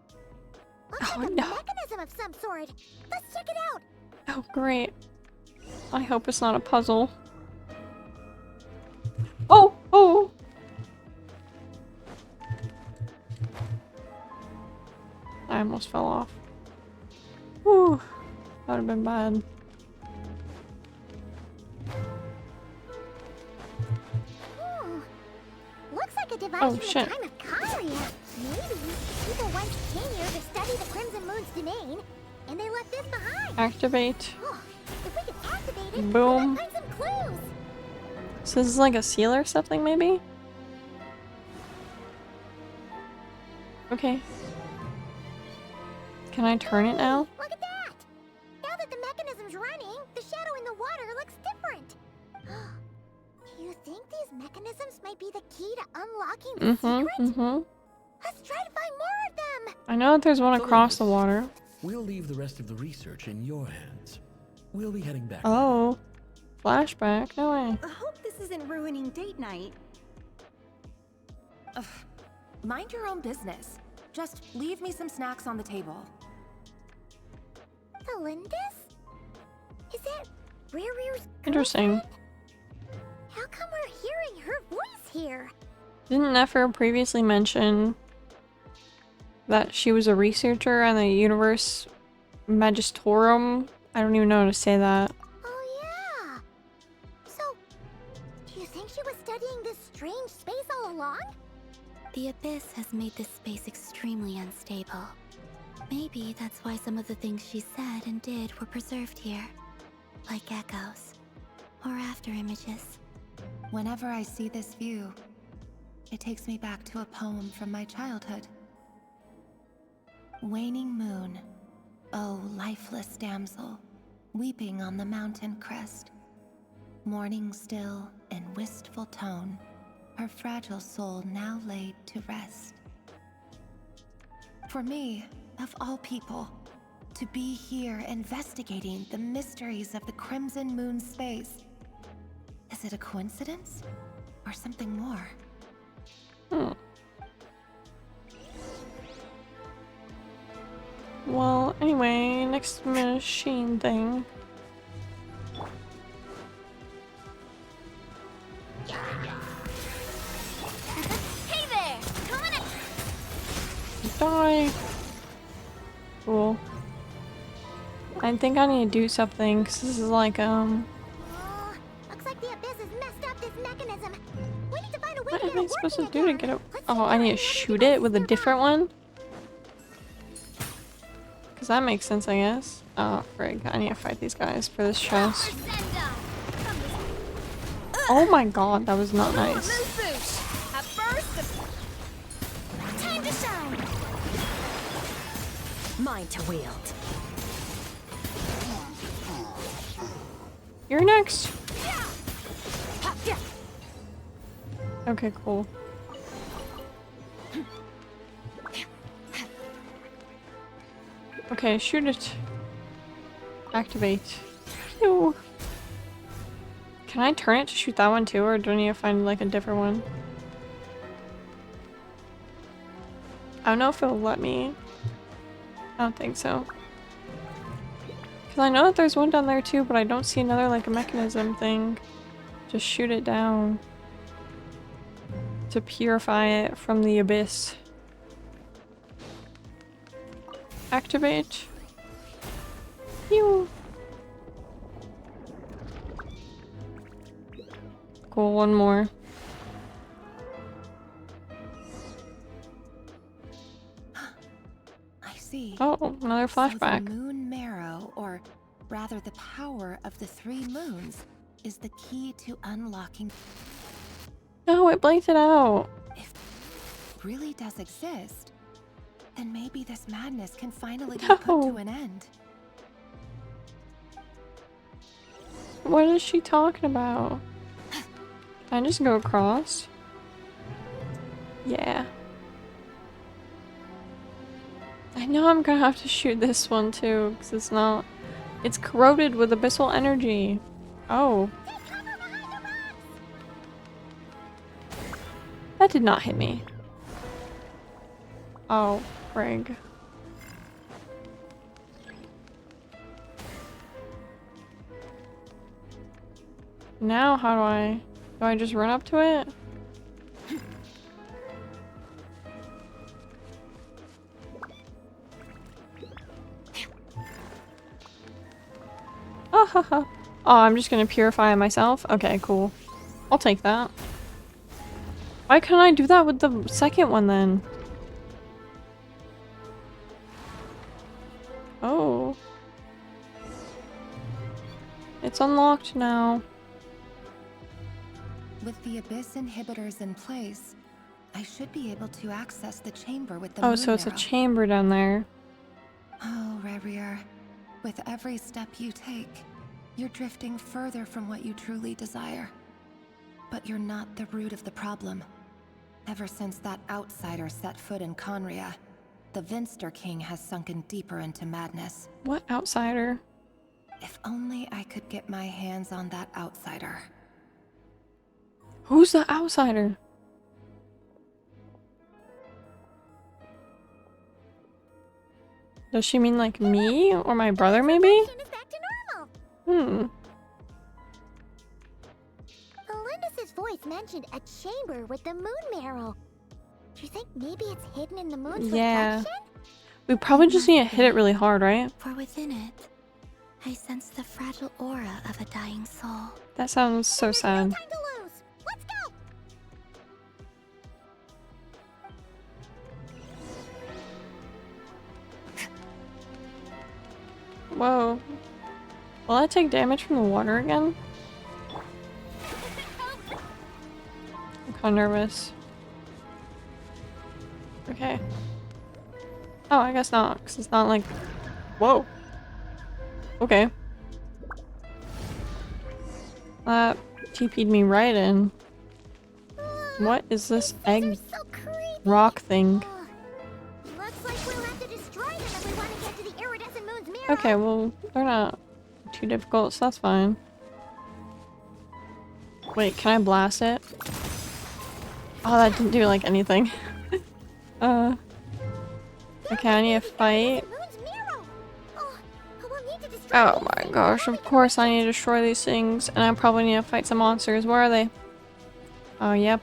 Looks like a mechanism of some sort. Let's check it out. Oh, great. I hope it's not a puzzle. Oh! Oh! I almost fell off. Whew. That would have been bad. Looks like a device Oh, from shit. the time of Kyria. Maybe people once came here to study the Crimson Moon's domain, and they left this behind. Activate. Oh, if we could activate it, Boom. we might find some clues. So this is like a seal or something, maybe? Okay. Can I turn it now? Look at that! Now that the mechanism's running, the shadow in the water looks different. Do you think these mechanisms might be the key to unlocking the secret? Let's try to find more of them! I know that there's one across the water. We'll leave the rest of the research in your hands. We'll be heading back. Oh. Flashback? No way. I hope this isn't ruining date night. Ugh. Mind your own business. Just leave me some snacks on the table. Elindis? Is that Rerear's Interesting. How come we're hearing her voice here? Didn't Nefer previously mention that she was a researcher on the Universe Magistorum? I don't even know how to say that. Oh yeah! So, do you think she was studying this strange space all along? The Abyss has made this space extremely unstable. Maybe that's why some of the things she said and did were preserved here. Like echoes. Or after images. Whenever I see this view, it takes me back to a poem from my childhood. Waning moon, oh lifeless damsel, weeping on the mountain crest. Mourning still in wistful tone, her fragile soul now laid to rest. For me, of all people, to be here investigating the mysteries of the Crimson Moon space. Is it a coincidence? Or something more? Well, anyway, next machine thing. Hey there! Coming up! Die. Cool. I think I need to do something because this is like Looks like the Abyss has messed up this mechanism. We need to find a way what to am get I it supposed to working do to again. get it? Oh, I need to shoot it with a different one? Because that makes sense, I guess. Oh, frig. I need to fight these guys for this chest. Oh my god, that was not nice. Time to shine! Mine to wield. You're next. Okay, cool. Okay, shoot it. Activate. Pew. Can I turn it to shoot that one too, or do I need to find like a different one? I don't know if it'll let me. I don't think so. Because I know that there's one down there too, but I don't see another like a mechanism thing. Just shoot it down. To purify it from the abyss. Activate. Pew. Cool, one more. see. Oh, another flashback. So the moon marrow, or rather the power of the 3 moons, is the key to unlocking. No, it blanked it out. If it really does exist, then maybe this madness can finally be No. put to an end. What is she talking about? Can I just go across? Yeah. I know I'm gonna have to shoot this one too, because it's not... It's corroded with abyssal energy. Oh. That did not hit me. Oh, frig. Now how do I just run up to it? Oh, I'm just gonna purify myself? Okay, cool. I'll take that. Why couldn't I do that with the second one then? Oh. It's unlocked now. With the abyss inhibitors in place, I should be able to access the chamber with the Oh, moon so it's a marrow. chamber down there. Oh, Rebrier, with every step you take, you're drifting further from what you truly desire. But you're not the root of the problem. Ever since that outsider set foot in Conria, the Vinster King has sunken deeper into madness. What outsider? If only I could get my hands on that outsider. Who's the outsider? Does she mean like me or my brother maybe? Hmm. Alindis' voice mentioned a chamber with the moon marrow. Do you think maybe it's hidden in the moon's Yeah. reflection? We probably just need to hit it really hard, right? For within it, I sense the fragile aura of a dying soul. That sounds so sad. Whoa. Will I take damage from the water again? I'm kinda nervous. Okay. Oh, I guess not, because it's not like... Whoa. Okay. That TP'd me right in. What is this egg rock thing? Looks like we'll have to destroy them if we want to get to the iridescent moon's mirror. Okay, well, they're not too difficult, so that's fine. Wait, can I blast it? Oh, that didn't do, like, anything. Okay, I need to fight. Oh my gosh, of course I need to destroy these things, and I probably need to fight some monsters. Where are they? Oh, yep.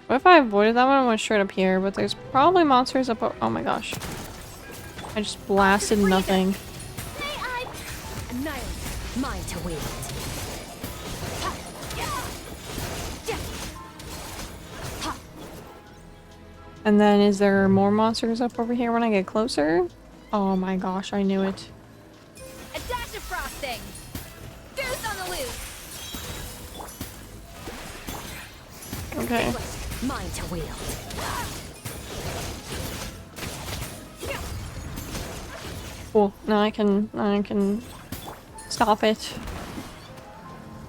What if I avoided that one and went straight up here? But there's probably monsters up. Oh my gosh. I just blasted nothing. Annihilate. Mine to wield. And then is there more monsters up over here when I get closer? Oh my gosh, I knew it. A dash of frosting. Goose on the loose. Okay. Mine to wield. Cool. Now I can stop it.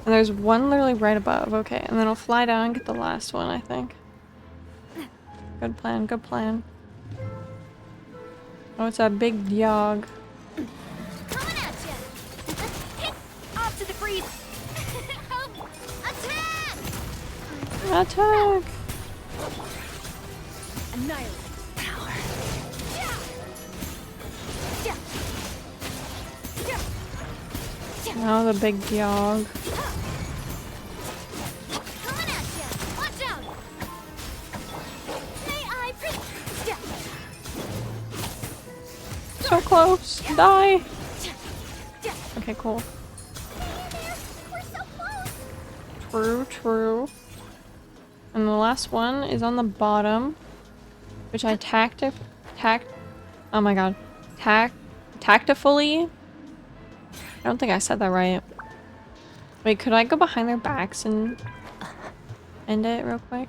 And there's one literally right above. Okay, and then I'll fly down and get the last one, I think. Good plan, good plan. Oh, it's a big dog. Coming at you. Hit off to the freeze. Attack! Attack! Annihilate. Power. Now the big dog. Coming at you. Watch out. May I So close. Die. Okay, cool. True, true. And the last one is on the bottom, which I Oh my god. Tactfully? I don't think I said that right. Wait, could I go behind their backs and end it real quick?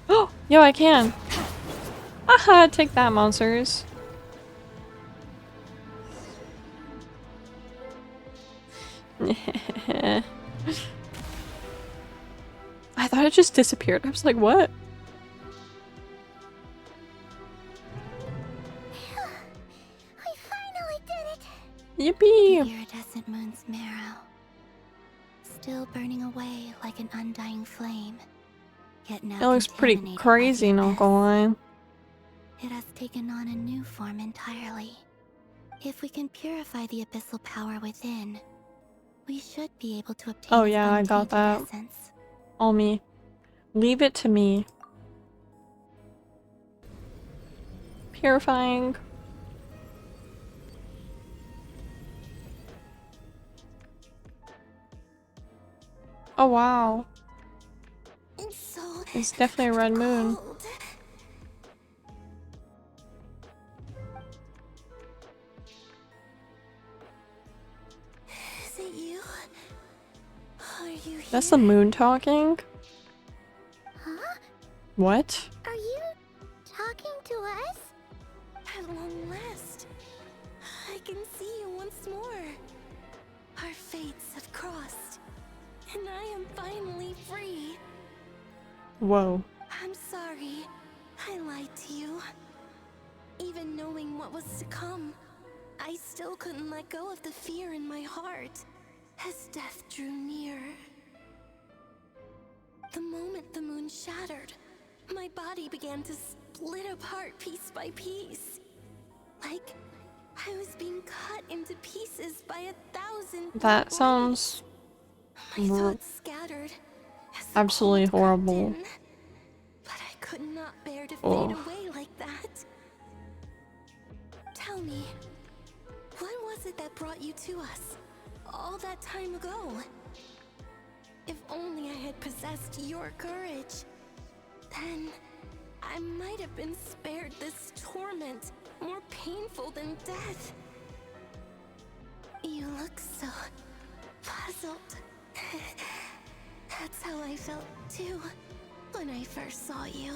Oh, yo, I can. Haha, take that, monsters. I thought it just disappeared. I was like, what? We finally did it! Yippee! The iridescent moon's marrow, still burning away like an undying flame, yet now It looks pretty contaminated by crazy, the not gonna lie. It has taken on a new form entirely. If we can purify the abyssal power within, we should be able to obtain Oh its yeah, I got untainted that. essence. All me. Leave it to me. Purifying. Oh wow. It's definitely a red moon. Is it you? Are you That's the moon talking? Huh? What? Are you talking to us? At long last, I can see you once more. Our fates have crossed, and I am finally free. Whoa. I'm sorry, I lied to you. Even knowing what was to come, I still couldn't let go of the fear in my heart as death drew near. The moment the moon shattered, my body began to split apart piece by piece. Like I was being cut into pieces by 1,000. That sounds My thoughts scattered. absolutely horrible. But I could not bear to Oh. fade away like that. Tell me, what was it that brought you to us all that time ago? If only I had possessed your courage, then I might have been spared this torment more painful than death. You look so puzzled. That's how I felt too when I first saw you.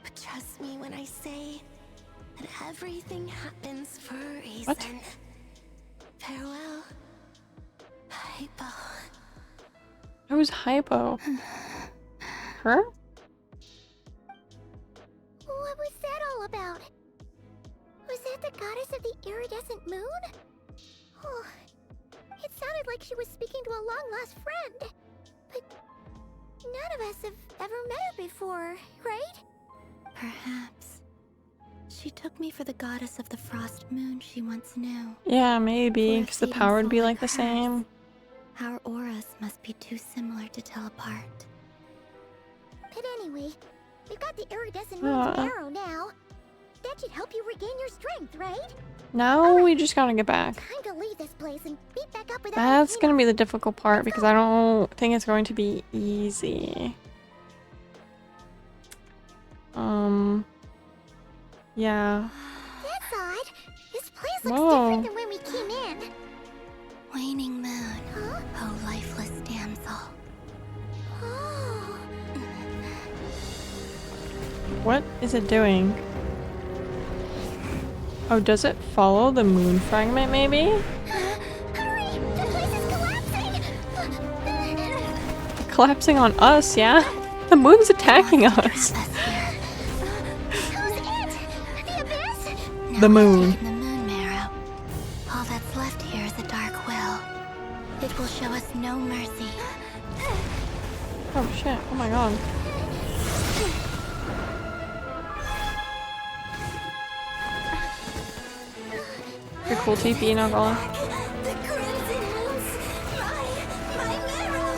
But trust me when I say that everything happens for a reason. What? Farewell, Hypo. Who's Hypo? Her? What was that all about? Was that the goddess of the iridescent moon? Oh, it sounded like she was speaking to a long-lost friend. But none of us have ever met her before, right? Perhaps. She took me for the goddess of the frost moon she once knew. Yeah, maybe, because the Fate power would be so like the hers, same. Our auras must be too similar to tell apart. But anyway, we've got the iridescent moon's Uh. arrow now. That should help you regain your strength, right? Now we just gotta get back. Time to leave this place and meet back up with That's gonna be the difficult part because I don't think it's going to be easy. Yeah. That's odd. This place looks Whoa. different than when we came in. Waning moon, oh lifeless damsel. Oh. What is it doing? Oh, does it follow the moon fragment maybe? Hurry! The place is collapsing! Collapsing on us, yeah? The moon's attacking us. The moon. The moon marrow. All that's left here is a dark will. It will show us no mercy. Oh shit, oh my god. Pretty cool TP, not gonna lie. The crimson moons! My marrow!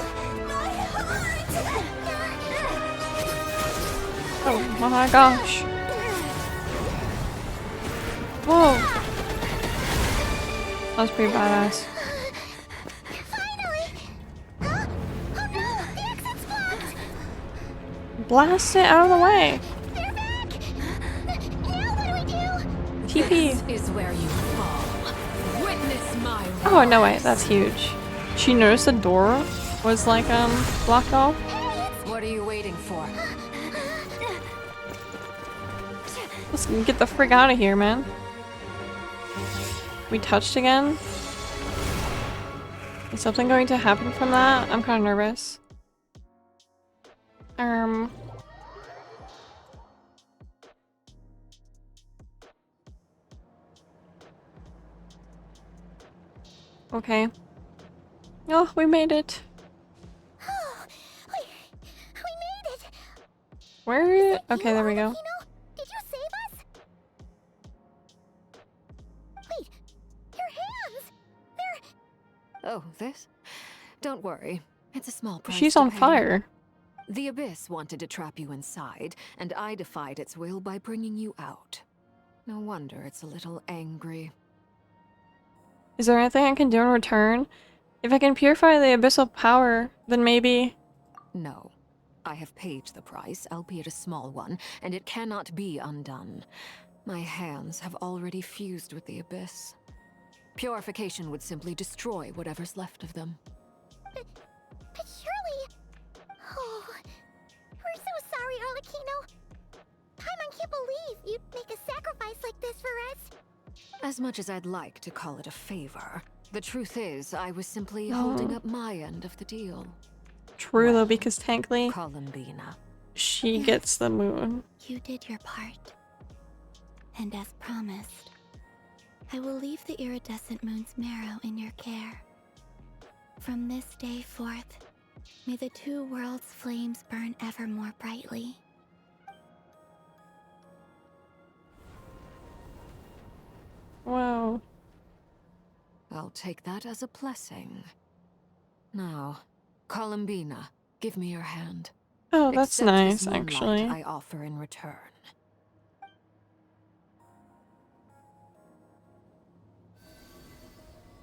My heart! Oh my gosh. Whoa. That was pretty badass. Finally! Huh? Oh no! The exit's blocked! Blast it out of the way. They're back! TP. This is where you fall. Witness my Oh, no way. That's huge. She noticed the door was like, blocked off. What are you waiting for? Let's get the frick out of here, man. We touched again? Is something going to happen from that? I'm kind of nervous. Okay. Oh, we made it. we made it! Where? Okay, there we go. Did you save us? Wait, your hands! They're... Oh, this? Don't worry. It's a small price She's to on pay. fire. The Abyss wanted to trap you inside, and I defied its will by bringing you out. No wonder it's a little angry. Is there anything I can do in return? If I can purify the abyssal power, then maybe... No. I have paid the price, albeit a small one, and it cannot be undone. My hands have already fused with the Abyss. Purification would simply destroy whatever's left of them. But surely... Oh... We're so sorry, Arlecchino. Paimon can't believe you'd make a sacrifice like this for us. As much as I'd like to call it a favor, the truth is I was simply holding up my end of the deal. True though, because technically Columbina. she gets the moon. You did your part. And as promised, I will leave the iridescent moon's marrow in your care. From this day forth, may the two worlds' flames burn ever more brightly. Wow. I'll take that as a blessing. Now, Columbina, give me your hand. Oh, that's Accept nice, this moonlight actually. I offer in return.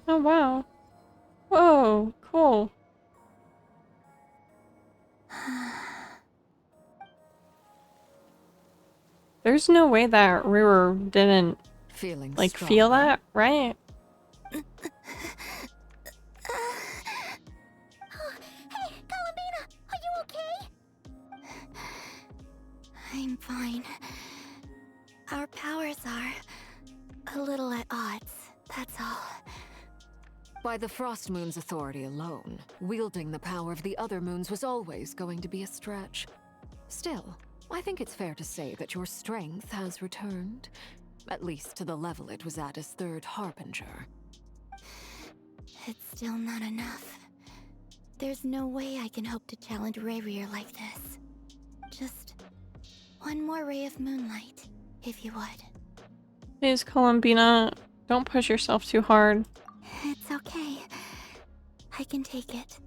Oh, wow. Whoa, cool. There's no way that River didn't, Feeling like, strong, feel huh? that, right? Hey, Columbina! Are you okay? I'm fine. Our powers are a little at odds, that's all. By the Frost Moon's authority alone, wielding the power of the other moons was always going to be a stretch. Still, I think it's fair to say that your strength has returned. At least to the level it was at as Third Harbinger. It's still not enough. There's no way I can hope to challenge Rayrier like this. Just one more ray of moonlight, if you would. Please, Columbina, don't push yourself too hard. It's okay. I can take it.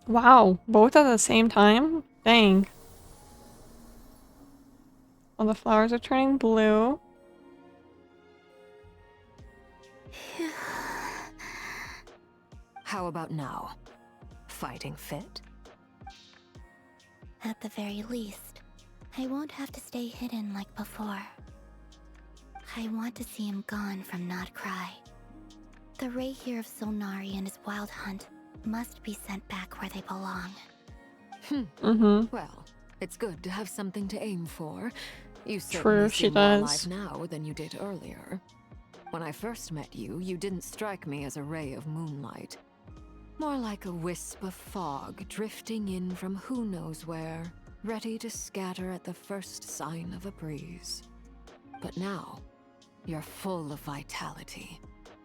Wow, both at the same time? Dang. All the flowers are turning blue. How about now? Fighting fit? At the very least, I won't have to stay hidden like before. I want to see him gone from Not Cry. The Ray here of Solnari and his wild hunt must be sent back where they belong. Well, it's good to have something to aim for. You True, certainly she seem more does. alive now than you did earlier. When I first met you, you didn't strike me as a ray of moonlight. More like a wisp of fog drifting in from who knows where, ready to scatter at the first sign of a breeze. But now, you're full of vitality.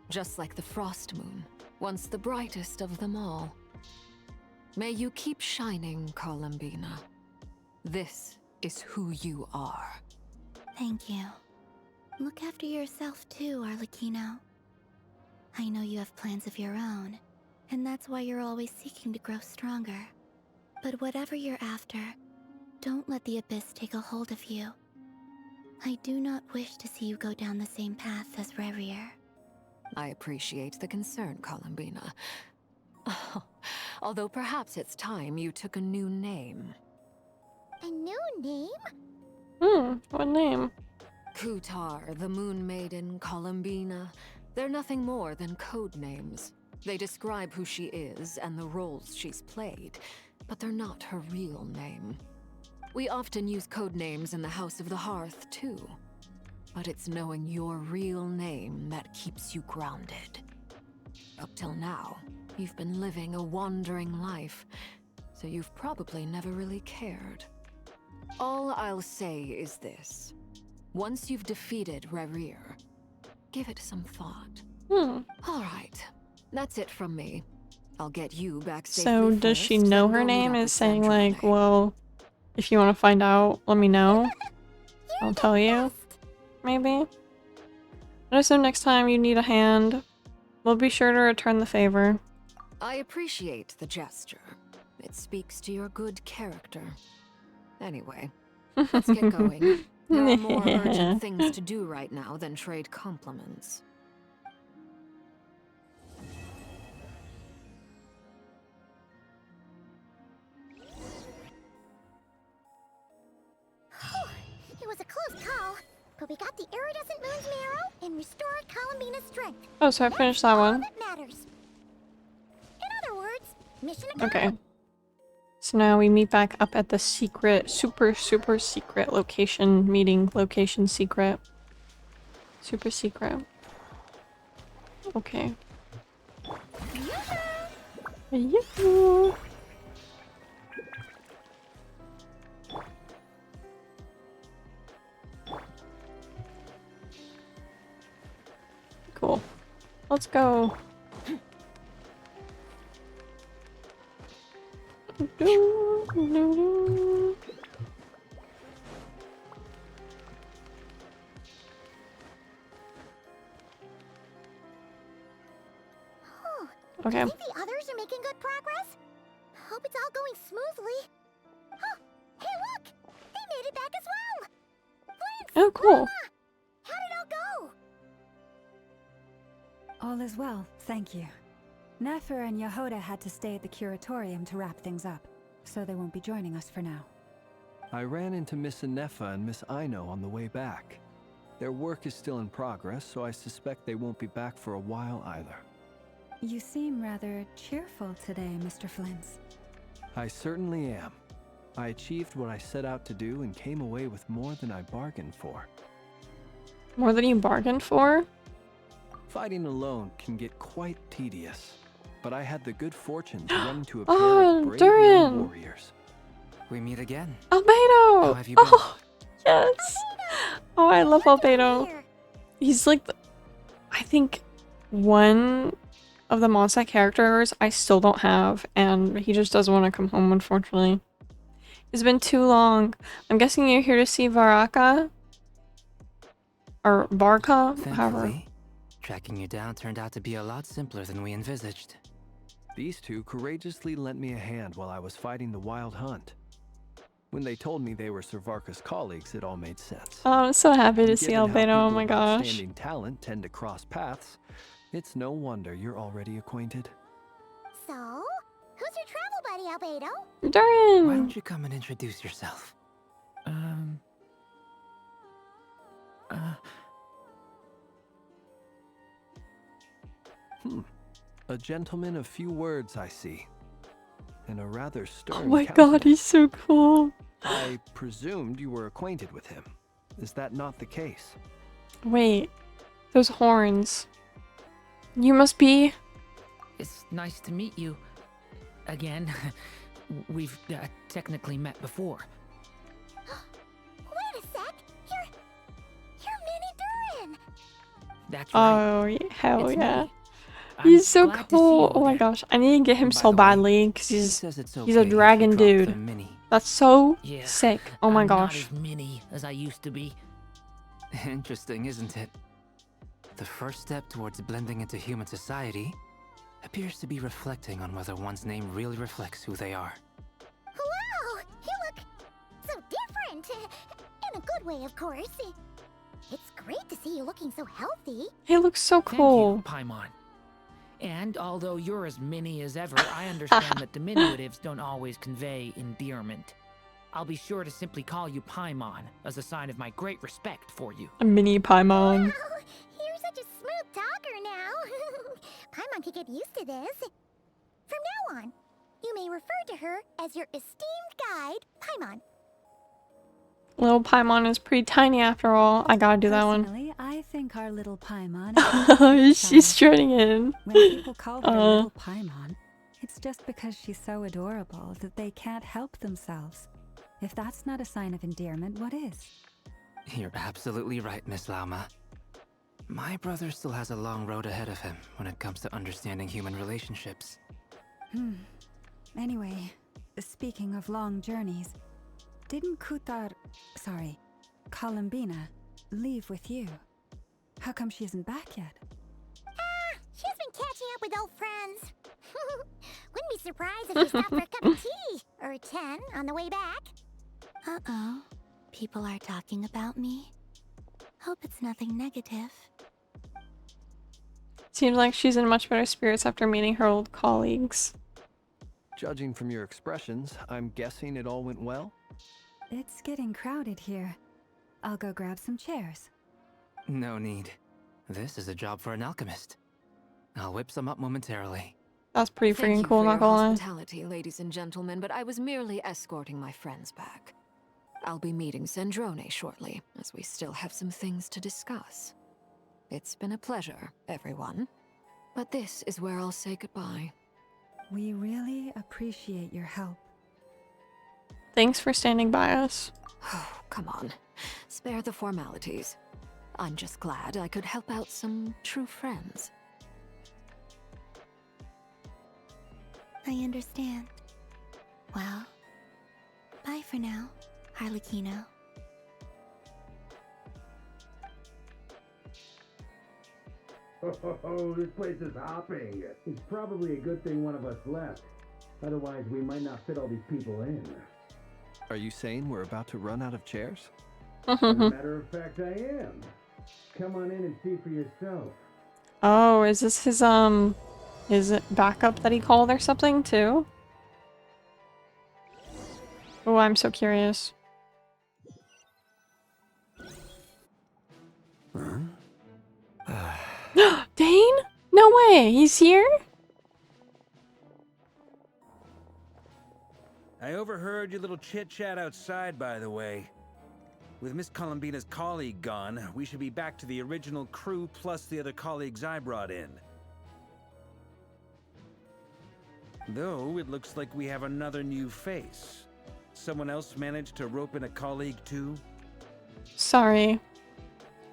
Just like the Frost Moon, once the brightest of them all. May you keep shining, Columbina. This is who you are. Thank you. Look after yourself too, Arlecchino. I know you have plans of your own, and that's why you're always seeking to grow stronger. But whatever you're after, don't let the Abyss take a hold of you. I do not wish to see you go down the same path as Rayrier. I appreciate the concern, Columbina. Although perhaps it's time you took a new name. A new name? What name? Kutar, the Moon Maiden, Columbina. They're nothing more than code names. They describe who she is and the roles she's played, but they're not her real name. We often use code names in the House of the Hearth, too. But it's knowing your real name that keeps you grounded. Up till now, you've been living a wandering life, so you've probably never really cared. All I'll say is this. Once you've defeated Rerir, give it some thought. All right, that's it from me. I'll get you back safely. So does she first, know then her we'll meet name? up Is with saying Central. like, well, if you want to find out, let me know. I'll tell you. Maybe. I assume next time you need a hand, we'll be sure to return the favor. I appreciate the gesture. It speaks to your good character. Anyway, let's get going. There are more urgent things to do right now than trade compliments. It was a close call, but we got the iridescent moon's marrow and restored Columbina's strength. Oh, so I finished that one. That matters. In other words, mission Okay. accomplished. So now we meet back up at the secret, super secret location meeting. Location secret. Super secret. Okay. Yoo-hoo! Cool. Let's go. Okay. I think the others are making good progress. Hope it's all going smoothly. Oh, hey look! They made it back as well! Flint! Oh, cool. Mama! How did it all go? All is well, thank you. Nefer and Yehoda had to stay at the curatorium to wrap things up, so they won't be joining us for now. I ran into Miss Anefa and Miss Aino on the way back. Their work is still in progress, so I suspect they won't be back for a while either. You seem rather cheerful today, Mr. Flintz. I certainly am. I achieved what I set out to do and came away with more than I bargained for. More than you bargained for? Fighting alone can get quite tedious, but I had the good fortune to run into a pair of brave young Durin! warriors. We meet again. Albedo! How have you been? Oh, yes! Oh, I love Albedo. He's like, I think, one of the Monster characters I still don't have, and he just doesn't want to come home, unfortunately. It's been too long. I'm guessing you're here to see Varaka? Or Barca? However. Thankfully, tracking you down turned out to be a lot simpler than we envisaged. These two courageously lent me a hand while I was fighting the wild hunt. When they told me they were Servarka's colleagues, it all made sense. Oh, I'm so happy to see Given how Albedo, oh people my of gosh. outstanding talent tend to cross paths, it's no wonder you're already acquainted. So, who's your travel buddy, Albedo? Durin! Why don't you come and introduce yourself? A gentleman of few words, I see. And a rather stern Oh my god, countenance. he's so cool. I presumed you were acquainted with him. Is that not the case? Wait, those horns. You must be... It's nice to meet you. Again. We've technically met before. Wait a sec! You're Mini Durin! That's right. Oh, hell It's yeah. me. He's so glad to see cool. you Oh my again. gosh, I need to get him By so the way, badly because he's says it's a okay if you dragon drop the dude. mini. That's so Yeah, sick. Oh my I'm gosh. Not as mini as I used to be. Interesting, isn't it? The first step towards blending into human society appears to be reflecting on whether one's name really reflects who they are. Wow! You look so different! In a good way, of course. It's great to see you looking so healthy. He looks so Thank cool. you, Paimon. And although you're as mini as ever, I understand that diminutives don't always convey endearment. I'll be sure to simply call you Paimon, as a sign of my great respect for you. A mini Paimon. Wow, you're such a smooth talker now. Paimon could get used to this. From now on, you may refer to her as your esteemed guide, Paimon. Little Paimon is pretty tiny after all. I gotta do that one. Personally, I think our little Paimon is She's strutting in. When people call her little Paimon, it's just because she's so adorable that they can't help themselves. If that's not a sign of endearment, what is? You're absolutely right, Miss Lauma. My brother still has a long road ahead of him when it comes to understanding human relationships. Anyway, speaking of long journeys, didn't Columbina, leave with you? How come she isn't back yet? She's been catching up with old friends. Wouldn't be surprised if she stopped for a cup of tea or 10 on the way back. Uh-oh. People are talking about me. Hope it's nothing negative. Seems like she's in much better spirits after meeting her old colleagues. Judging from your expressions, I'm guessing it all went well? It's getting crowded here. I'll go grab some chairs. No need. This is a job for an alchemist. I'll whip some up momentarily. That's pretty Thank freaking you cool, for not your gonna lie. hospitality, ladies and gentlemen, but I was merely escorting my friends back. I'll be meeting Zendrone shortly, as we still have some things to discuss. It's been a pleasure, everyone. But this is where I'll say goodbye. We really appreciate your help. Thanks for standing by us. Oh, come on. Spare the formalities. I'm just glad I could help out some true friends. I understand. Well, bye for now, Harlequino. Oh, this place is hopping. It's probably a good thing one of us left. Otherwise, we might not fit all these people in. Are you saying we're about to run out of chairs? As a matter of fact, I am. Come on in and see for yourself. Oh, is this his backup that he called or something too? Oh, I'm so curious. Dane? No way, he's here? I overheard your little chit-chat outside, by the way. With Miss Columbina's colleague gone, we should be back to the original crew plus the other colleagues I brought in. Though, it looks like we have another new face. Someone else managed to rope in a colleague too? Sorry.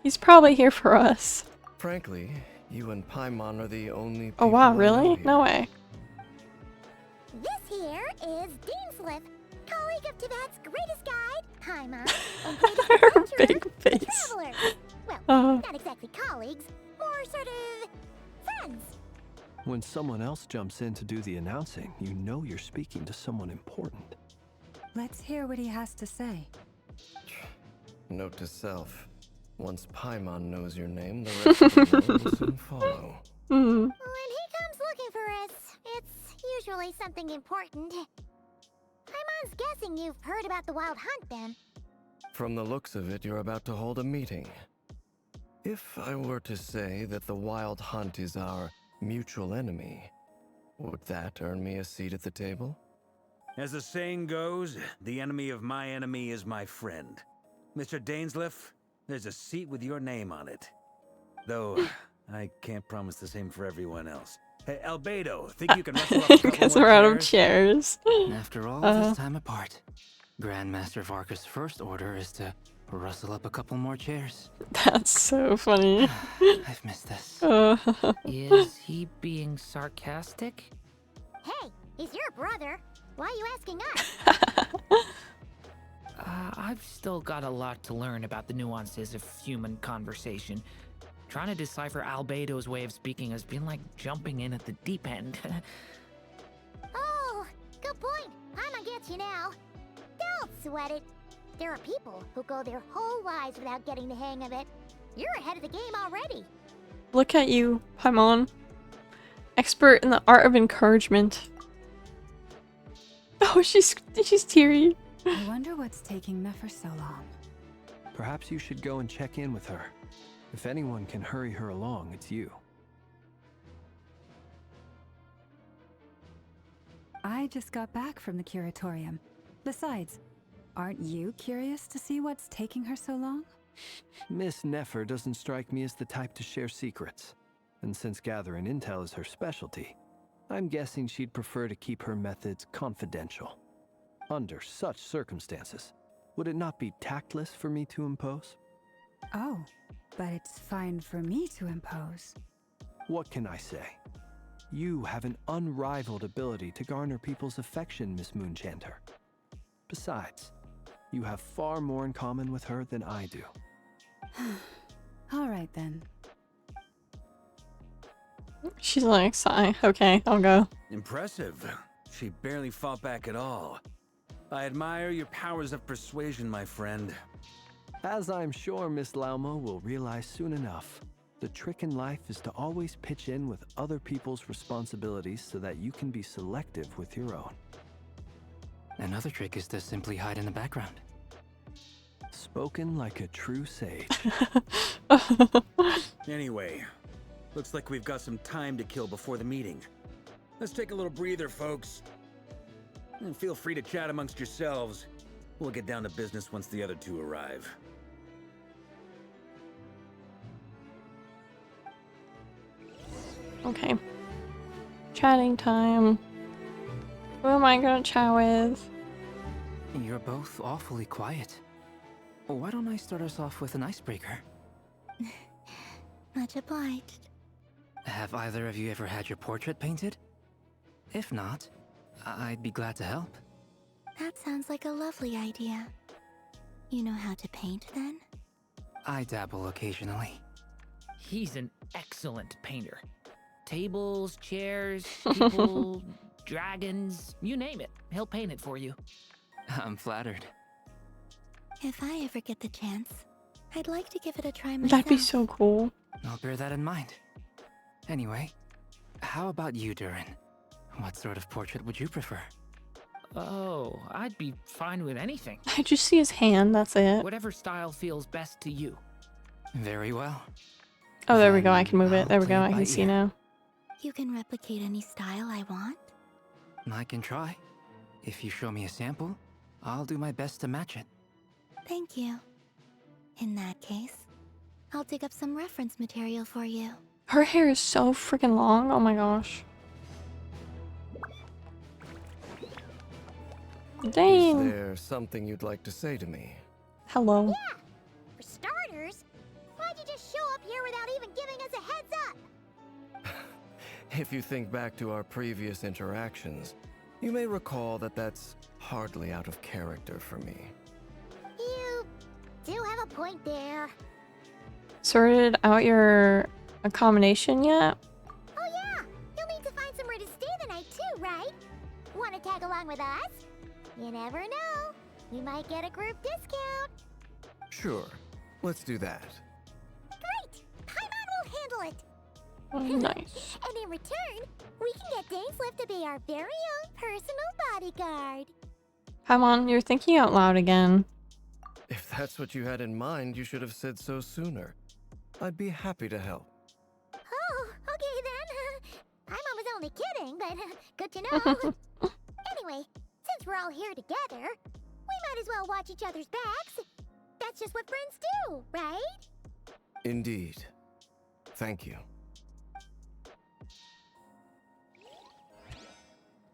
He's probably here for us. Frankly, you and Paimon are the only Oh people wow, I really? know here. No way. This here is Deanslip, colleague of Tibet's greatest guide, Paimon, and greatest adventurer, Big face. traveler. Well, not exactly colleagues, more sort of friends. When someone else jumps in to do the announcing, you know you're speaking to someone important. Let's hear what he has to say. Note to self. Once Paimon knows your name, the rest of the world will soon follow. When he comes looking for us, it's usually something important. Paimon's guessing you've heard about the Wild Hunt, then. From the looks of it, you're about to hold a meeting. If I were to say that the Wild Hunt is our mutual enemy, would that earn me a seat at the table? As the saying goes, the enemy of my enemy is my friend. Mr. Dainsleif, there's a seat with your name on it. Though, I can't promise the same for everyone else. Hey, Albedo, think you can rustle up a couple Because more we're out of chairs? chairs. After all this time apart, Grandmaster Varka's first order is to rustle up a couple more chairs. That's so funny. I've missed this. Is he being sarcastic? Hey, he's your brother. Why are you asking us? I've still got a lot to learn about the nuances of human conversation. Trying to decipher Albedo's way of speaking has been like jumping in at the deep end. Oh, good point. Paimon gets you now. Don't sweat it. There are people who go their whole lives without getting the hang of it. You're ahead of the game already. Look at you, Paimon. Expert in the art of encouragement. Oh, she's teary. I wonder what's taking Nefer so long. Perhaps you should go and check in with her. If anyone can hurry her along, it's you. I just got back from the curatorium. Besides, aren't you curious to see what's taking her so long? Miss Nefer doesn't strike me as the type to share secrets. And since gathering intel is her specialty, I'm guessing she'd prefer to keep her methods confidential. Under such circumstances, would it not be tactless for me to impose? Oh, but it's fine for me to impose. What can I say? You have an unrivaled ability to garner people's affection, Miss Moonchanter. Besides, you have far more in common with her than I do. All right then. She's like, sigh. Okay, I'll go. Impressive. She barely fought back at all. I admire your powers of persuasion, my friend. As I'm sure Miss Lauma will realize soon enough, the trick in life is to always pitch in with other people's responsibilities so that you can be selective with your own. Another trick is to simply hide in the background. Spoken like a true sage. Anyway, looks like we've got some time to kill before the meeting. Let's take a little breather, folks. And feel free to chat amongst yourselves. We'll get down to business once the other two arrive. Okay. Chatting time. Who am I gonna chat with? You're both awfully quiet. Why don't I start us off with an icebreaker? Much obliged. Have either of you ever had your portrait painted? If not, I'd be glad to help. That sounds like a lovely idea. You know how to paint then? I dabble occasionally. He's an excellent painter. Tables, chairs, people, dragons, you name it. He'll paint it for you. I'm flattered. If I ever get the chance, I'd like to give it a try myself. That'd be so cool. I'll bear that in mind. Anyway, how about you, Durin? What sort of portrait would you prefer? Oh, I'd be fine with anything. I just see his hand, that's it. Whatever style feels best to you. Very well. Oh, there we go, I can move it. There we go, I can see now. You can replicate any style I want? I can try. If you show me a sample, I'll do my best to match it. Thank you. In that case, I'll dig up some reference material for you. Her hair is so freaking long, oh my gosh. Dang. Is there something you'd like to say to me? Hello. Yeah! For starters, why'd you just show up here without even giving us a heads up? If you think back to our previous interactions, you may recall that that's hardly out of character for me. You do have a point there. Sorted out your accommodation yet? Oh yeah! You'll need to find somewhere to stay the night too, right? Wanna tag along with us? You never know. We might get a group discount. Sure, let's do that. Great! Paimon will handle it. Oh, nice. And in return, we can get Dainslift to be our very own personal bodyguard. Paimon, you're thinking out loud again. If that's what you had in mind, you should have said so sooner. I'd be happy to help. Oh, okay then. Paimon was only kidding, but good to know. Anyway, since we're all here together, we might as well watch each other's backs. That's just what friends do, right? Indeed. Thank you.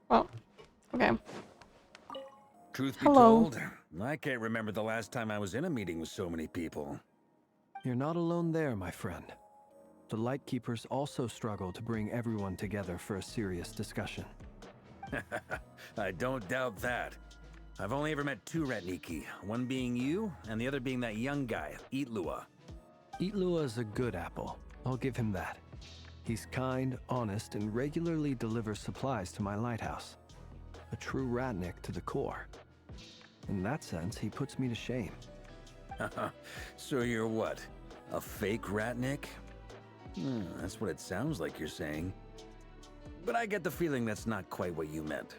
Oh, okay. Truth be Hello. told, I can't remember the last time I was in a meeting with so many people. You're not alone there, my friend. The Lightkeepers also struggle to bring everyone together for a serious discussion. I don't doubt that. I've only ever met two Ratniki, one being you, and the other being that young guy, Eatlua. Eatlua is a good apple. I'll give him that. He's kind, honest, and regularly delivers supplies to my lighthouse. A true Ratnik to the core. In that sense, he puts me to shame. So you're what? A fake Ratnik? That's what it sounds like you're saying. but I get the feeling that's not quite what you meant.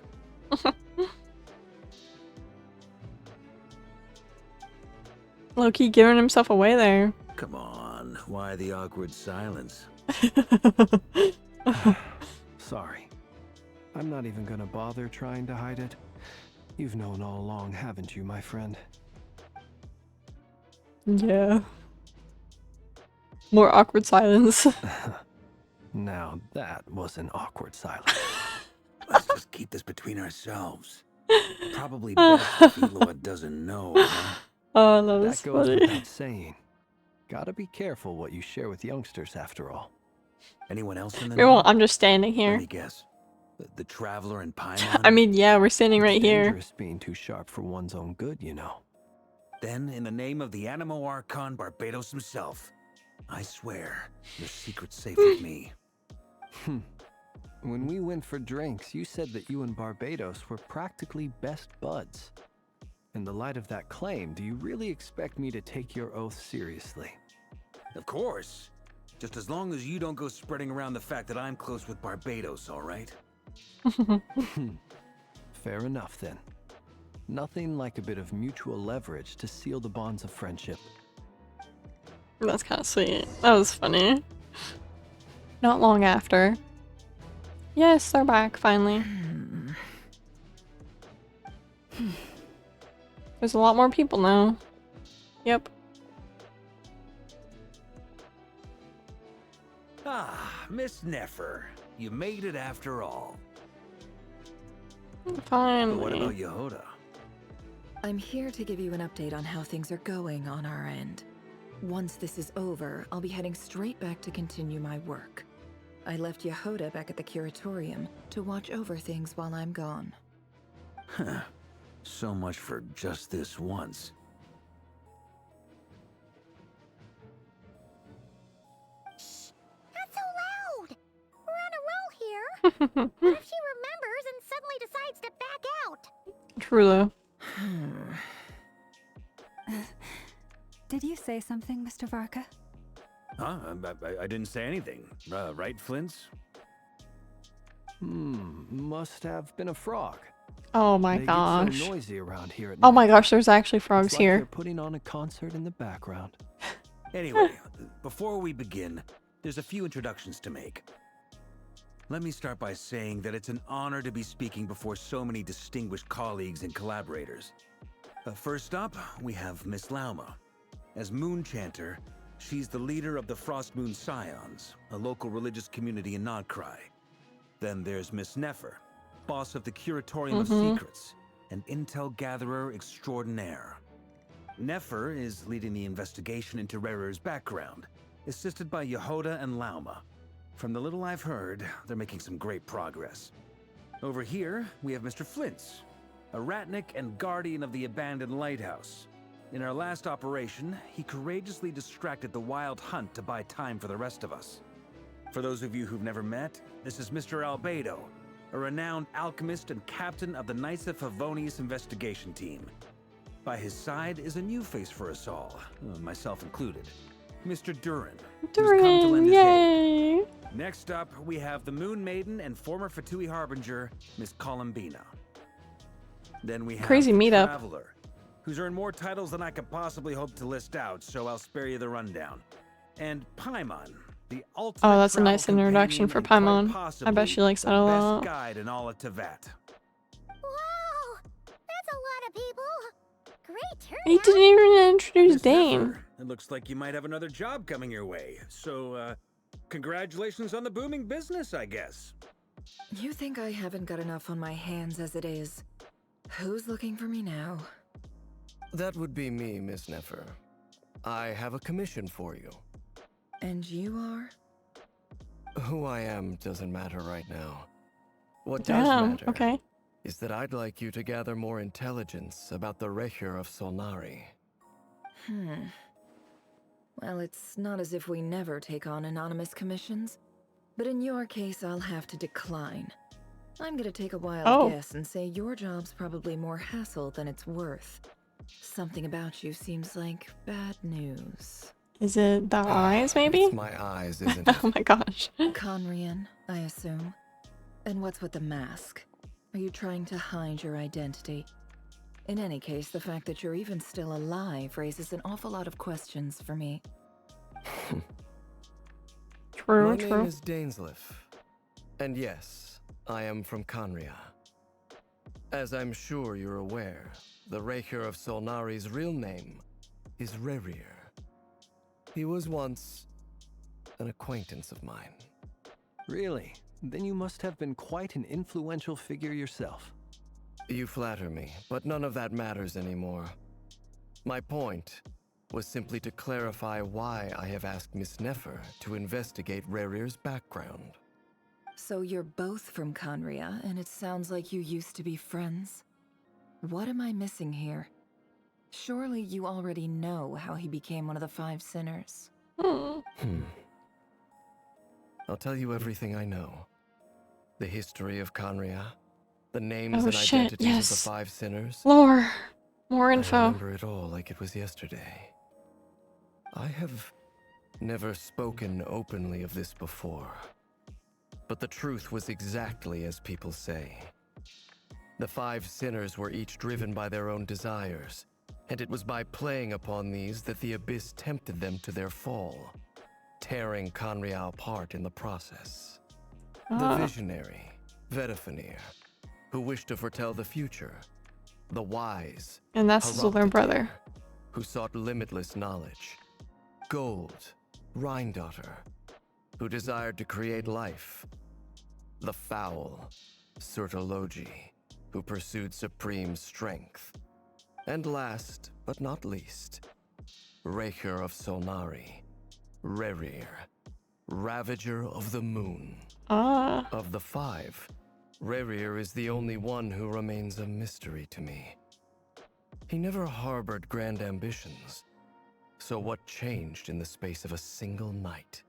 Low-key giving himself away there. Come on, why the awkward silence? Sorry. I'm not even gonna bother trying to hide it. You've known all along, haven't you, my friend? Yeah. More awkward silence. Now that was an awkward silence. Let's just keep this between ourselves. Probably best if Eloa doesn't know, huh? Oh, that was That goes funny. without saying. Gotta be careful what you share with youngsters, after all. Anyone else in the Meanwhile, know? I'm just standing Let here. me guess. The Traveler and Paimon? I mean, yeah, we're standing right It's here. dangerous being too sharp for one's own good, you know. Then, in the name of the Animo Archon Barbados himself, I swear, your secret's safe with me. When we went for drinks, you said that you and Barbados were practically best buds. In the light of that claim, do you really expect me to take your oath seriously? Of course. Just as long as you don't go spreading around the fact that I'm close with Barbados, all right? Fair enough, then. Nothing like a bit of mutual leverage to seal the bonds of friendship. That's kind of sweet. That was funny. Not long after. Yes, they're back, finally. There's a lot more people now. Yep. Ah, Miss Nefer. You made it after all. Finally. But what about Yehoda? I'm here to give you an update on how things are going on our end. Once this is over, I'll be heading straight back to continue my work. I left Yehoda back at the Curatorium to watch over things while I'm gone. Huh. So much for just this once. Not so loud! We're on a roll here! What if she remembers and suddenly decides to back out? True though. Did you say something, Mr. Varka? Huh? I didn't say anything. Right, Flints? Must have been a frog. Oh my They gosh. get so noisy around here at Oh my night. gosh, there's actually frogs It's like here. they're putting on a concert in the background. Anyway, before we begin, there's a few introductions to make. Let me start by saying that it's an honor to be speaking before so many distinguished colleagues and collaborators. First up, we have Miss Lauma. As Moon Chanter, she's the leader of the Frost Moon Scions, a local religious community in Nodcry. Then there's Miss Nefer, boss of the Curatorium of Secrets, an intel gatherer extraordinaire. Nefer is leading the investigation into Rerer's background, assisted by Yehoda and Lauma. From the little I've heard, they're making some great progress. Over here, we have Mr. Flints, a Ratnik and guardian of the abandoned lighthouse. In our last operation, he courageously distracted the Wild Hunt to buy time for the rest of us. For those of you who've never met, this is Mr. Albedo, a renowned alchemist and captain of the Knights of Favonius investigation team. By his side is a new face for us all, myself included, Mr. Durin, who's come to lend his aid. Yay! Next up, we have the Moon Maiden and former Fatui Harbinger, Miss Columbina. Then we have Crazy the meetup. Traveler, who's earned more titles than I could possibly hope to list out, so I'll spare you the rundown. And Paimon, the ultimate Oh, that's a travel nice introduction for companion and Paimon. quite I bet possibly she likes that the a best lot. guide in all of Tevat. Wow! That's a lot of people! Great turnout! He didn't even introduce Miss Dane. Nefer, it looks like you might have another job coming your way. So, congratulations on the booming business, I guess. You think I haven't got enough on my hands as it is? Who's looking for me now? That would be me, Miss Nefer. I have a commission for you. And you are? Who I am doesn't matter right now. What does Damn, matter okay. is that I'd like you to gather more intelligence about the Recher of Solnari. Well, it's not as if we never take on anonymous commissions. But in your case, I'll have to decline. I'm gonna take a wild guess and say your job's probably more hassle than it's worth. Something about you seems like bad news. Is it the eyes, maybe? It's my eyes, isn't it? Oh my gosh. Conrian, I assume. And what's with the mask? Are you trying to hide your identity? In any case, the fact that you're even still alive raises an awful lot of questions for me. True, My true. name is Dainsliff. And yes, I am from Conria. As I'm sure you're aware, the Raker of Solnari's real name is Rerir. He was once an acquaintance of mine. Really? Then you must have been quite an influential figure yourself. You flatter me, but none of that matters anymore. My point was simply to clarify why I have asked Miss Nefer to investigate Rerir's background. So you're both from Conria, and it sounds like you used to be friends? What am I missing here? Surely you already know how he became one of the 5 sinners. I'll tell you everything I know. The history of Conria, the names and shit, identities of yes. the 5 sinners. Lore. More I info. remember it all like it was yesterday. I have never spoken openly of this before. But the truth was exactly as people say. The 5 sinners were each driven by their own desires, and it was by playing upon these that the Abyss tempted them to their fall, tearing Conria apart in the process. The visionary, Vedifenir, who wished to foretell the future. The wise, And that's his older brother. who sought limitless knowledge. Gold, Rhindaughter, who desired to create life. The foul, Sertologi, who pursued supreme strength. And last, but not least, Raker of Solnari, Rerir, Ravager of the Moon. Of the 5, Rerir is the only one who remains a mystery to me. He never harbored grand ambitions. So what changed in the space of a single night?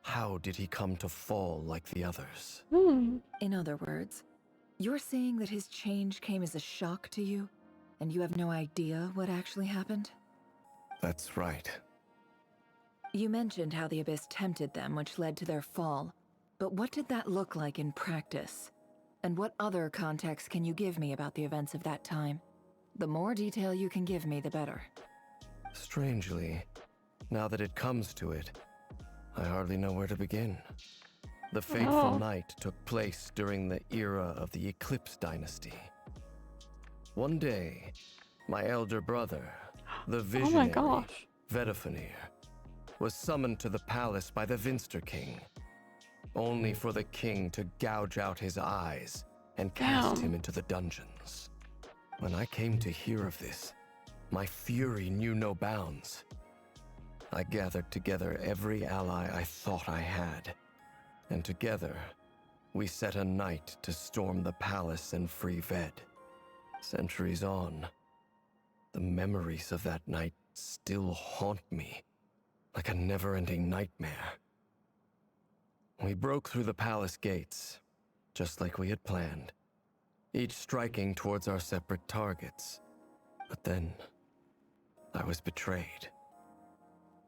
How did he come to fall like the others? In other words, you're saying that his change came as a shock to you, and you have no idea what actually happened? That's right. You mentioned how the Abyss tempted them, which led to their fall. But what did that look like in practice? And what other context can you give me about the events of that time? The more detail you can give me, the better. Strangely, now that it comes to it, I hardly know where to begin. The fateful night took place during the era of the Eclipse Dynasty. One day, my elder brother, the visionary, Vedifenir, was summoned to the palace by the Vinster King, only for the king to gouge out his eyes and cast him into the dungeons. When I came to hear of this, my fury knew no bounds. I gathered together every ally I thought I had, and together, we set a night to storm the palace and free Ved. Centuries on, the memories of that night still haunt me, like a never-ending nightmare. We broke through the palace gates, just like we had planned, each striking towards our separate targets. But then, I was betrayed.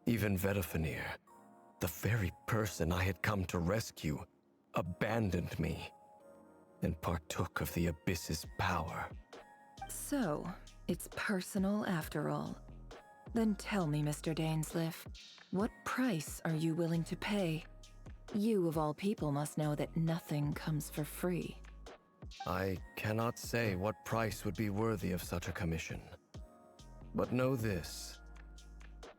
Even Vedifenir, the very person I had come to rescue, abandoned me and partook of the Abyss's power. So, it's personal after all. Then tell me, Mr. Dainsliff, what price are you willing to pay? You, of all people, must know that nothing comes for free. I cannot say what price would be worthy of such a commission. But know this.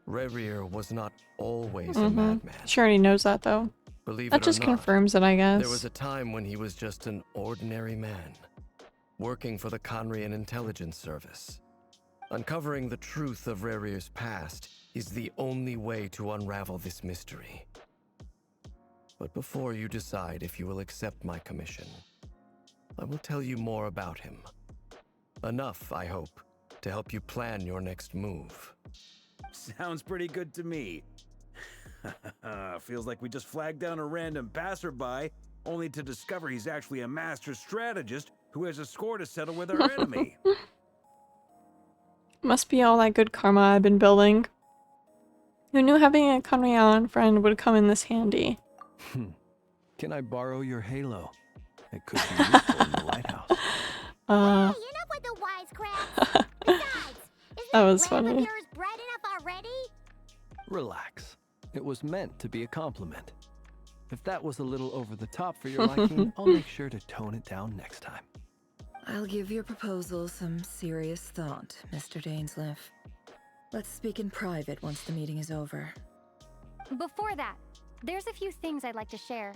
Rerir was not always a madman. She already knows that, though. Believe That it or just not, confirms it, I guess. there was a time when he was just an ordinary man, working for the Conrian Intelligence Service. Uncovering the truth of Rerir's past is the only way to unravel this mystery. But before you decide if you will accept my commission, I will tell you more about him. Enough, I hope, to help you plan your next move. Sounds pretty good to me. Feels like we just flagged down a random passerby, only to discover he's actually a master strategist who has a score to settle with our enemy. Must be all that good karma I've been building. Who knew having a Conrian friend would come in this handy? Can I borrow your halo? It could be useful in the lighthouse. Enough with the wisecracks. Besides, That was lamp of funny. yours bright enough already? Relax. It was meant to be a compliment. If that was a little over the top for your liking, I'll make sure to tone it down next time. I'll give your proposal some serious thought, Mr. Dainsleif. Let's speak in private once the meeting is over. Before that, there's a few things I'd like to share.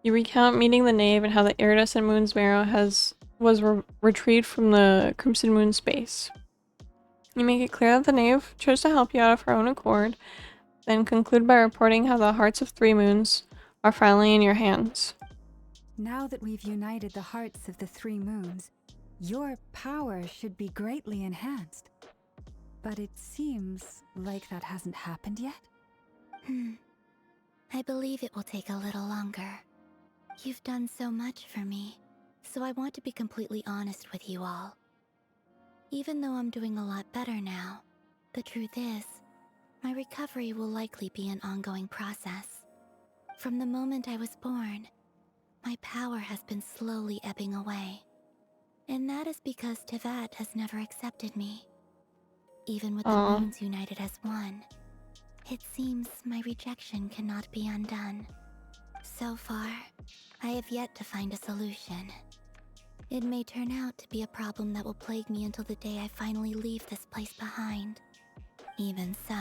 You recount meeting the Knave and how the iridescent moon's marrow was retrieved from the Crimson Moon space. You make it clear that the Knave chose to help you out of her own accord, then conclude by reporting how the hearts of 3 moons are finally in your hands. Now that we've united the hearts of the 3 moons, your power should be greatly enhanced. But it seems like that hasn't happened yet. I believe it will take a little longer. You've done so much for me, so I want to be completely honest with you all. Even though I'm doing a lot better now, the truth is, my recovery will likely be an ongoing process. From the moment I was born, my power has been slowly ebbing away. And that is because Tevat has never accepted me. Even with the moons united as one, it seems my rejection cannot be undone. So far, I have yet to find a solution. It may turn out to be a problem that will plague me until the day I finally leave this place behind. Even so,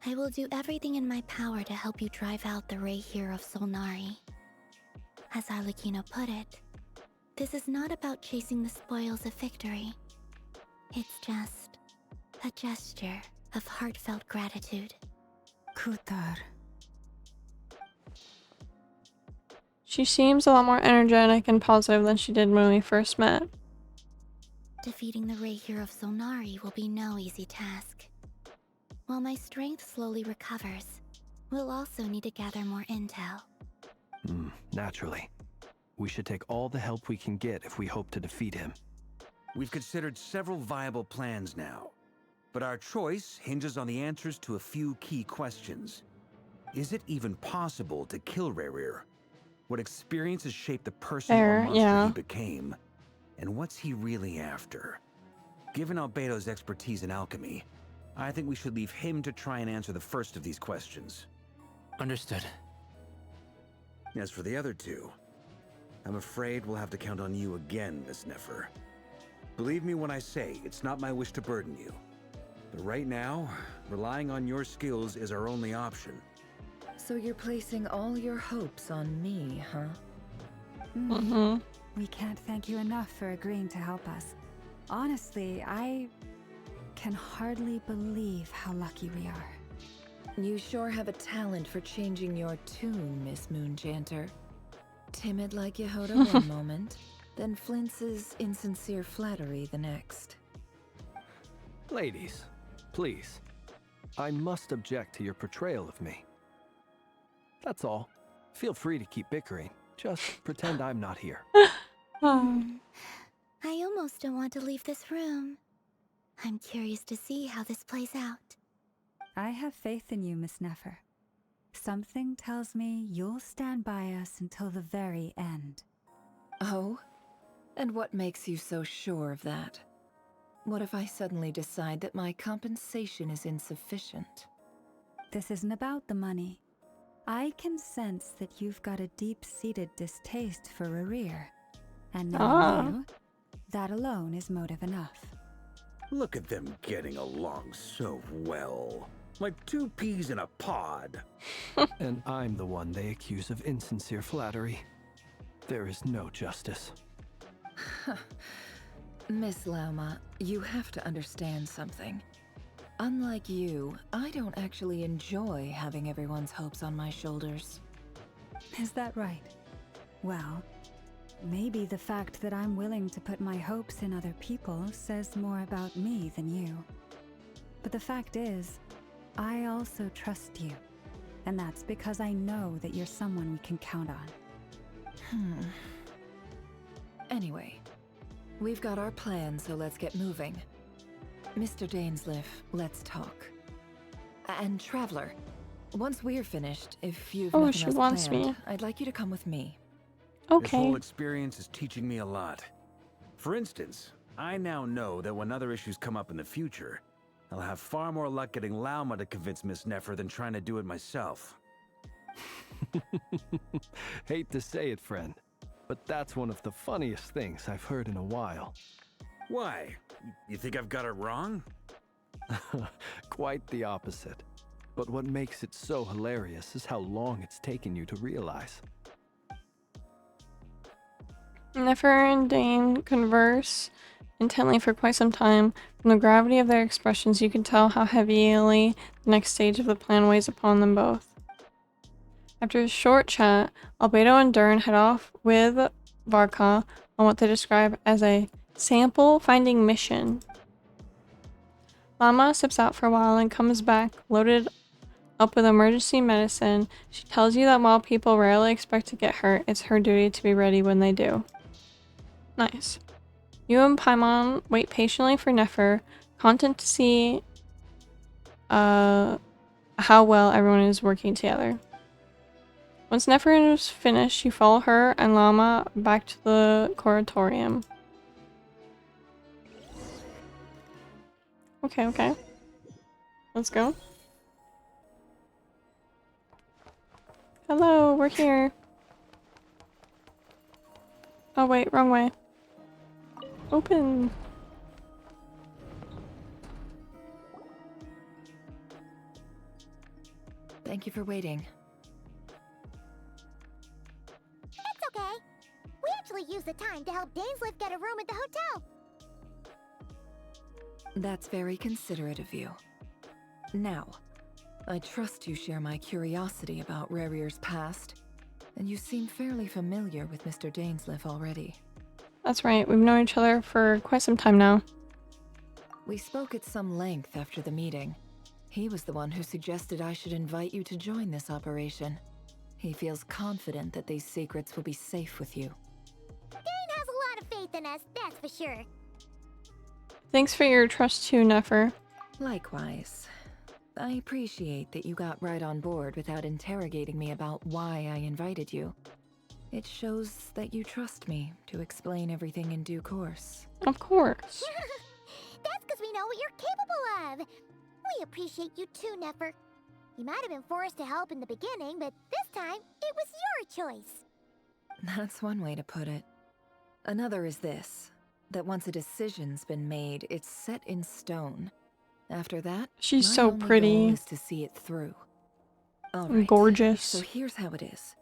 I will do everything in my power to help you drive out the Rayhir of Solnari. As Arlecchino put it, this is not about chasing the spoils of victory. It's just a gesture of heartfelt gratitude. Kutar. She seems a lot more energetic and positive than she did when we first met. Defeating the Rayhir of Solnari will be no easy task. While my strength slowly recovers, we'll also need to gather more intel. Naturally. We should take all the help we can get if we hope to defeat him. We've considered several viable plans now, but our choice hinges on the answers to a few key questions. Is it even possible to kill Rayhir? What experiences shaped the person or monster he became? And what's he really after? Given Albedo's expertise in alchemy, I think we should leave him to try and answer the first of these questions. Understood. As for the other two, I'm afraid we'll have to count on you again, Miss Nefer. Believe me when I say it's not my wish to burden you. But right now, relying on your skills is our only option. So you're placing all your hopes on me, huh? We can't thank you enough for agreeing to help us. Honestly, I can hardly believe how lucky we are. You sure have a talent for changing your tune, Miss Moonchanter. Timid like Yehoda one moment, then flinches insincere flattery the next. Ladies, please. I must object to your portrayal of me. That's all. Feel free to keep bickering. Just pretend I'm not here. I almost don't want to leave this room. I'm curious to see how this plays out. I have faith in you, Miss Nefer. Something tells me you'll stand by us until the very end. Oh? And what makes you so sure of that? What if I suddenly decide that my compensation is insufficient? This isn't about the money. I can sense that you've got a deep-seated distaste for Rayhir. And knowing you, that alone is motive enough. Look at them getting along so well. Like 2 peas in a pod. And I'm the one they accuse of insincere flattery. There is no justice. Miss Lauma, you have to understand something. Unlike you, I don't actually enjoy having everyone's hopes on my shoulders. Is that right? Well, maybe the fact that I'm willing to put my hopes in other people says more about me than you. But the fact is, I also trust you. And that's because I know that you're someone we can count on. Anyway, we've got our plan, so let's get moving. Mr. Dainsleif, let's talk. And Traveler, Once we're finished, if you've Oh, nothing she else wants planned, me. I'd like you to come with me. This whole Okay. experience is teaching me a lot. For instance, I now know that when other issues come up in the future, I'll have far more luck getting Lauma to convince Miss Nefer than trying to do it myself. Hate to say it, friend, but that's one of the funniest things I've heard in a while. Why? You think I've got it wrong? Quite the opposite. But what makes it so hilarious is how long it's taken you to realize. Nefer and Dane converse intently for quite some time. From the gravity of their expressions, you can tell how heavily the next stage of the plan weighs upon them both. After a short chat, Albedo and Dern head off with Varka on what they describe as a sample-finding mission. Lama sips out for a while and comes back loaded up with emergency medicine. She tells you that while people rarely expect to get hurt, it's her duty to be ready when they do. Nice. You and Paimon wait patiently for Nefer, content to see how well everyone is working together. Once Nefer is finished, you follow her and Lama back to the Coratorium. Okay. Let's go. Hello, we're here. Oh wait, wrong way. Open. Thank you for waiting. It's okay. We actually used the time to help Dainsleif get a room at the hotel. That's very considerate of you. Now, I trust you share my curiosity about Rarier's past, and you seem fairly familiar with Mr. Dainsleif already. That's right, we've known each other for quite some time now. We spoke at some length after the meeting. He was the one who suggested I should invite you to join this operation. He feels confident that these secrets will be safe with you. Dane has a lot of faith in us, that's for sure. Thanks for your trust too, Nefer. Likewise. I appreciate that you got right on board without interrogating me about why I invited you. It shows that you trust me to explain everything in due course. Of course. That's because we know what you're capable of. We appreciate you too, Nefer. You might have been forced to help in the beginning, but this time, it was your choice. That's one way to put it. Another is this, that once a decision's been made, it's set in stone. After that, she's my so only pretty. goal is to see it through. All right. Gorgeous. So here's how it is.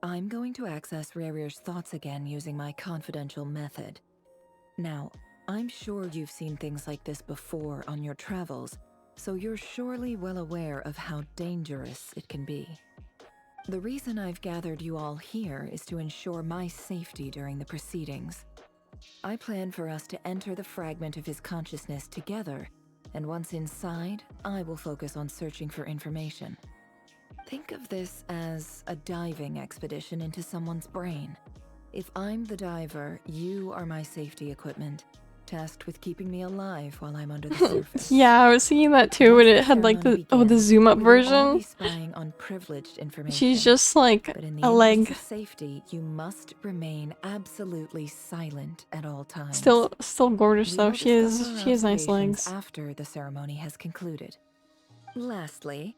I'm going to access Rarier's thoughts again using my confidential method. Now, I'm sure you've seen things like this before on your travels, so you're surely well aware of how dangerous it can be. The reason I've gathered you all here is to ensure my safety during the proceedings. I plan for us to enter the fragment of his consciousness together, and once inside, I will focus on searching for information. Think of this as a diving expedition into someone's brain. If I'm the diver, you are my safety equipment, tasked with keeping me alive while I'm under the surface. Yeah, I was thinking that too, and it had like the zoom up We will all version. be spying on privileged information. She's just like But in the a interest leg. of safety, you must remain absolutely silent at all times. Still gorgeous We though. will She has discuss our nice observations legs. after the ceremony has concluded. Lastly,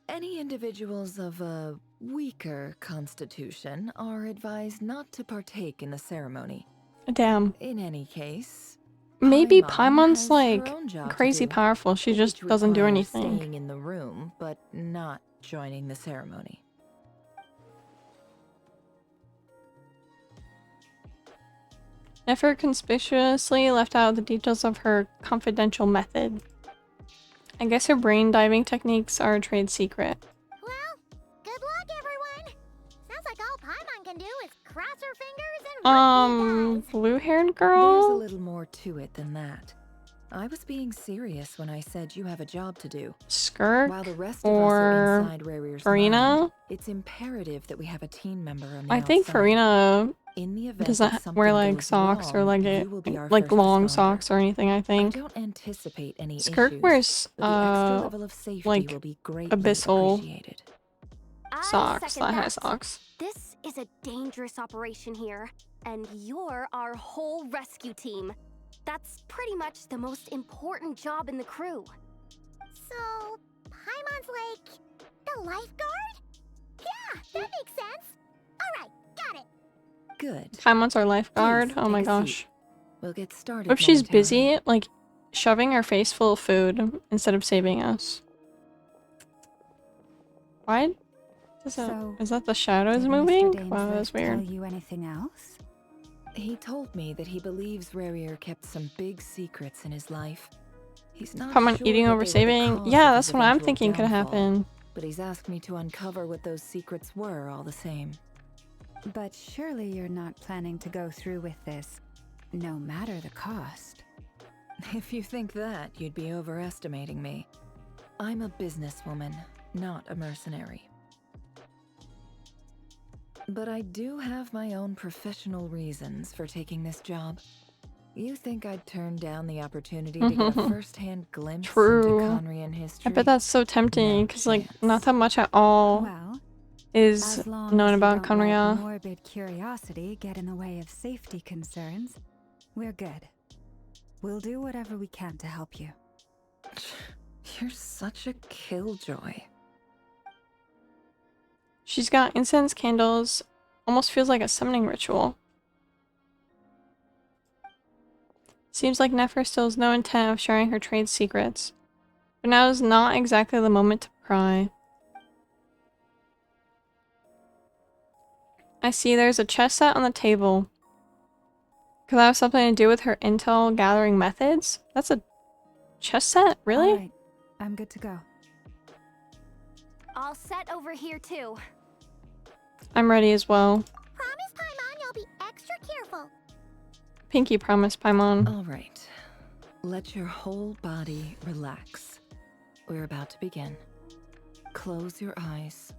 any individuals of a weaker constitution are advised not to partake in the ceremony. Damn. In any case, Maybe Paimon Paimon's has like her own job to crazy do, powerful. She just which doesn't do requires anything. Staying in the room, but not joining the ceremony. Nefer conspicuously left out the details of her confidential method. I guess her brain diving techniques are a trade secret. Well, good luck, everyone. Sounds like all Paimon can do is cross her fingers and root Blue-haired There's a girl? little more to it than that. I was being serious when I said you have a job to do. Skirk While the rest of us are or inside Rarier's Farina? mind, it's imperative that we have a team member on the I think outside. Farina In the event Doesn't that something wear like goes socks or wrong, like you will be our like first long responder. socks or anything, I I think. don't anticipate any Skirk issues, wears but the extra level of safety like will be greatly abyssal appreciated. socks, second thigh high that. socks. This is a dangerous operation here, and you're our whole rescue team. That's pretty much the most important job in the crew. So, Paimon's like the lifeguard? Yeah, that makes sense. Alright, got it. Good. Paimon's our lifeguard. Please, Oh my take a seat. gosh. We'll get started. What if she's momentarily. busy, like, shoving her face full of food instead of saving us? Why? Is that the shadows Did moving? Mr. Wow, Dainsworth that's tell weird. you anything else? He told me that he believes Rarier kept some big secrets in his life. He's not Paimon sure eating that over they were the saving? cause Yeah, of his that's what I'm eventual thinking could downfall, happen. But he's asked me to uncover what those secrets were all the same. But surely you're not planning to go through with this, no matter the cost. If you think that, you'd be overestimating me. I'm a businesswoman, not a mercenary. But I do have my own professional reasons for taking this job. You think I'd turn down the opportunity to get a first-hand glimpse True. into Conrian history? I bet that's so tempting, because, like, not that much at all Well, is as long known as you about don't let Conria. morbid curiosity get in the way of safety concerns, we're good. We'll do whatever we can to help you. You're such a killjoy. She's got incense, candles, almost feels like a summoning ritual. Seems like Nefer still has no intent of sharing her trade secrets. But now is not exactly the moment to pry. I see there's a chess set on the table. Could that have something to do with her intel gathering methods? That's a chess set? Really? All right, I'm good to go. All set over here too. I'm ready as well. Promise, Paimon, you'll be extra careful. Pinky promise, Paimon. All right. Let your whole body relax. We're about to begin. Close your eyes.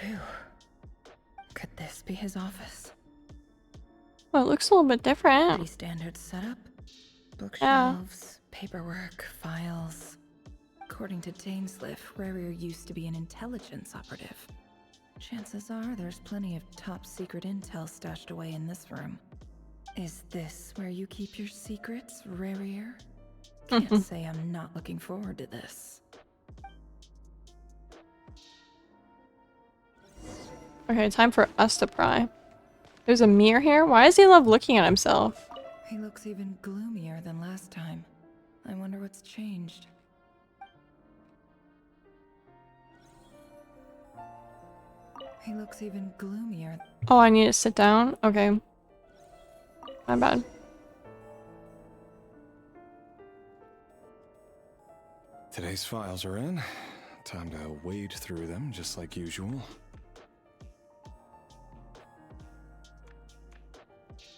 Phew. Could this be his office? Well, it looks a little bit different. Pretty standard setup. Bookshelves, paperwork, files. According to Dainsliff, Rarier used to be an intelligence operative. Chances are there's plenty of top secret intel stashed away in this room. Is this where you keep your secrets, Rarier? Can't say I'm not looking forward to this. Okay, time for us to pry. There's a mirror here? Why does he love looking at himself? He looks even gloomier than last time. I wonder what's changed. He looks even gloomier. Oh, I need to sit down? Okay. My bad. Today's files are in. Time to wade through them just like usual.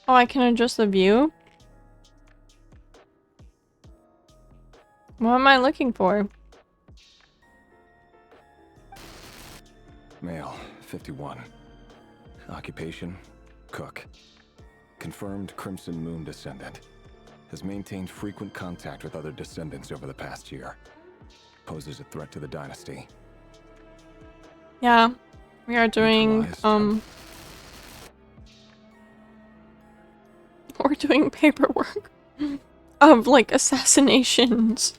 Oh, I can adjust the view? What am I looking for? Male, 51. Occupation, cook. Confirmed Crimson Moon descendant. Has maintained frequent contact with other descendants over the past year. Poses a threat to the dynasty. Yeah, we are doing, we're doing paperwork of, like, assassinations.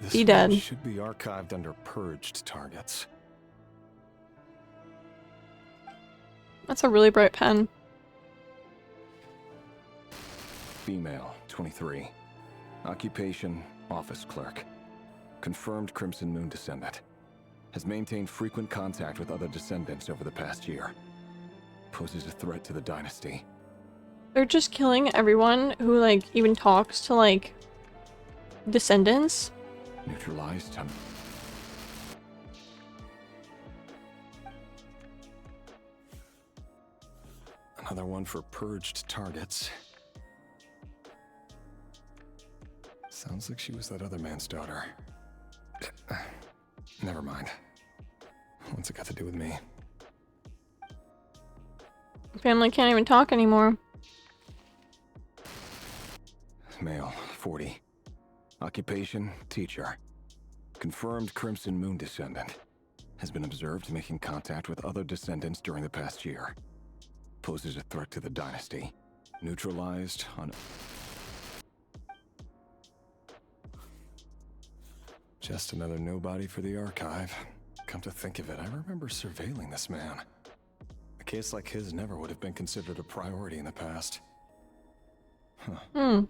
This Be one dead. should be archived under purged targets. That's a really bright pen. Female, 23. Occupation, office clerk. Confirmed Crimson Moon descendant. Has maintained frequent contact with other descendants over the past year. Poses a threat to the dynasty. They're just killing everyone who, like, even talks to, like, descendants. Neutralized him. Another one for purged targets. Sounds like she was that other man's daughter. Never mind. What's it got to do with me? Family can't even talk anymore. Male, 40. Occupation, teacher. Confirmed Crimson Moon descendant. Has been observed making contact with other descendants during the past year. Poses a threat to the dynasty. Neutralized on... Just another nobody for the archive. Come to think of it, I remember surveilling this man. A case like his never would have been considered a priority in the past. Huh.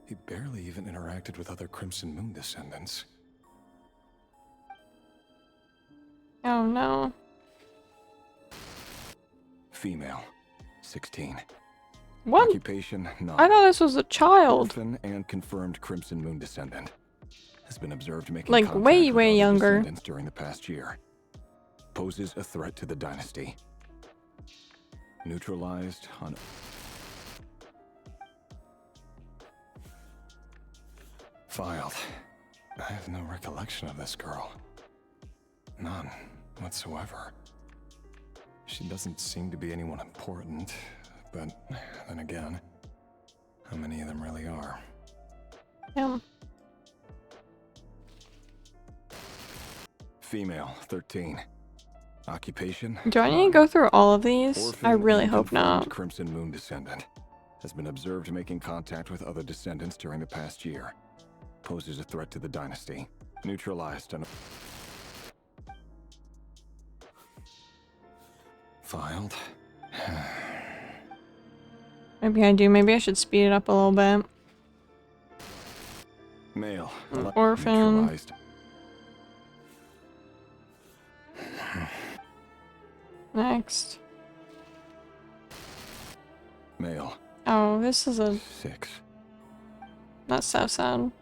He barely even interacted with other Crimson Moon descendants. Oh no. Female, 16. What? Occupation, none. I thought this was a child. Orphan and confirmed Crimson Moon descendant. Has been observed making Like contact way, with way other younger. descendants during the past year. Poses a threat to the dynasty. Neutralized on... Filed. I have no recollection of this girl. None whatsoever. She doesn't seem to be anyone important, but then again, how many of them really are? Yeah. Female, 13. Occupation? Do I need to go through all of these? Orphan I really and hope confirmed not. Crimson Moon descendant. Has been observed making contact with other descendants during the past year. Poses a threat to the dynasty. Neutralized on... Filed. Maybe I do. Maybe I should speed it up a little bit. Male. Orphan. Neutralized. Next. Male. Oh, this is a... 6. That's so sad.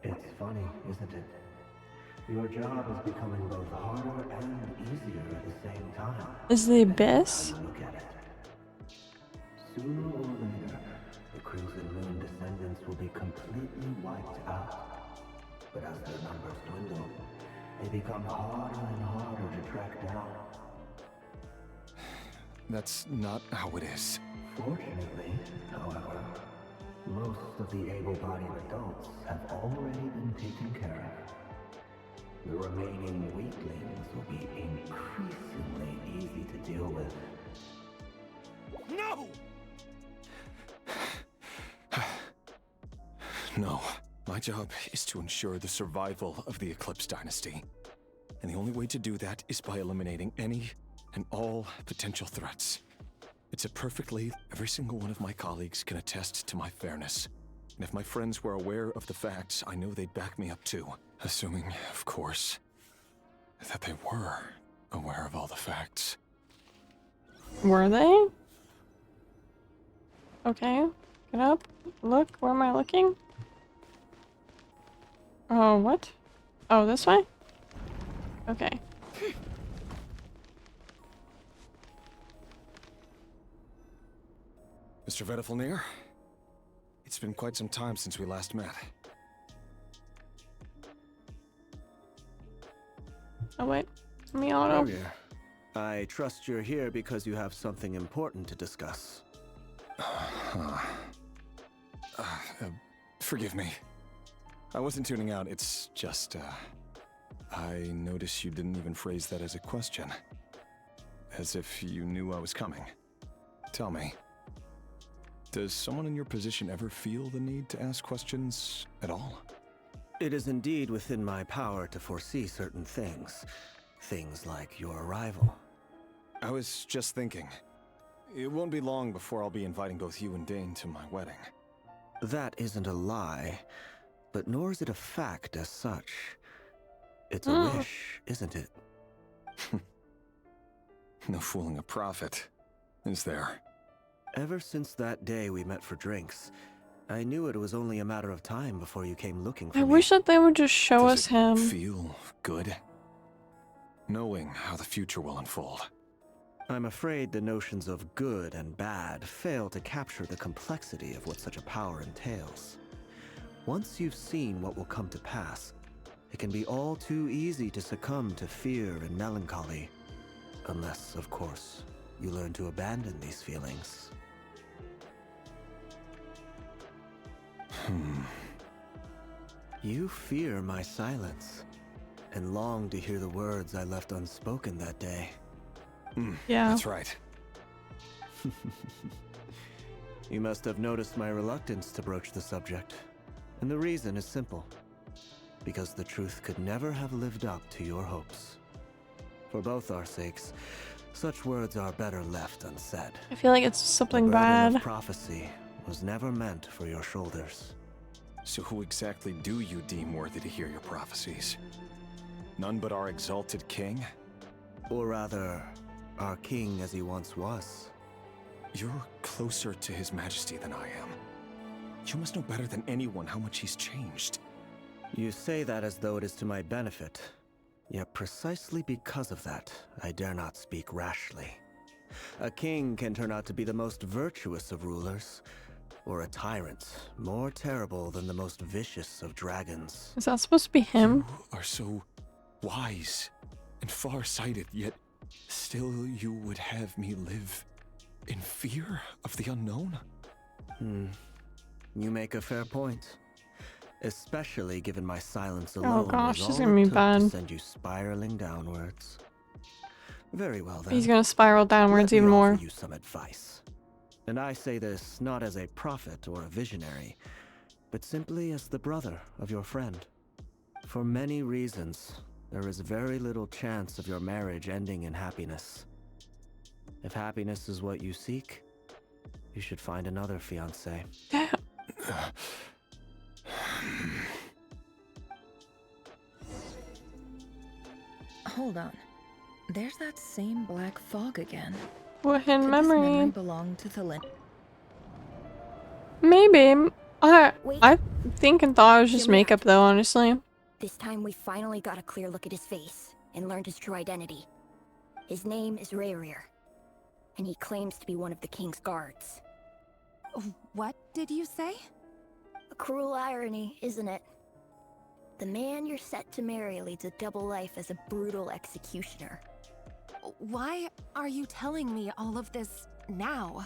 It's funny, isn't it? Your job is becoming both harder and easier at the same time. Is the abyss? Look at it. Sooner or later, the Crimson Moon descendants will be completely wiped out. But as their numbers dwindle, they become harder and harder to track down. That's not how it is. Fortunately, however, most of the able-bodied adults have already been taken care of. The remaining weaklings will be increasingly easy to deal with. No! No. My job is to ensure the survival of the Eclipse Dynasty. And the only way to do that is by eliminating any and all potential threats. It's a perfectly... Every single one of my colleagues can attest to my fairness. And if my friends were aware of the facts, I know they'd back me up too. Assuming, of course, that they were aware of all the facts. Were they? Okay. Get up. Look. Where am I looking? Oh, what? Oh, this way? Okay. Mr. Vedafelnir, it's been quite some time since we last met. Oh, wait. Let me auto. Revere, I trust you're here because you have something important to discuss. Forgive me. I wasn't tuning out, it's just, I noticed you didn't even phrase that as a question. As if you knew I was coming. Tell me, does someone in your position ever feel the need to ask questions at all? It is indeed within my power to foresee certain things. Things like your arrival. I was just thinking. It won't be long before I'll be inviting both you and Dane to my wedding. That isn't a lie, but nor is it a fact as such. It's a wish, isn't it? No fooling a prophet, is there? Ever since that day we met for drinks, I knew it was only a matter of time before you came looking for I me. wish that they would just show us him. Feel good? Knowing how the future will unfold. I'm afraid the notions of good and bad fail to capture the complexity of what such a power entails. Once you've seen what will come to pass, it can be all too easy to succumb to fear and melancholy. Unless, of course, you learn to abandon these feelings. You fear my silence, and long to hear the words I left unspoken that day. Yeah. That's right. You must have noticed my reluctance to broach the subject. And the reason is simple. Because the truth could never have lived up to your hopes. For both our sakes, such words are better left unsaid. I feel like it's something the burden bad. of prophecy was never meant for your shoulders. So who exactly do you deem worthy to hear your prophecies? None but our exalted king? Or rather, our king as he once was. You're closer to his majesty than I am. You must know better than anyone how much he's changed. You say that as though it is to my benefit. Yet precisely because of that, I dare not speak rashly. A king can turn out to be the most virtuous of rulers, or a tyrant more terrible than the most vicious of dragons. Is that supposed to be him? You are so wise and far-sighted, yet still you would have me live in fear of the unknown? You make a fair point. Especially given my silence alone. Oh gosh, was this is all gonna it be took bad. to send you spiraling downwards. Very well then. He's gonna spiral downwards Let me even more. offer you some advice. And I say this not as a prophet or a visionary, but simply as the brother of your friend. For many reasons, there is very little chance of your marriage ending in happiness. If happiness is what you seek, you should find another fiancé. Hold on. There's that same black fog again. What in Could this memory memory? belong to Thelin? Maybe. I think and thought it was just Hear me makeup though, honestly. This time we finally got a clear look at his face and learned his true identity. His name is Rayrir, and he claims to be one of the king's guards. What did you say? A cruel irony, isn't it? The man you're set to marry leads a double life as a brutal executioner. Why are you telling me all of this now?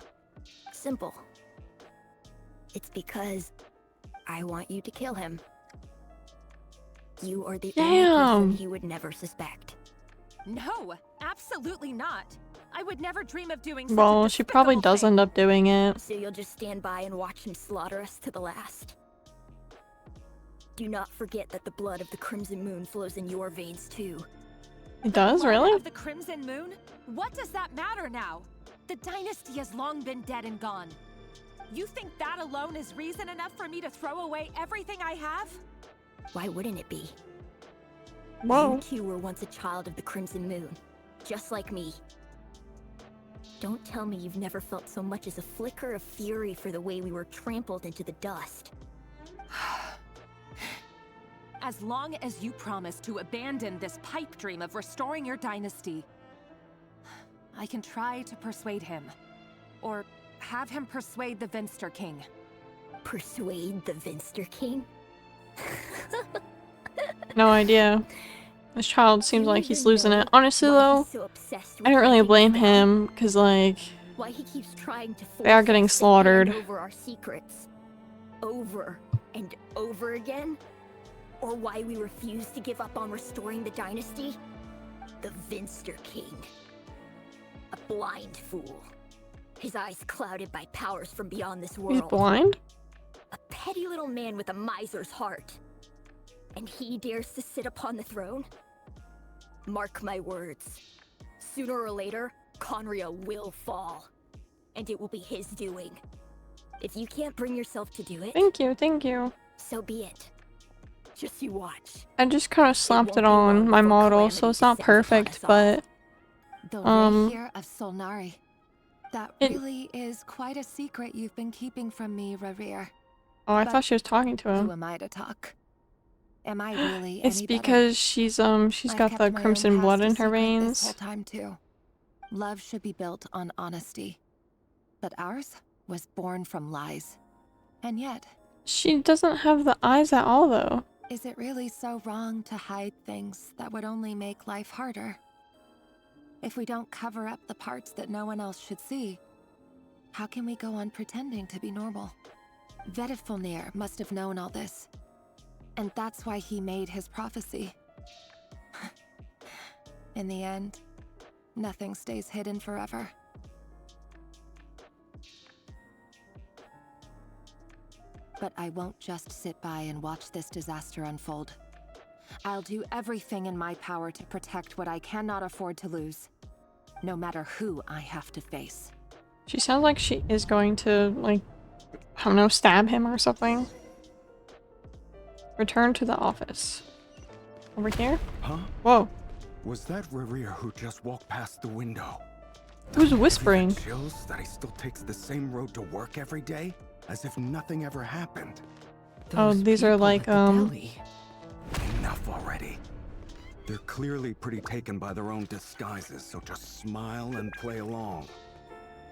Simple. It's because I want you to kill him. You are the only person he would never suspect. No, absolutely not. I would never dream of doing such Well, a she probably does end up doing it. So you'll just stand by and watch him slaughter us to the last? Do not forget that the blood of the Crimson Moon flows in your veins too. It does, Blood really? Of the Crimson Moon? What does that matter now? The dynasty has long been dead and gone. You think that alone is reason enough for me to throw away everything I have? Why wouldn't it be? Whoa. You two were once a child of the Crimson Moon, just like me. Don't tell me you've never felt so much as a flicker of fury for the way we were trampled into the dust. As long as you promise to abandon this pipe dream of restoring your dynasty, I can try to persuade him. Or have him persuade the Vinster King. Persuade the Vinster King? No idea. This child seems like he's losing it. Honestly though, I don't really blame him, because like, Why he keeps trying to they are force getting us to slaughtered. hand over our secrets over and over again? Or why we refuse to give up on restoring the dynasty? The Vinster King. A blind fool. His eyes clouded by powers from beyond this world. He's blind? A petty little man with a miser's heart. And he dares to sit upon the throne? Mark my words. Sooner or later, Conria will fall. And it will be his doing. If you can't bring yourself to do it... Thank you, thank you. So be it. Just you watch. I just kind of slapped it on my model, so it's not perfect, but The Rayir of Solnari. That It- really is quite a secret you've been keeping from me, Rayir. oh, I But thought she was talking to Who him. am I to talk? Am I really It's any better? because she's I've got kept the my own crimson blood past a in her secret this veins. whole time too. Love should be built on honesty. But ours was born from lies. And yet... She doesn't have the eyes at all, though. Is it really so wrong to hide things that would only make life harder? If we don't cover up the parts that no one else should see, how can we go on pretending to be normal? Vedifulnir must have known all this. And that's why he made his prophecy. In the end, nothing stays hidden forever. But I won't just sit by and watch this disaster unfold. I'll do everything in my power to protect what I cannot afford to lose, no matter who I have to face. She sounds like she is going to, like, I don't know, stab him or something. Return to the office. Over here? Huh? Whoa. Was that Rerir who just walked past the window? Who's whispering? Chills that he still takes the same road to work every day? As if nothing ever happened. Oh, these are like, Enough already. They're clearly pretty taken by their own disguises, so just smile and play along.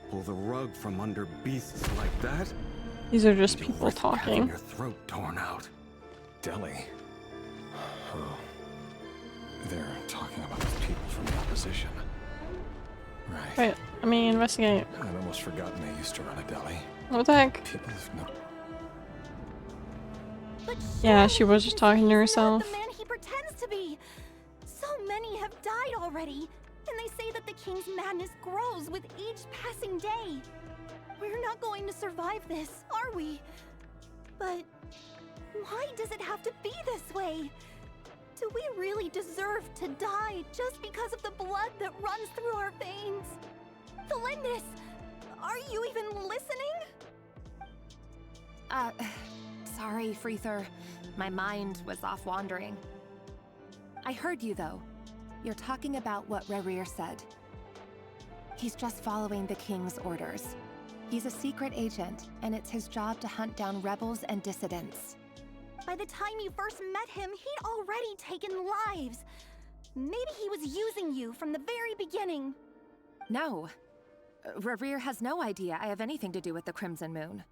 Pull the rug from under beasts like that? These are just you'll people risk having talking. your throat torn out. Deli. Oh. They're talking about those people from the opposition. Right. Wait, let me investigate. I'd almost forgotten they used to run a deli. What the heck? People have no... Yeah, she was just talking to herself. The man he pretends to be. So many have died already, and they say that the king's madness grows with each passing day. We're not going to survive this, are we? But why does it have to be this way? Do we really deserve to die just because of the blood that runs through our veins? Felindis, are you even listening? Sorry, Freether. My mind was off wandering. I heard you, though. You're talking about what Rerir said. He's just following the king's orders. He's a secret agent, and it's his job to hunt down rebels and dissidents. By the time you first met him, he'd already taken lives. Maybe he was using you from the very beginning. No. Rerir has no idea I have anything to do with the Crimson Moon.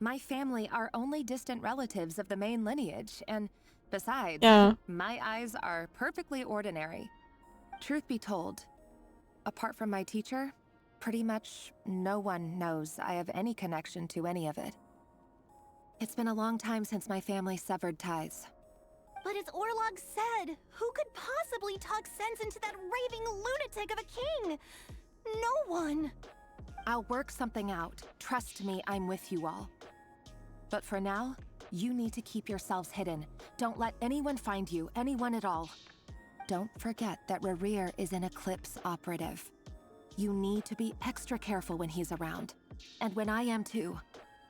My family are only distant relatives of the main lineage, and besides, my eyes are perfectly ordinary. Truth be told, apart from my teacher, pretty much no one knows I have any connection to any of it. It's been a long time since my family severed ties. But as Orlog said, who could possibly talk sense into that raving lunatic of a king? No one. I'll work something out. Trust me, I'm with you all. But for now, you need to keep yourselves hidden. Don't let anyone find you, anyone at all. Don't forget that Rerir is an Eclipse operative. You need to be extra careful when he's around. And when I am too.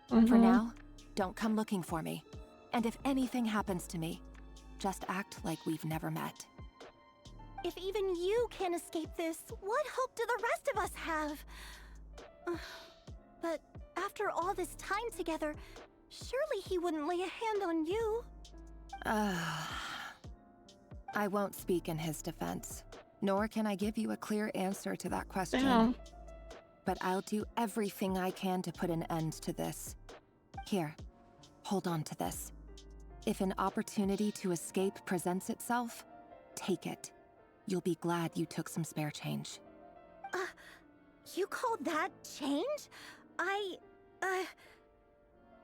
For now, don't come looking for me. And if anything happens to me, just act like we've never met. If even you can't escape this, what hope do the rest of us have? But after all this time together, surely he wouldn't lay a hand on you. I won't speak in his defense, nor can I give you a clear answer to that question. Damn. But I'll do everything I can to put an end to this. Here, hold on to this. If an opportunity to escape presents itself, take it. You'll be glad you took some spare change. You call that change?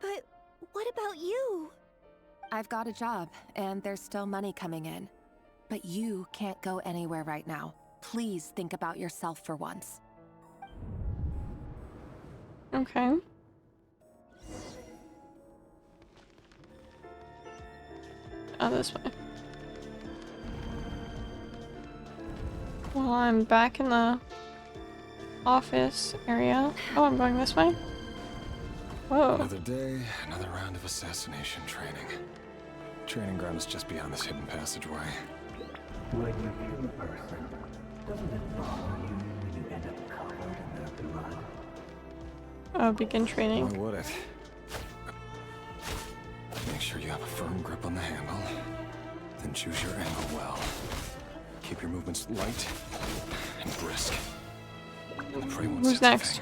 But what about you? I've got a job, and there's still money coming in. But you can't go anywhere right now. Please think about yourself for once. Okay. Oh, this way. Well, I'm back in the office area. Oh, I'm going this way. Whoa. Another day, another round of assassination training. Training ground is just beyond this hidden passageway. When you kill a person, doesn't it bother you when you end up covered in their blood? Oh, begin training. Why would it? Make sure you have a firm grip on the handle. Then choose your angle well. Keep your movements light and brisk. Who's next?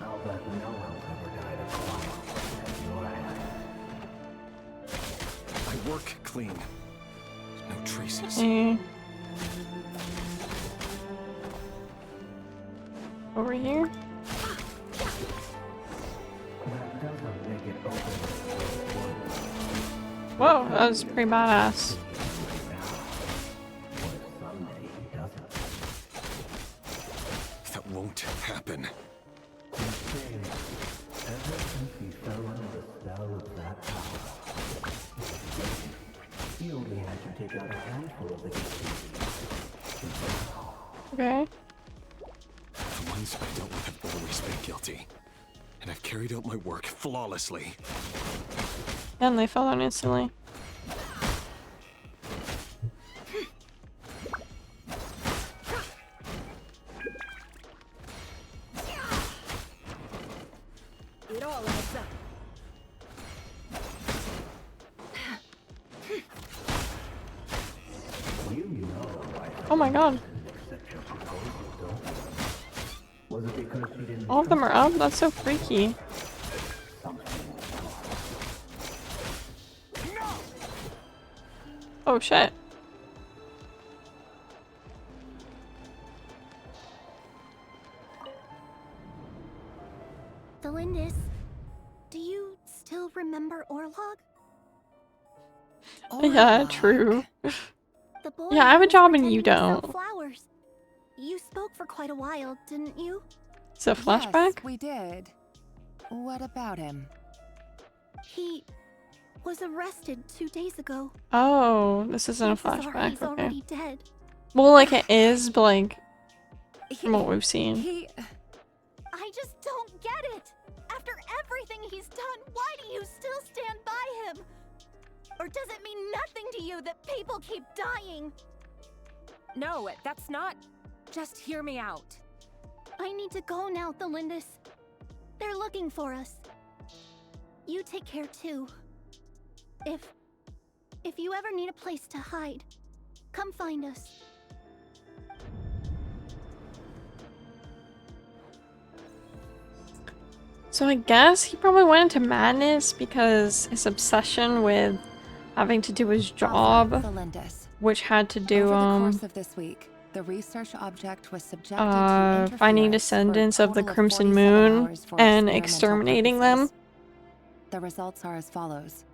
I'll bet no one ever died of quiet at your hand. I work clean. No traces. Over here? That doesn't make it open. Whoa, that was pretty badass. That won't happen. Ever since he fell under the spell of that power, he only had to take out a handful of the Okay. The ones I dealt with have always been guilty. And I've carried out my work flawlessly. And they fell down instantly. It all adds up. Oh my god. All of them are up? That's so freaky. Oh shit. Delindis, do you still remember Orlog? Yeah, true. The boy Yeah, I have a who was job and pretending you to sell don't. Flowers. You spoke for quite a while, didn't you? It's a flashback? Yes, we did. What about him? He was arrested 2 days ago. Oh, this isn't a Chances are flashback. he's Okay. already dead. Well, like it is, but like from what we've seen. I just don't get it. After everything he's done, why do you still stand by him? Or does it mean nothing to you that people keep dying? No, that's not. Just hear me out. I need to go now, Delindis. They're looking for us. You take care too. If you ever need a place to hide, come find us. So I guess he probably went into madness because his obsession with having to do his job, which had to do Over the course of this week, the research object was subjected to finding interference descendants for a of the total of Crimson 47 Moon hours for and experimental exterminating purposes. them. The results are as follows.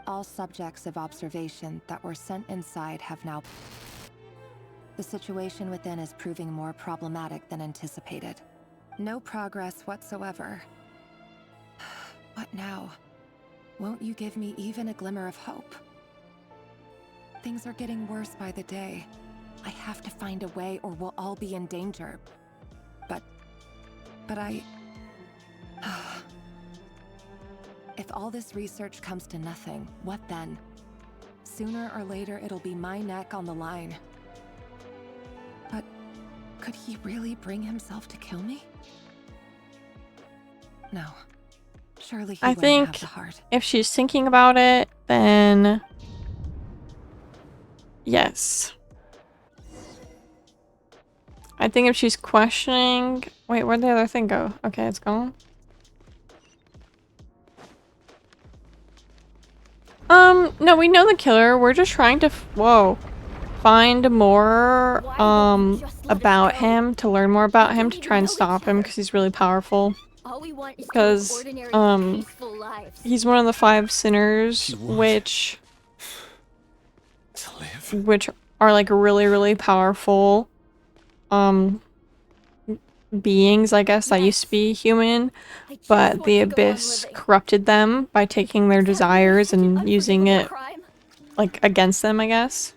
All subjects of observation that were sent inside have now... The situation within is proving more problematic than anticipated. No progress whatsoever. What now? Won't you give me even a glimmer of hope? Things are getting worse by the day. I have to find a way or we'll all be in danger. But I... If all this research comes to nothing, what then? Sooner or later, it'll be my neck on the line. But could he really bring himself to kill me? No. Surely he I wouldn't think have the heart. if she's thinking about it, then yes. I think if she's questioning... Wait, where'd the other thing go? Okay, it's gone. No, we know the killer. We're just trying to... find more, about him, to learn more about him, to try and stop him, because he's really powerful. All we want is Because, ordinary, peaceful lives. he's one of the 5 sinners, which are like really, really powerful, beings, I guess, that used to be human, but the Abyss corrupted them by taking their desires and using it, like, against them, I guess.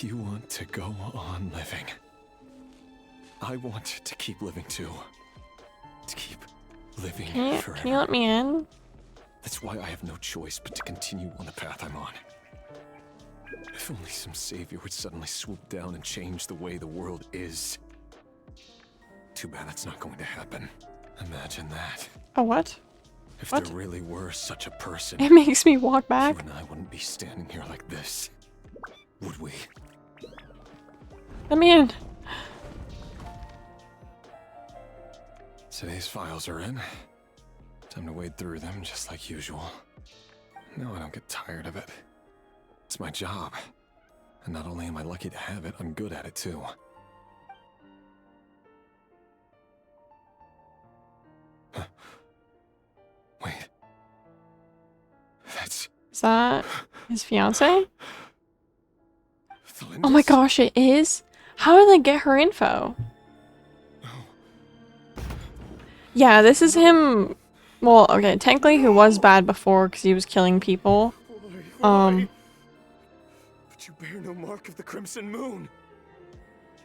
You want to go on living. I want to keep living too. To keep living forever. Can you let me in? That's why I have no choice but to continue on the path I'm on. If only some savior would suddenly swoop down and change the way the world is. Too bad that's not going to happen. Imagine that. Oh, what? If What? there really were such a person, It makes me walk back. you and I wouldn't be standing here like this, would we? Let me in. Today's files are in. Time to wade through them just like usual. No, I don't get tired of it. It's my job. And not only am I lucky to have it, I'm good at it too. Wait. That's... Is that his fiance? Oh my gosh, it is? How did they get her info? Yeah, this is him. Well, okay, technically he was bad before because he was killing people. But you bear no mark of the Crimson Moon.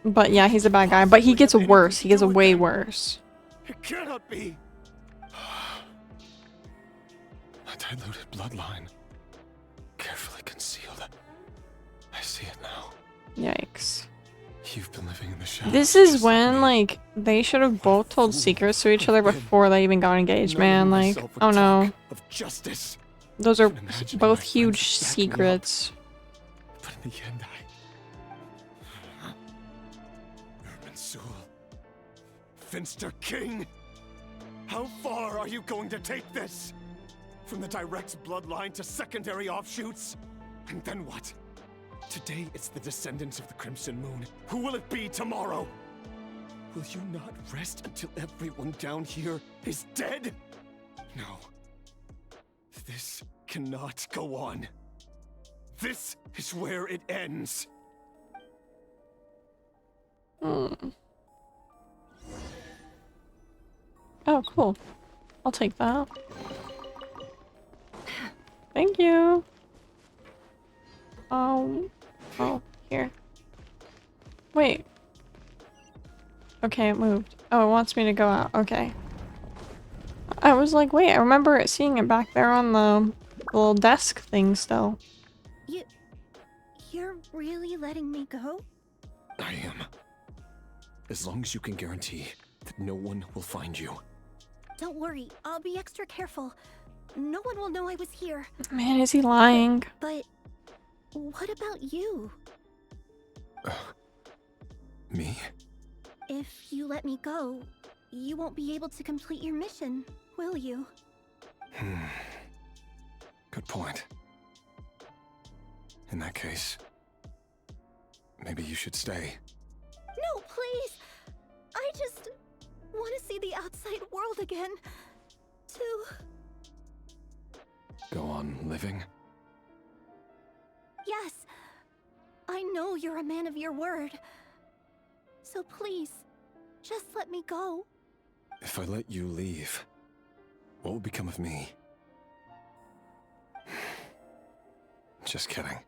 But yeah, he's a bad guy. But he gets worse. He gets way worse. It cannot be. A diluted bloodline. Carefully concealed. I see it now. Yikes. You've been living in the shadows. This is when, like, they should have both told secrets to each other before they even got engaged, man. Like, oh no. Of justice. Those are both huge secrets. But in the end, Urban Soul. Finster King. How far are you going to take this? From the direct bloodline to secondary offshoots? And then what? Today it's the descendants of the Crimson Moon. Who will it be tomorrow? Will you not rest until everyone down here is dead? No. This cannot go on. This is where it ends. Oh, cool. I'll take that. Thank you. Oh, here. Wait. Okay, it moved. Oh, it wants me to go out. Okay. I was like, wait, I remember seeing it back there on the little desk thing still. You're really letting me go? I am. As long as you can guarantee that no one will find you. Don't worry, I'll be extra careful. No one will know I was here. Man, is he lying? But what about you? Me? If you let me go, you won't be able to complete your mission, will you? Good point. In that case, maybe you should stay. No, please! I just want to see the outside world again. Go on living? Yes. I know you're a man of your word. So please, just let me go. If I let you leave, what will become of me? Just kidding.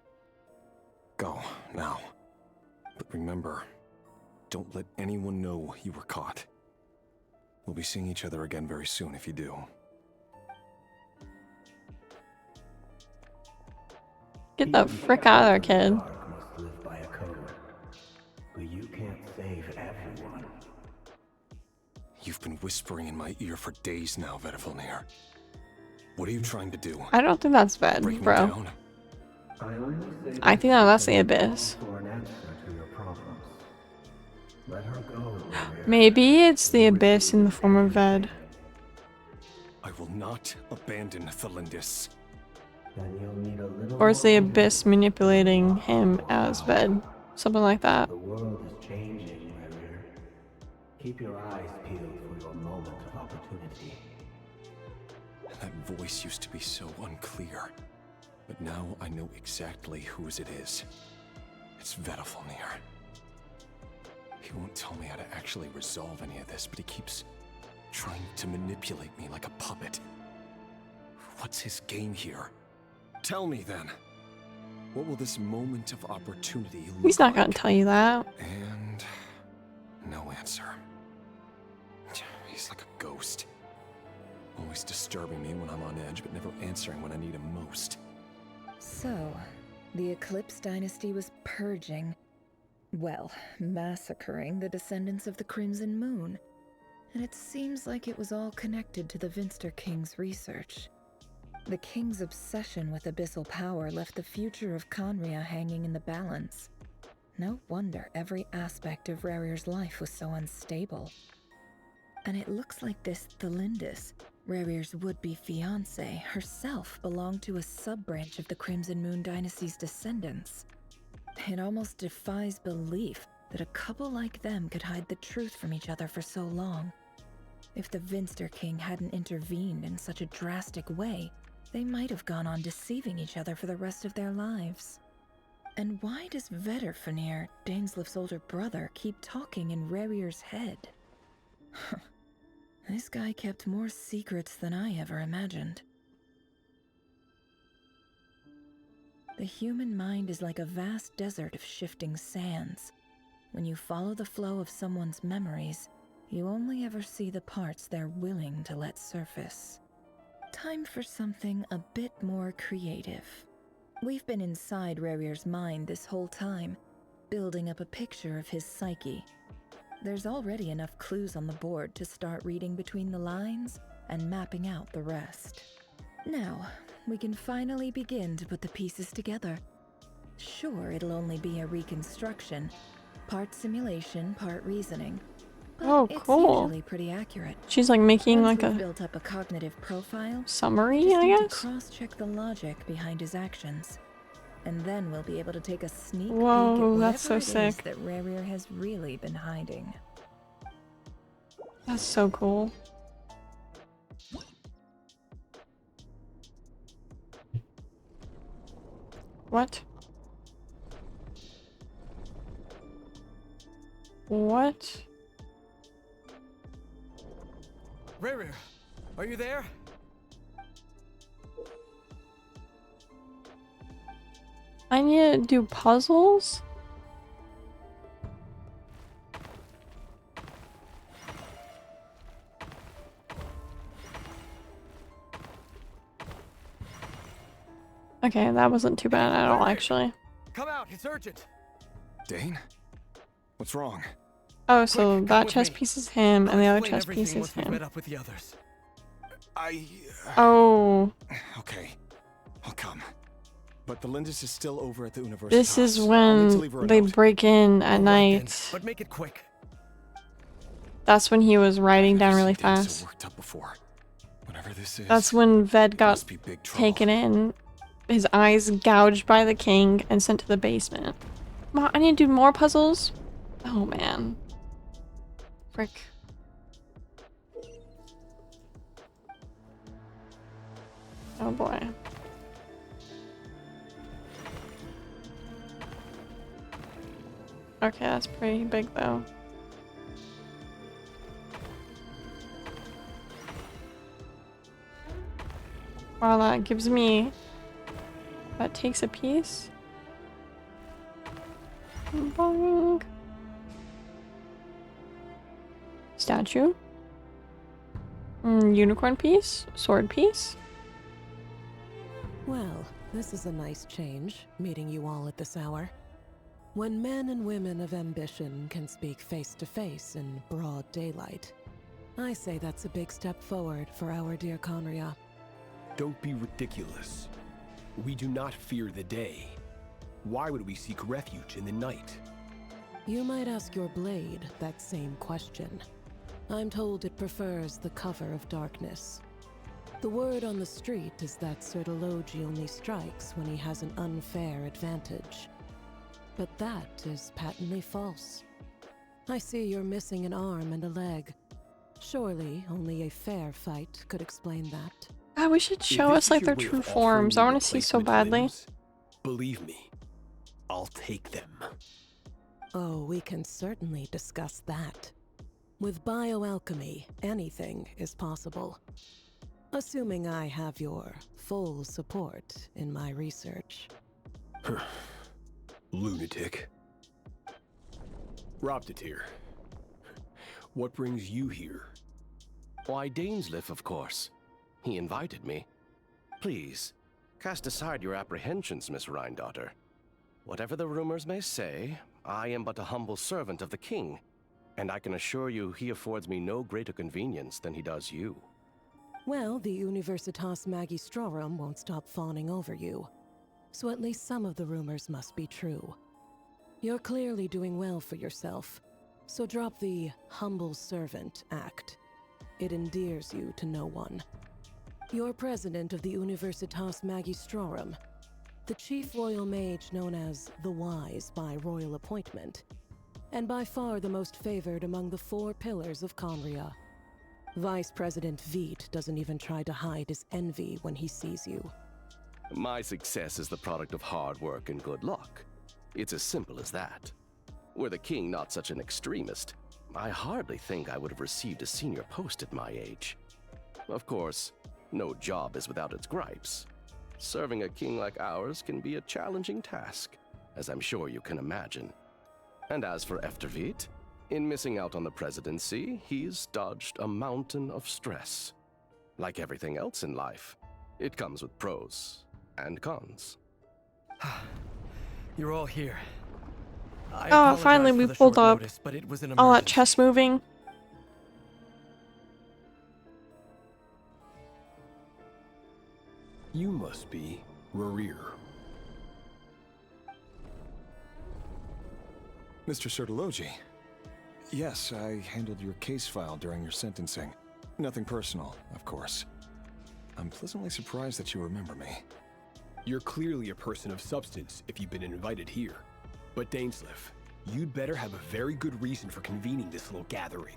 Go, now. But remember, don't let anyone know you were caught. We'll be seeing each other again very soon if you do. Get the frick out of there, kid. Must live by a code. But you can't save everyone. You've been whispering in my ear for days now, Vedavulnir. What are you trying to do? I don't think that's bad, Break me bro. down? I think that's the abyss. For an answer to your problems. Let her go. Maybe it's the abyss in the form of Ved. I will not abandon Thalindis. Then you'll need a little Or it's the abyss manipulating him as Ved. Something like that. The world is changing, Warrior. Keep your eyes peeled for your moment of opportunity. That voice used to be so unclear. But now I know exactly whose it is. It's Vedavulnir. He won't tell me how to actually resolve any of this, but he keeps trying to manipulate me like a puppet. What's his game here? Tell me then. What will this moment of opportunity look He's not like? gonna tell you that. And no answer. He's like a ghost. Always disturbing me when I'm on edge, but never answering when I need him most. So, the Eclipse Dynasty was purging, well, massacring the descendants of the Crimson Moon. And it seems like it was all connected to the Vinster King's research. The King's obsession with abyssal power left the future of Conria hanging in the balance. No wonder every aspect of Rarir's life was so unstable. And it looks like this Thelindis, Rarir's would-be fiancée, herself belonged to a sub-branch of the Crimson Moon Dynasty's descendants. It almost defies belief that a couple like them could hide the truth from each other for so long. If the Vinster King hadn't intervened in such a drastic way, they might have gone on deceiving each other for the rest of their lives. And why does Vedderfanir, Daneslif's older brother, keep talking in Rarir's head? This guy kept more secrets than I ever imagined. The human mind is like a vast desert of shifting sands. When you follow the flow of someone's memories, you only ever see the parts they're willing to let surface. Time for something a bit more creative. We've been inside Rarir's mind this whole time, building up a picture of his psyche. There's already enough clues on the board to start reading between the lines and mapping out the rest. Now, we can finally begin to put the pieces together. Sure, it'll only be a reconstruction, part simulation, part reasoning. But it's usually pretty accurate. She's like making Once like we've a built up a cognitive profile, summary, just I need to guess. cross-check the logic behind his actions, and then we'll be able to take a sneak peek at Whoa, whatever that's so it is sick. that Rarir has really been hiding. That's so cool. What? What? Rarir, are you there? I need to do puzzles? Okay, that wasn't too bad at all, actually. Come out, it's urgent. Dane? What's wrong? Oh, so Quick, that with chess me. piece is him, and the I'll other explain chess piece everything is once we've him. met up with the others. Oh, Okay, I'll come. But the Lindis is still over at the Universitas. this is I'll need to leave her when a they note. break in at All right, night. then, but make it quick. That's when he was writing down really Dane so fast. worked up before. Whatever this is. That's when Ved got must be big trouble. taken in, his eyes gouged by the king, and sent to the basement. Come on, I need to do more puzzles. Oh man. Frick. Oh boy. Okay, that's pretty big though. Wow, that gives me... That takes a piece. Boing. Statue. Unicorn piece. Sword piece. Well, this is a nice change, meeting you all at this hour. When men and women of ambition can speak face to face in broad daylight, I say that's a big step forward for our dear Conria. Don't be ridiculous. We do not fear the day. Why would we seek refuge in the night? You might ask your blade that same question. I'm told it prefers the cover of darkness. The word on the street is that Sertologi only strikes when he has an unfair advantage. But that is patently false. I see you're missing an arm and a leg. Surely only a fair fight could explain that. God, we should show If us this like is their your way true of offering forms. me I want to see so replacement badly. limbs, believe me, I'll take them. Oh, we can certainly discuss that. With bioalchemy, anything is possible. Assuming I have your full support in my research. Lunatic. Robtatir. What brings you here? Why, Daneslif, of course. He invited me. Please, cast aside your apprehensions, Miss Rhine-daughter. Whatever the rumors may say, I am but a humble servant of the king. And I can assure you he affords me no greater convenience than he does you. Well, the Universitas Magistrorum won't stop fawning over you. So at least some of the rumors must be true. You're clearly doing well for yourself, so drop the humble servant act. It endears you to no one. You're president of the Universitas Magistrorum, the chief royal mage known as the Wise by royal appointment, and by far the most favored among the 4 pillars of Conria. Vice President Vod doesn't even try to hide his envy when he sees you. My success is the product of hard work and good luck. It's as simple as that. Were the king not such an extremist, I hardly think I would have received a senior post at my age. Of course, no job is without its gripes. Serving a king like ours can be a challenging task, as I'm sure you can imagine. And as for Eftervit, in missing out on the presidency, he's dodged a mountain of stress. Like everything else in life, it comes with pros and cons. You're all here. Oh, finally we pulled up. Notice, but it was an All that emergency. chest moving. You must be Rerir. Mr. Sertologi. Yes, I handled your case file during your sentencing. Nothing personal, of course. I'm pleasantly surprised that you remember me. You're clearly a person of substance if you've been invited here. But Dainsleif, you'd better have a very good reason for convening this little gathering.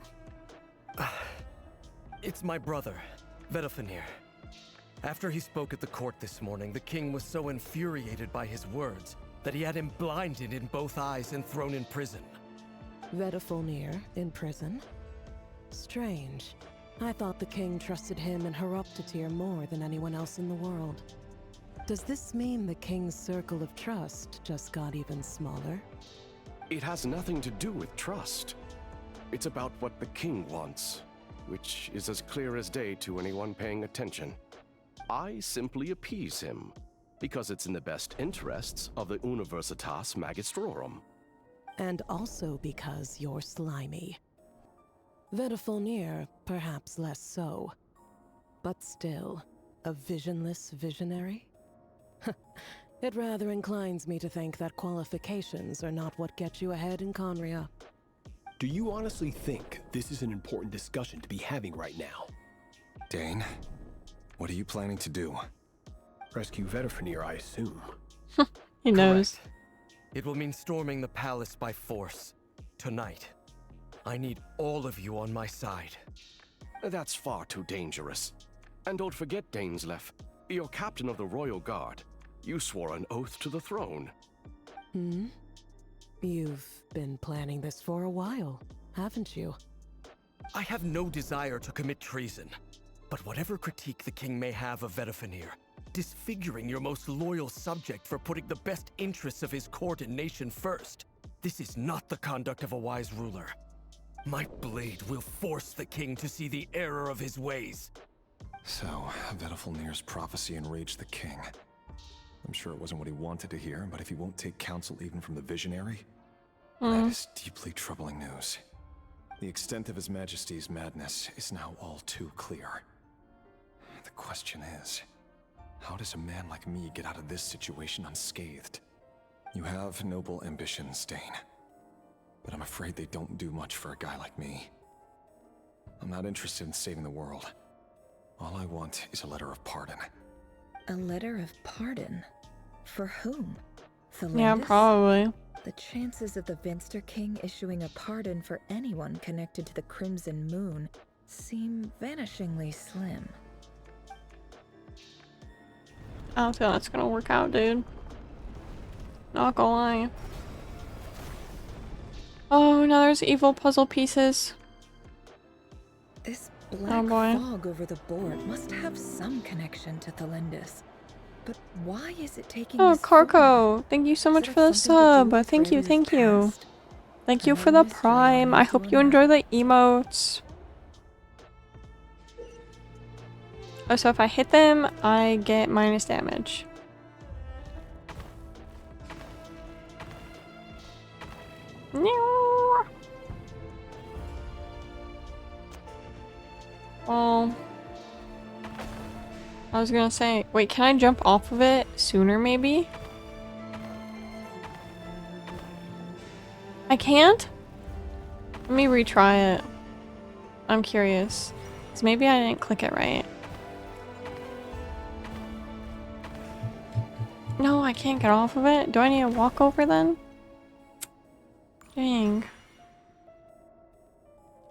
It's my brother, Vedofenir. After he spoke at the court this morning, the king was so infuriated by his words that he had him blinded in both eyes and thrown in prison. Vedofenir in prison? Strange. I thought the king trusted him and Horoptatyr more than anyone else in the world. Does this mean the king's circle of trust just got even smaller? It has nothing to do with trust. It's about what the king wants, which is as clear as day to anyone paying attention. I simply appease him, because it's in the best interests of the Universitas Magistrorum. And also because you're slimy. Vedofenir, perhaps less so. But still, a visionless visionary? It rather inclines me to think that qualifications are not what get you ahead in Conria. Do you honestly think this is an important discussion to be having right now? Dane, what are you planning to do? Rescue Vedofenir, I assume. He knows. Correct. It will mean storming the palace by force. Tonight. I need all of you on my side. That's far too dangerous. And don't forget, Dainsleif, you're captain of the Royal Guard. You swore an oath to the throne. Hmm? You've been planning this for a while, haven't you? I have no desire to commit treason. But whatever critique the king may have of Vedofenir, disfiguring your most loyal subject for putting the best interests of his court and nation first, this is not the conduct of a wise ruler. My blade will force the king to see the error of his ways. So, Vedofenir's prophecy enraged the king. I'm sure it wasn't what he wanted to hear, but if he won't take counsel even from the visionary, that is deeply troubling news. The extent of His Majesty's madness is now all too clear. The question is, how does a man like me get out of this situation unscathed? You have noble ambitions, Dane, but I'm afraid they don't do much for a guy like me. I'm not interested in saving the world. All I want is a letter of pardon. A letter of pardon? For whom? Yeah, probably. The chances of the Vinster King issuing a pardon for anyone connected to the Crimson Moon seem vanishingly slim. I don't feel that's gonna work out, dude. Not gonna lie. Oh, now there's evil puzzle pieces. This black fog over the board must have some connection to Thalindus. But why is it taking Oh, this Carco, thank you so much for the sub. Thank you, thank you. Thank you for the prime. I hope you enjoy the emotes. Oh, so if I hit them, I get minus damage. Well, I was gonna say, wait, can I jump off of it sooner maybe? I can't? Let me retry it. I'm curious. 'Cause maybe I didn't click it right. No, I can't get off of it. Do I need to walk over then? Dang.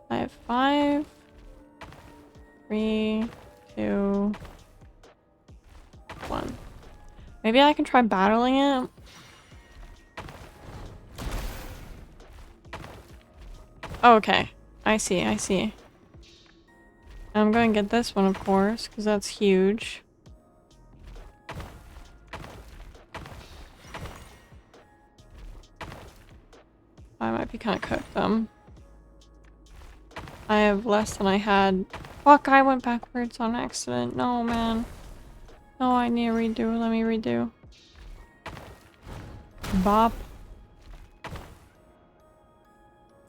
I have 5, 3, 2, 1. Maybe I can try battling it. Oh, okay. I see, I see. I'm going to get this one, of course, because that's huge. I might be kind of cooked, I have less than I had. Fuck, I went backwards on accident. No, man. No, I need to redo. Let me redo. Bop.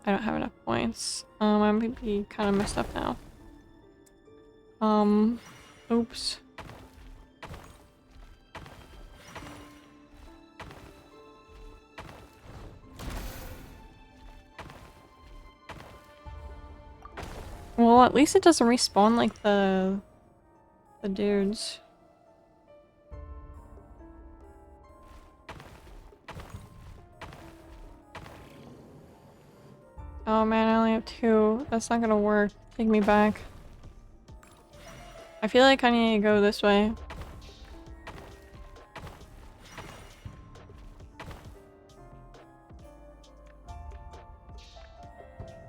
I don't have enough points. I'm gonna be kind of messed up now. Oops. Well, at least it doesn't respawn like the dudes. Oh man, I only have 2. That's not gonna work. Take me back. I feel like I need to go this way.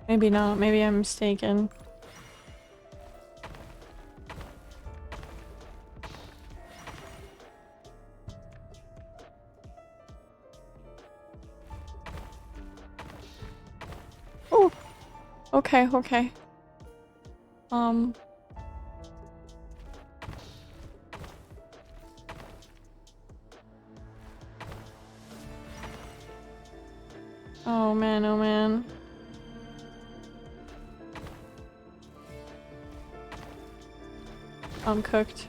Maybe not. Maybe I'm mistaken. Oh! Okay, okay. Oh man, oh man. I'm cooked.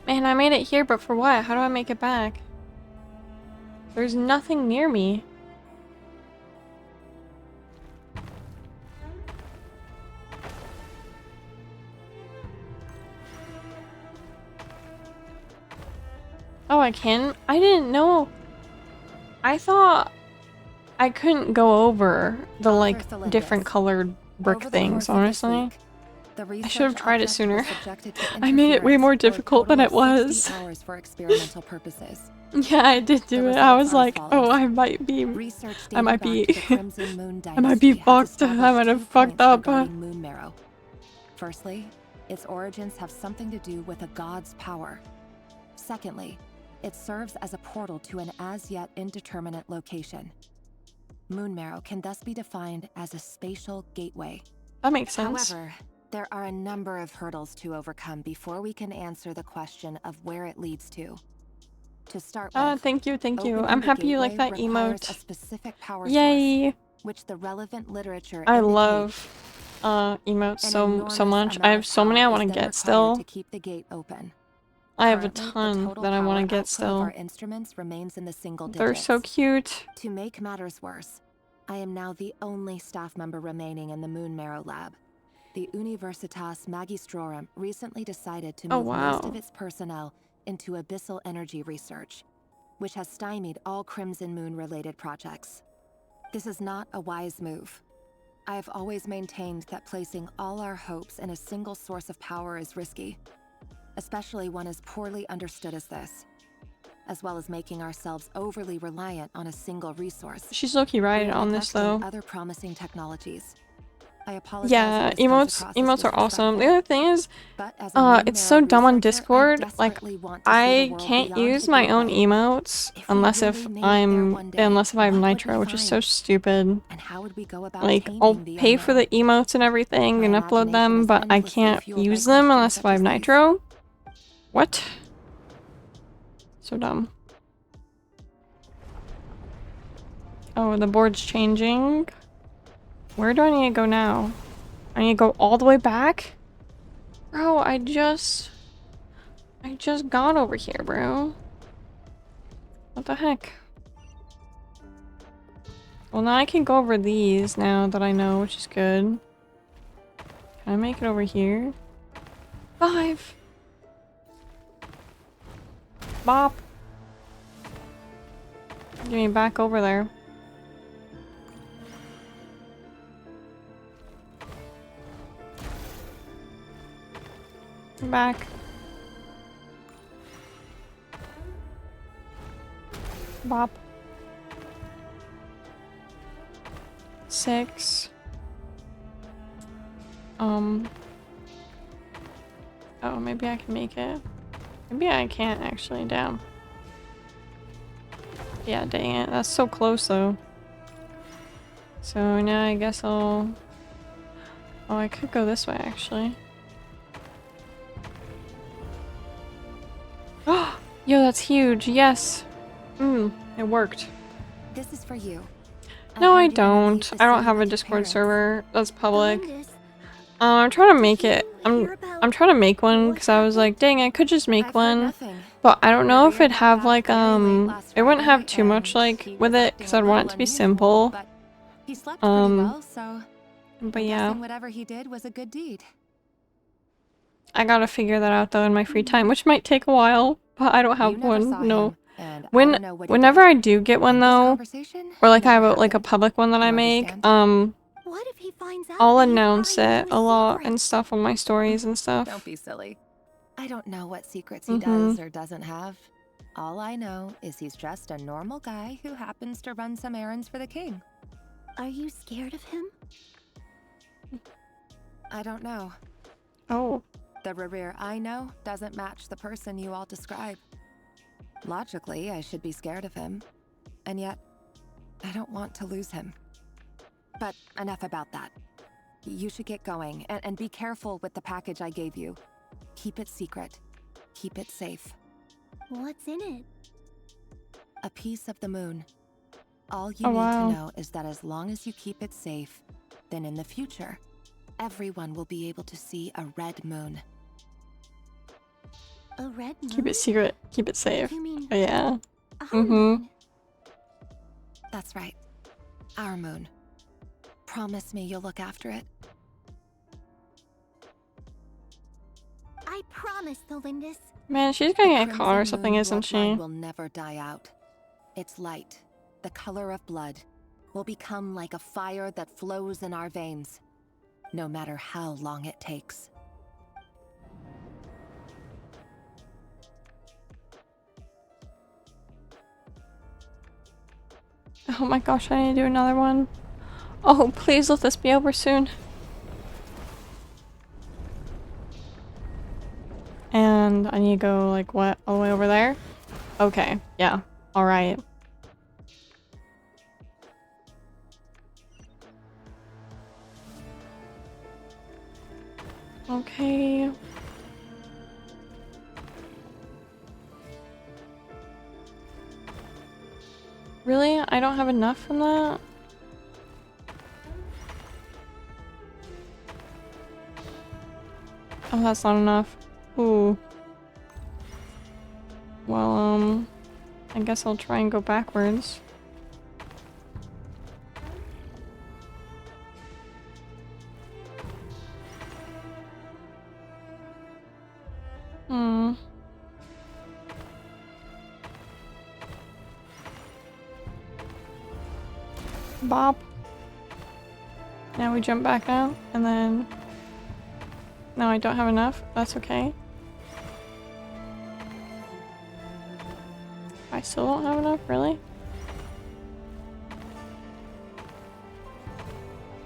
Man, I made it here, but for what? How do I make it back? There's nothing near me. Oh, I can? I didn't know. I thought I couldn't go over the, like, different colored brick things, honestly. I should have tried it sooner. I made it way more difficult than it was. For experimental purposes. Yeah, I did do it. I was like, oh, I might be fucked. I might have fucked up. Moon marrow. Firstly, its origins have something to do with a god's power. Secondly, it serves as a portal to an as-yet indeterminate location. Moon marrow can thus be defined as a spatial gateway. That makes sense. However, there are a number of hurdles to overcome before we can answer the question of where it leads to. To start with, thank you. I'm happy you like that emote. A specific power Yay! source, which the relevant literature I love emotes so much. I have so many I want to get still. To keep the gate open. I have a ton that I want to get still. Our instruments remains in the single digits. They're so cute. To make matters worse, I am now the only staff member remaining in the Moon Marrow lab. The Universitas Magistrorum recently decided to move most of its personnel into abyssal energy research, which has stymied all Crimson Moon-related projects. This is not a wise move. I have always maintained that placing all our hopes in a single source of power is risky, especially one as poorly understood as this, as well as making ourselves overly reliant on a single resource. She's low-key right on this, though. Other promising technologies. I apologize. Yeah, emotes are awesome. The other thing is, it's so dumb on Discord. Like, I can't use my own emotes unless if I have Nitro, which is so stupid. Like, I'll pay for the emotes and everything and upload them, but I can't use them unless if I have Nitro. What? So dumb. Oh, the board's changing. Where do I need to go now? I need to go all the way back? Bro, I just got over here, bro. What the heck? Well, now I can go over these now that I know, which is good. Can I make it over here? 5! Bop! Get me back over there. Back. Bop. 6. Oh, maybe I can make it. Maybe I can't actually, damn. Yeah, dang it. That's so close though. So now I guess I'll... Oh, I could go this way actually. Oh, yo, that's huge. Yes. It worked. This is for you. No, I don't. I don't have a Discord server that's public. I'm trying to make it. I'm trying to make one because I was like, dang, I could just make one, but I don't know if it'd have like it wouldn't have too much like with it because I'd want it to be simple. He slept pretty well, so But yeah, whatever he did was a good deed. I gotta figure that out though in my free time, which might take a while. But I don't have one. No. Whenever I do get one though, or like I have a public one that I make, I'll announce it a lot and stuff on my stories and stuff. Don't be silly. I don't know what secrets he does or doesn't have. All I know is he's just a normal guy who happens to run some errands for the king. Are you scared of him? I don't know. Oh. The Rerir I know doesn't match the person you all describe. Logically, I should be scared of him. And yet, I don't want to lose him. But enough about that. You should get going, and be careful with the package I gave you. Keep it secret. Keep it safe. What's in it? A piece of the moon. All you need to know is that as long as you keep it safe, then in the future, everyone will be able to see a red moon. A red moon? Keep it secret. Keep it safe. You mean Oh, yeah. That's right. Our moon. Promise me you'll look after it. I promise, Lindis. Man, she's gonna get caught or something, isn't she? Will never die out. Its light, the color of blood, will become like a fire that flows in our veins, no matter how long it takes. Oh my gosh, I need to do another one. Oh, please let this be over soon. And I need to go, like, what? All the way over there? Okay, yeah. Alright. Okay. Really? I don't have enough from that? Oh, that's not enough. Ooh. Well, I guess I'll try and go backwards. Bop. Now we jump back out, and then... No, I don't have enough. That's okay. I still don't have enough, really?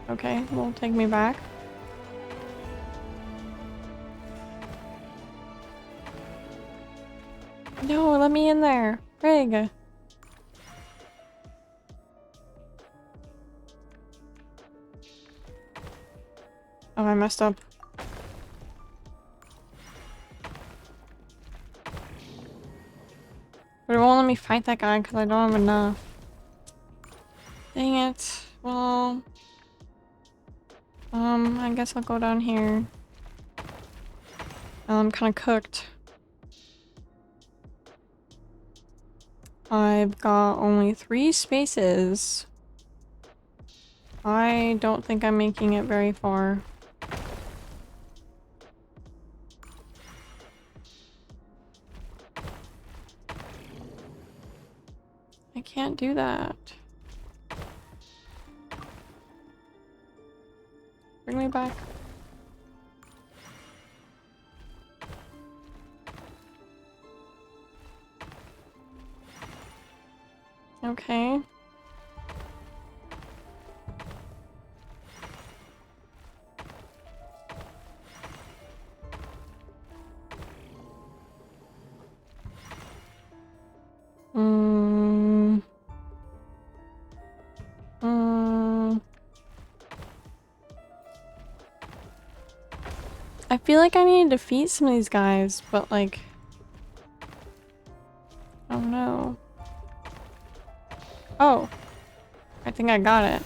Okay, well, take me back. No, let me in there. Frig. Oh, I messed up. But it won't let me fight that guy because I don't have enough. Dang it. Well, I guess I'll go down here. I'm kind of cooked. I've got only 3 spaces. I don't think I'm making it very far. I can't do that. Bring me back. Okay. I feel like I need to defeat some of these guys, but like, I don't know. Oh, I think I got it.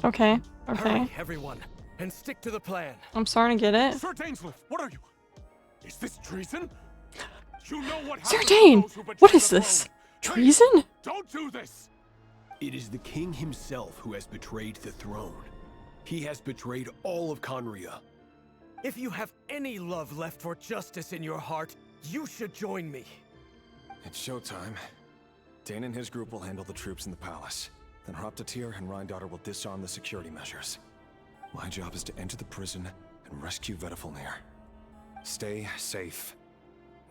Okay, okay. Hurry, everyone, and stick to the plan. I'm starting to get it. Sir Dainsleif, what are you? Is this treason? You know what Sir happens to Dane, those who betray what is the this? throne. Treason? Hey, don't do this! It is the king himself who has betrayed the throne. He has betrayed all of Conria. If you have any love left for justice in your heart, you should join me. It's showtime. Dane and his group will handle the troops in the palace. Then Hraptatir and Rhindaughter will disarm the security measures. My job is to enter the prison and rescue Vedifalnir. Stay safe.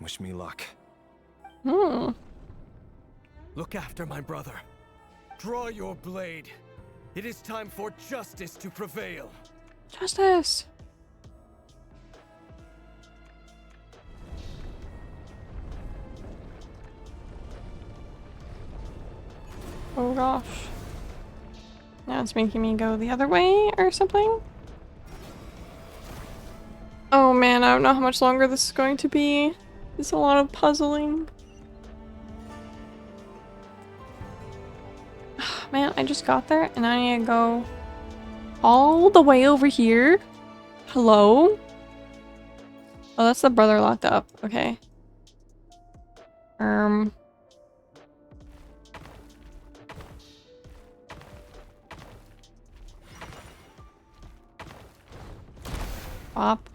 Wish me luck. Look after my brother. Draw your blade. It is time for justice to prevail. Justice! Oh gosh. Now it's making me go the other way or something? Oh man, I don't know how much longer this is going to be. It's a lot of puzzling. Man, I just got there and I need to go all the way over here. Hello? Oh, that's the brother locked up. Okay. Bop.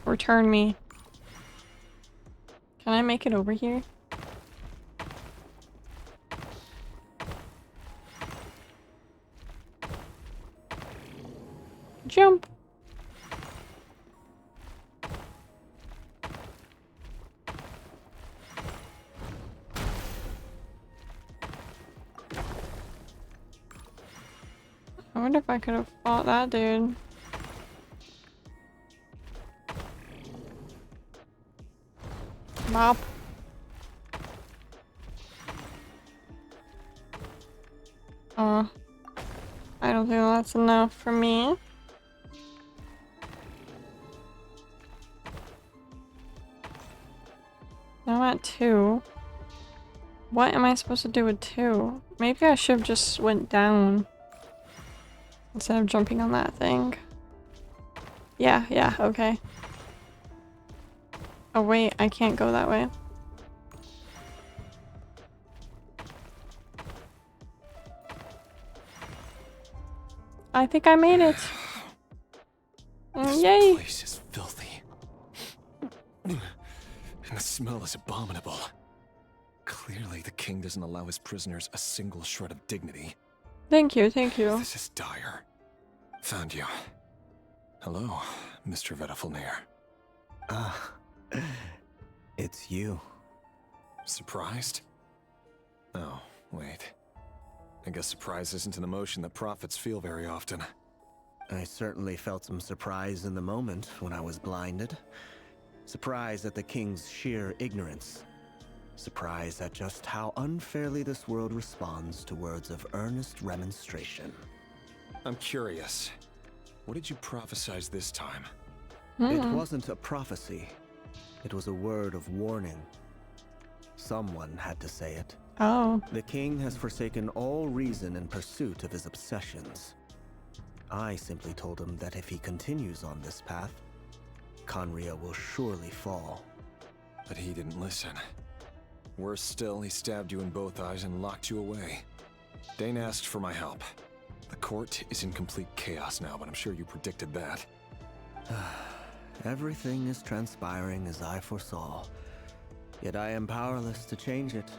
Return me. Can I make it over here? Jump. I wonder if I could have fought that dude. Bop. I don't think that's enough for me. Now I'm at 2. What am I supposed to do with 2? Maybe I should have just went down instead of jumping on that thing. Yeah, okay. Oh wait, I can't go that way. I think I made it. Yay! This place is filthy. And the smell is abominable. Clearly, the king doesn't allow his prisoners a single shred of dignity. Thank you, thank you. This is dire. Found you. Hello, Mr. Vedifalnir. It's you. Surprised? Oh, wait. I guess surprise isn't an emotion that prophets feel very often. I certainly felt some surprise in the moment when I was blinded. Surprise at the king's sheer ignorance. Surprise at just how unfairly this world responds to words of earnest remonstration. I'm curious. What did you prophesize this time? It wasn't a prophecy. It was a word of warning. Someone had to say it. Oh. The king has forsaken all reason in pursuit of his obsessions. I simply told him that if he continues on this path, Conria will surely fall. But he didn't listen. Worse still, he stabbed you in both eyes and locked you away. Dane asked for my help. The court is in complete chaos now, but I'm sure you predicted that. Everything is transpiring as I foresaw, yet I am powerless to change it.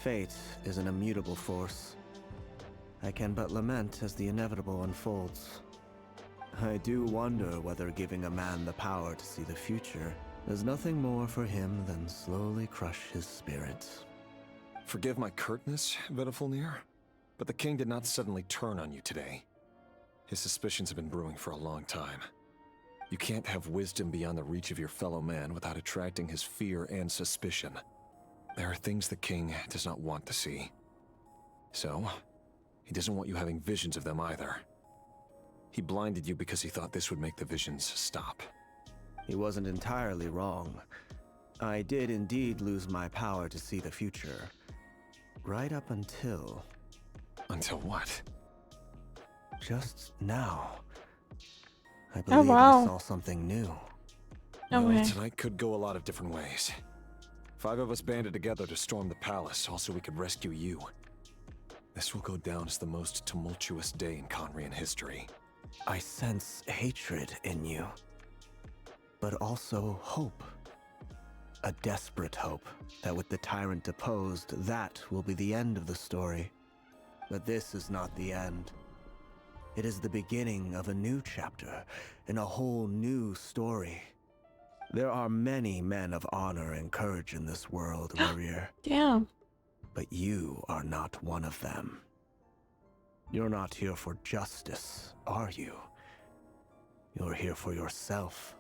Fate is an immutable force. I can but lament as the inevitable unfolds. I do wonder whether giving a man the power to see the future is nothing more for him than slowly crush his spirit. Forgive my curtness, Vedafulnir, but the king did not suddenly turn on you today. His suspicions have been brewing for a long time. You can't have wisdom beyond the reach of your fellow man without attracting his fear and suspicion. There are things the king does not want to see. So, he doesn't want you having visions of them either. He blinded you because he thought this would make the visions stop. He wasn't entirely wrong. I did indeed lose my power to see the future. Right up until... Until what? Just now. I believe I saw something new. Well, tonight could go a lot of different ways. 5 of us banded together to storm the palace, also we could rescue you. This will go down as the most tumultuous day in Conrian history. I sense hatred in you, but also hope. A desperate hope that with the tyrant deposed, that will be the end of the story. But this is not the end. It is the beginning of a new chapter in a whole new story. There are many men of honor and courage in this world, warrior. Damn. But you are not one of them. You're not here for justice, are you? You're here for yourself.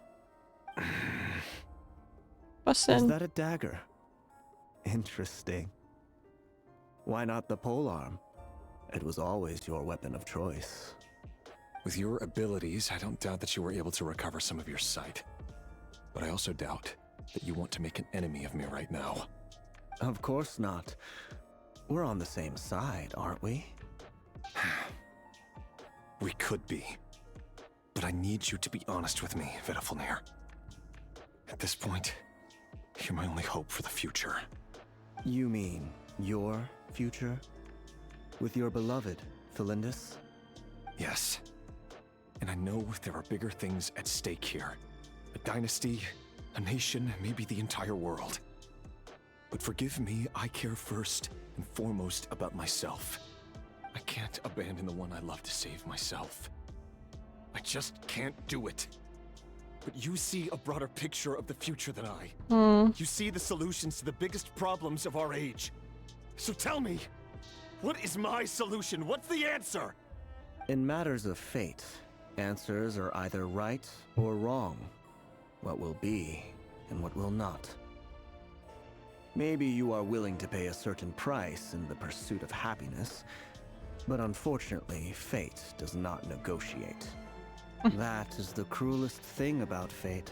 Bustin'. Is that a dagger? Interesting. Why not the polearm? It was always your weapon of choice. With your abilities, I don't doubt that you were able to recover some of your sight. But I also doubt that you want to make an enemy of me right now. Of course not. We're on the same side, aren't we? We could be. But I need you to be honest with me, Vedafulnir. At this point, you're my only hope for the future. You mean your future? With your beloved, Felindus? Yes. And I know there are bigger things at stake here. A dynasty, a nation, maybe the entire world. But forgive me, I care first and foremost about myself. I can't abandon the one I love to save myself. I just can't do it. But you see a broader picture of the future than I. You see the solutions to the biggest problems of our age. So tell me, what is my solution? What's the answer? In matters of fate, answers are either right or wrong. What will be and what will not. Maybe you are willing to pay a certain price in the pursuit of happiness, but unfortunately, fate does not negotiate. That is the cruelest thing about fate.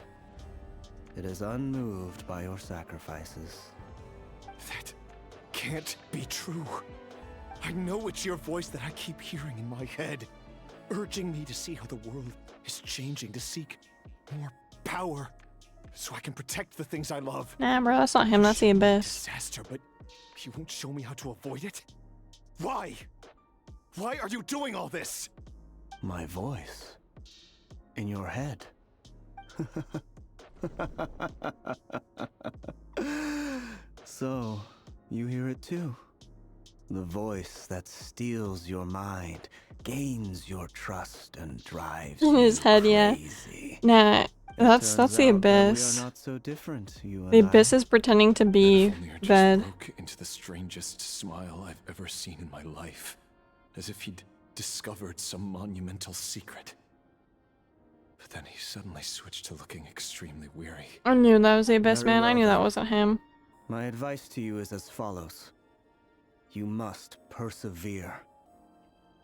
It is unmoved by your sacrifices. That can't be true. I know it's your voice that I keep hearing in my head, urging me to see how the world is changing, to seek more power, so I can protect the things I love. Nah, bro, that's not him. That's the Abyss. Disaster, but you won't show me how to avoid it? Why? Why are you doing all this? My voice. In your head. So, you hear it too? The voice that steals your mind, gains your trust, and drives In his head, crazy. Yeah. Nah, that's the Abyss. We are not so different, you and The Abyss is pretending to be Ved. Broke into the strangest smile I've ever seen in my life, as if he'd discovered some monumental secret. But then he suddenly switched to looking extremely weary. I knew that was the Abyss, Very man. I well, knew that then. wasn't him. My advice to you is as follows. You must persevere.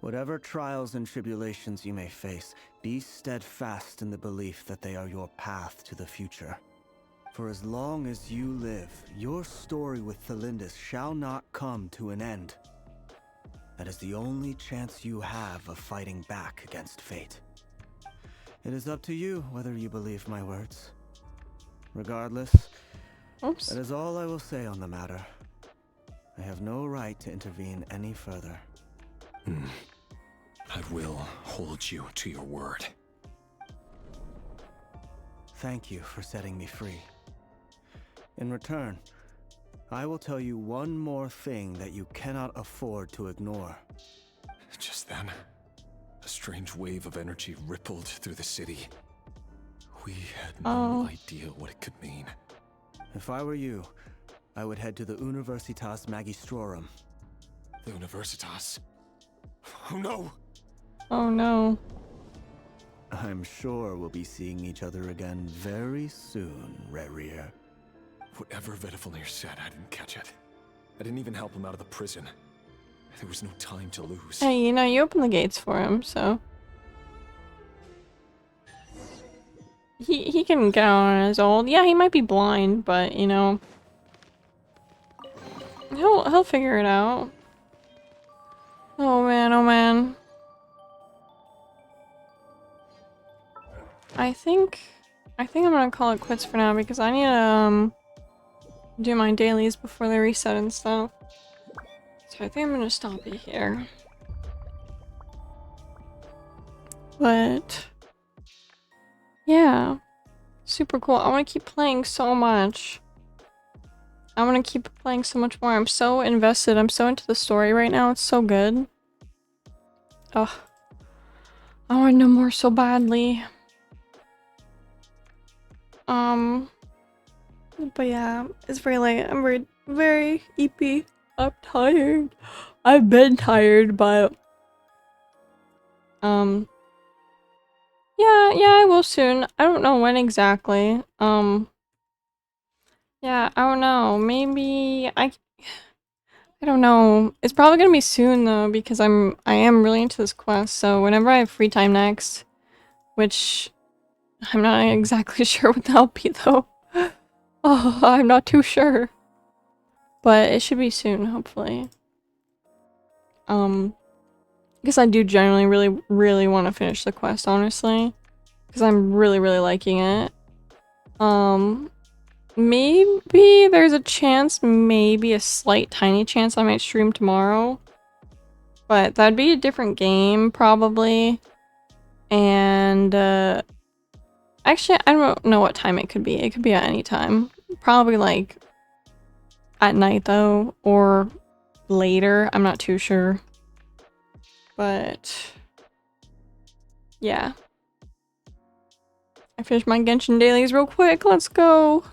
Whatever trials and tribulations you may face, be steadfast in the belief that they are your path to the future. For as long as you live, your story with Thelindis shall not come to an end. That is the only chance you have of fighting back against fate. It is up to you whether you believe my words. Regardless, that is all I will say on the matter. I have no right to intervene any further. I will hold you to your word. Thank you for setting me free. In return, I will tell you one more thing that you cannot afford to ignore. Just then, a strange wave of energy rippled through the city. We had no idea what it could mean. If I were you, I would head to the Universitas Magistrorum. The Universitas? Oh no! Oh no. I'm sure we'll be seeing each other again very soon, Rerir. Whatever Vedifalnir said, I didn't catch it. I didn't even help him out of the prison. There was no time to lose. Hey, you know, you opened the gates for him, so... He can get out on his own. Yeah, he might be blind, but, you know... He'll figure it out. Oh man, oh man. I think I'm gonna call it quits for now because I need to, do my dailies before they reset and stuff. So I think I'm gonna stop it here. But yeah, super cool. I want to keep playing so much. I want to keep playing so much more. I'm so invested. I'm so into the story right now. It's so good. Ugh. I want to know more so badly. But yeah, it's very late. I'm very EP. I'm tired. I've been tired, but yeah, I will soon. I don't know when exactly. Yeah, I don't know. Maybe I don't know. It's probably gonna be soon though because I am really into this quest. So whenever I have free time next, which I'm not exactly sure what that'll be though. Oh, I'm not too sure. But it should be soon, hopefully. Because I do generally really want to finish the quest, honestly. Because I'm really liking it. Maybe there's a chance, maybe a slight tiny chance I might stream tomorrow. But that'd be a different game, probably. And, actually, I don't know what time it could be. It could be at any time. Probably, like, at night, though. Or later. I'm not too sure. But yeah. I finished my Genshin dailies real quick. Let's go.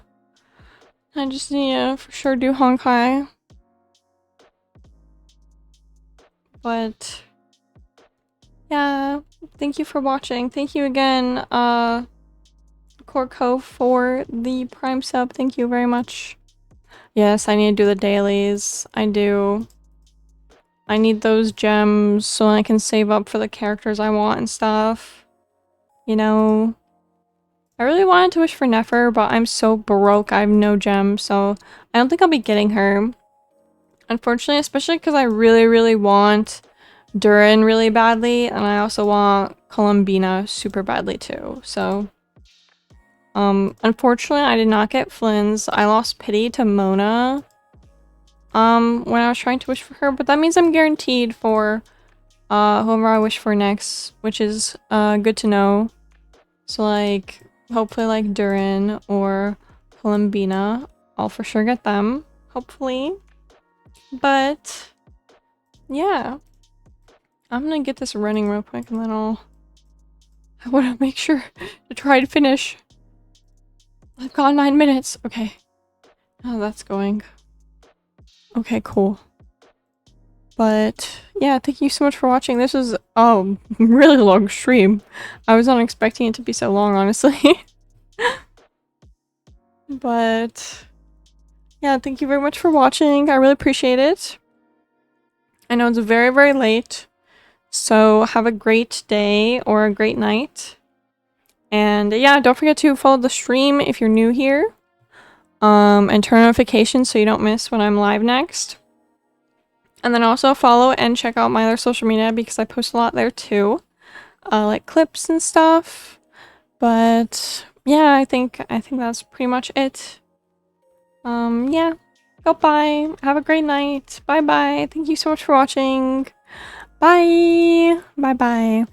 I just need to for sure do Honkai. But yeah, thank you for watching. Thank you again, Corco, for the Prime sub. Thank you very much. Yes, I need to do the dailies. I do. I need those gems so I can save up for the characters I want and stuff. You know. I really wanted to wish for Nefer, but I'm so broke. I have no gems, so I don't think I'll be getting her. Unfortunately, especially because I really want Durin really badly, and I also want Columbina super badly too. So, unfortunately, I did not get Flynn's. I lost pity to Mona. When I was trying to wish for her, but that means I'm guaranteed for whoever I wish for next, which is good to know. So like hopefully like Durin or Columbina, I'll for sure get them, hopefully. But yeah, I'm gonna get this running real quick and then I want to make sure to try to finish. I've got 9 minutes. Okay. Oh, that's going. Okay, cool. But yeah, thank you so much for watching. This was a really long stream. I was not expecting it to be so long, honestly. But yeah, thank you very much for watching. I really appreciate it. I know it's very late. So have a great day or a great night. And yeah, don't forget to follow the stream if you're new here. And turn notifications so you don't miss when I'm live next. And then also follow and check out my other social media because I post a lot there too. Like clips and stuff. But yeah, I think that's pretty much it. Yeah. Goodbye. Have a great night. Bye bye. Thank you so much for watching. Bye. Bye bye.